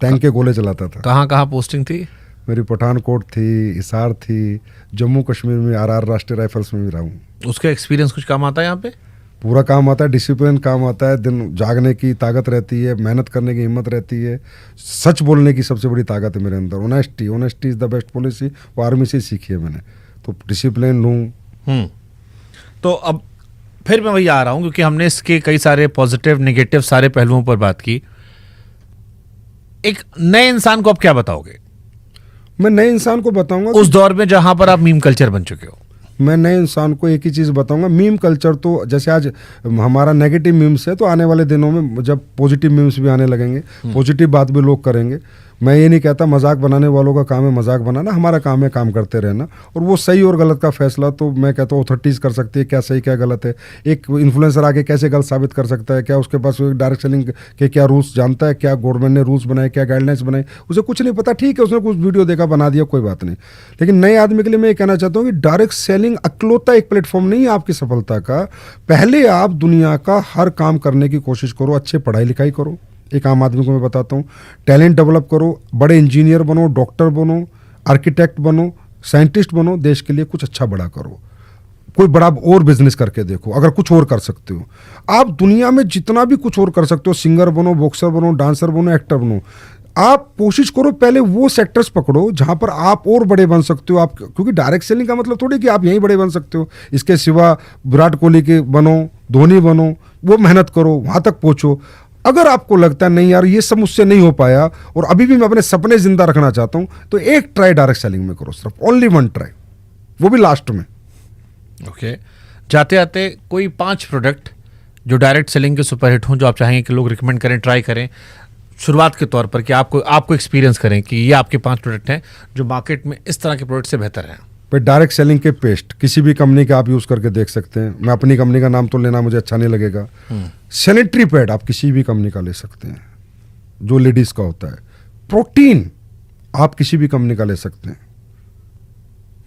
टैंक के गोले चलाता था। कहाँ कहाँ पोस्टिंग थी? मेरी पठानकोट थी, हिसार थी, जम्मू कश्मीर में RR राष्ट्रीय राइफल्स में भी रहा हूँ। उसका एक्सपीरियंस कुछ काम आता है यहाँ पे? पूरा काम आता है, डिसिप्लिन काम आता है, दिन जागने की ताकत रहती है, मेहनत करने की हिम्मत रहती है, सच बोलने की सबसे बड़ी ताकत है मेरे अंदर। Honesty is the best policy, वो आर्मी से सीखी है मैंने। तो डिसिप्लिन हूँ। तो अब फिर मैं वही आ रहा हूँ, क्योंकि हमने इसके कई सारे पॉजिटिव नेगेटिव सारे पहलुओं पर बात की। एक नए इंसान को आप क्या बताओगे? मैं नए इंसान को बताऊंगा उस दौर में जहां पर आप मीम कल्चर बन चुके हो, मैं नए इंसान को एक ही चीज़ बताऊंगा। मीम कल्चर तो जैसे आज हमारा नेगेटिव मीम्स है, तो आने वाले दिनों में जब पॉजिटिव मीम्स भी आने लगेंगे, पॉजिटिव बात भी लोग करेंगे, मैं ये नहीं कहता मजाक बनाने वालों का काम है मजाक बनाना, हमारा काम है काम करते रहना, और वो सही और गलत का फैसला तो मैं कहता हूँ अथॉरिटीज़ कर सकती है, क्या सही क्या गलत है। एक इन्फ्लुएंसर आके कैसे गलत साबित कर सकता है, क्या उसके पास डायरेक्ट सेलिंग के क्या रूल्स जानता है, क्या गवर्नमेंट ने रूल्स बनाए, क्या गाइडलाइंस बनाई, उसे कुछ नहीं पता। ठीक है, उसने कुछ वीडियो देखा बना दिया, कोई बात नहीं। लेकिन नए आदमी के लिए मैं ये कहना चाहता हूँ कि डायरेक्ट सेलिंग अकलौता एक प्लेटफॉर्म नहीं है आपकी सफलता का। पहले आप दुनिया का हर काम करने की कोशिश करो, अच्छे पढ़ाई लिखाई करो। एक आम आदमी को मैं बताता हूँ, टैलेंट डेवलप करो, बड़े इंजीनियर बनो, डॉक्टर बनो, आर्किटेक्ट बनो, साइंटिस्ट बनो, देश के लिए कुछ अच्छा बड़ा करो। कोई बड़ा और बिजनेस करके देखो, अगर कुछ और कर सकते हो। आप दुनिया में जितना भी कुछ और कर सकते हो, सिंगर बनो, बॉक्सर बनो, डांसर बनो, एक्टर बनो, आप कोशिश करो पहले वो सेक्टर्स पकड़ो जहां पर आप और बड़े बन सकते हो। आप क्योंकि डायरेक्ट सेलिंग का मतलब थोड़ी कि आप यहीं बड़े बन सकते हो। इसके सिवा विराट कोहली के बनो, धोनी बनो, वो मेहनत करो, वहां तक पहुंचो। अगर आपको लगता है नहीं यार ये सब मुझसे नहीं हो पाया और अभी भी मैं अपने सपने जिंदा रखना चाहता हूं, तो एक ट्राई डायरेक्ट सेलिंग में करो, सिर्फ ओनली वन ट्राई, वो भी लास्ट में। ओके, जाते आते कोई 5 प्रोडक्ट जो डायरेक्ट सेलिंग के सुपरहिट हों, जो आप चाहेंगे कि लोग रिकमेंड करें, ट्राई करें शुरुआत के तौर पर, कि आपको एक्सपीरियंस करें कि ये आपके 5 प्रोडक्ट हैं जो मार्केट में इस तरह के प्रोडक्ट से बेहतर हैं। पर डायरेक्ट सेलिंग के पेस्ट किसी भी कंपनी के आप यूज़ करके देख सकते हैं। मैं अपनी कंपनी का नाम तो लेना मुझे अच्छा नहीं लगेगा। सैनिटरी पैड आप किसी भी कंपनी का ले सकते हैं जो लेडीज़ का होता है। प्रोटीन आप किसी भी कंपनी का ले सकते हैं।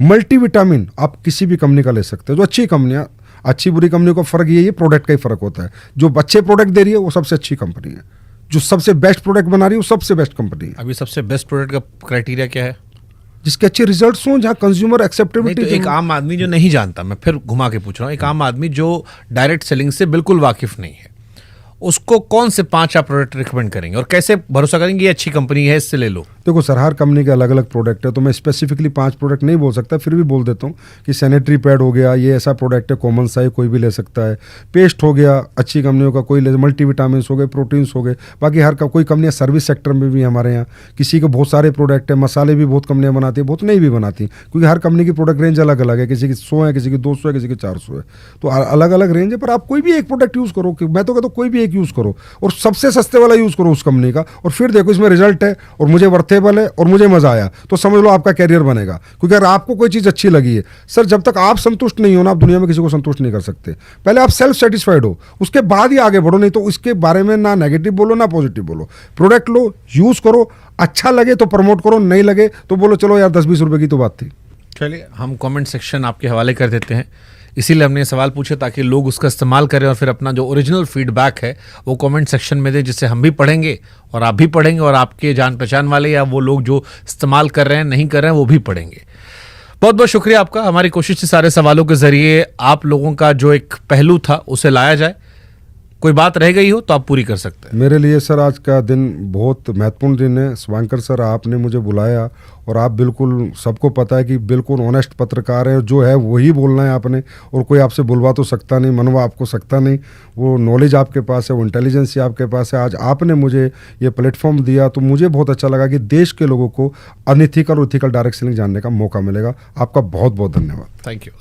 मल्टीविटामिन आप किसी भी कंपनी का ले सकते हैं। जो अच्छी कंपनियां, अच्छी बुरी कंपनियों का फ़र्क ये प्रोडक्ट का ही फ़र्क होता है। जो अच्छे प्रोडक्ट दे रही है वो सबसे अच्छी कंपनी है, जो सबसे बेस्ट प्रोडक्ट बना रही है वो सबसे बेस्ट कंपनी है। अभी सबसे बेस्ट प्रोडक्ट का क्राइटेरिया क्या है? जिसके अच्छे रिजल्ट्स हों, जहां कंज्यूमर एक्सेप्टेबिलिटी। तो एक आम आदमी जो नहीं जानता, मैं फिर घुमा के पूछ रहा हूँ, एक आम आदमी जो डायरेक्ट सेलिंग से बिल्कुल वाकिफ नहीं है, उसको कौन से 5 आप प्रोडक्ट रिकमेंड करेंगे और कैसे भरोसा करेंगे ये अच्छी कंपनी है इससे ले लो? देखो सर, हर कंपनी के अलग अलग प्रोडक्ट है, तो मैं स्पेसिफिकली 5 प्रोडक्ट नहीं बोल सकता, फिर भी बोल देता हूँ कि सैनिटरी पैड हो गया, ये ऐसा प्रोडक्ट है कॉमन सा है, कोई भी ले सकता है। पेस्ट हो गया अच्छी कंपनियों का, कोई ले, मल्टीविटामिन हो गए, प्रोटीन्स हो गए। बाकी हर कोई कंपनियाँ सर्विस सेक्टर में भी हमारे यहाँ, किसी के बहुत सारे प्रोडक्ट है। मसाले भी बहुत कंपनियाँ बनाती है, बहुत नहीं भी बनाती, क्योंकि हर कंपनी की प्रोडक्ट रेंज अलग अलग है। किसी की 100 है, किसी की 200 है, किसी की 400 है, तो अलग अलग रेंज है। पर आप कोई भी एक प्रोडक्ट यूज़ करो, मैं तो कहता हूँ कोई भी एक यूज़ करो और सबसे सस्ते वाला यूज़ करो उस कंपनी का, और फिर देखो इसमें रिजल्ट है और मुझे वर्थेबल है और मुझे मजा आया, तो समझ लो आपका कैरियर बनेगा। क्योंकि अगर आपको कोई चीज अच्छी लगी है सर, जब तक आप संतुष्ट नहीं हो ना, आप दुनिया में किसी को संतुष्ट नहीं कर सकते। पहले आप सेल्फ सेटिस्फाइड हो, उसके बाद ही आगे बढ़ो, नहीं तो इसके बारे में ना नेगेटिव बोलो ना पॉजिटिव बोलो। प्रोडक्ट लो, यूज करो, अच्छा लगे तो प्रमोट करो, नहीं लगे तो बोलो चलो यार 10-20 रुपए की तो बात थी। चलिए, हम कमेंट सेक्शन आपके हवाले कर देते हैं, इसीलिए हमने ये सवाल पूछे ताकि लोग उसका इस्तेमाल करें और फिर अपना जो ओरिजिनल फीडबैक है वो कमेंट सेक्शन में दें, जिससे हम भी पढ़ेंगे और आप भी पढ़ेंगे और आपके जान पहचान वाले या वो लोग जो इस्तेमाल कर रहे हैं नहीं कर रहे हैं वो भी पढ़ेंगे। बहुत बहुत शुक्रिया आपका। हमारी कोशिश थी सारे सवालों के जरिए आप लोगों का जो एक पहलू था उसे लाया जाए। कोई बात रह गई हो तो आप पूरी कर सकते हैं। मेरे लिए सर आज का दिन बहुत महत्वपूर्ण दिन है। शुभंकर सर, आपने मुझे बुलाया और आप बिल्कुल, सबको पता है कि बिल्कुल ऑनेस्ट पत्रकार है, जो है वही बोलना है आपने, और कोई आपसे बुलवा तो सकता नहीं, मनवा आपको सकता नहीं। वो नॉलेज आपके पास है, वो इंटेलिजेंस आपके पास है। आज आपने मुझे ये प्लेटफॉर्म दिया तो मुझे बहुत अच्छा लगा कि देश के लोगों को अनइथिकल और इथिकल डायरेक्ट सेलिंग जानने का मौका मिलेगा। आपका बहुत बहुत धन्यवाद। Thank you.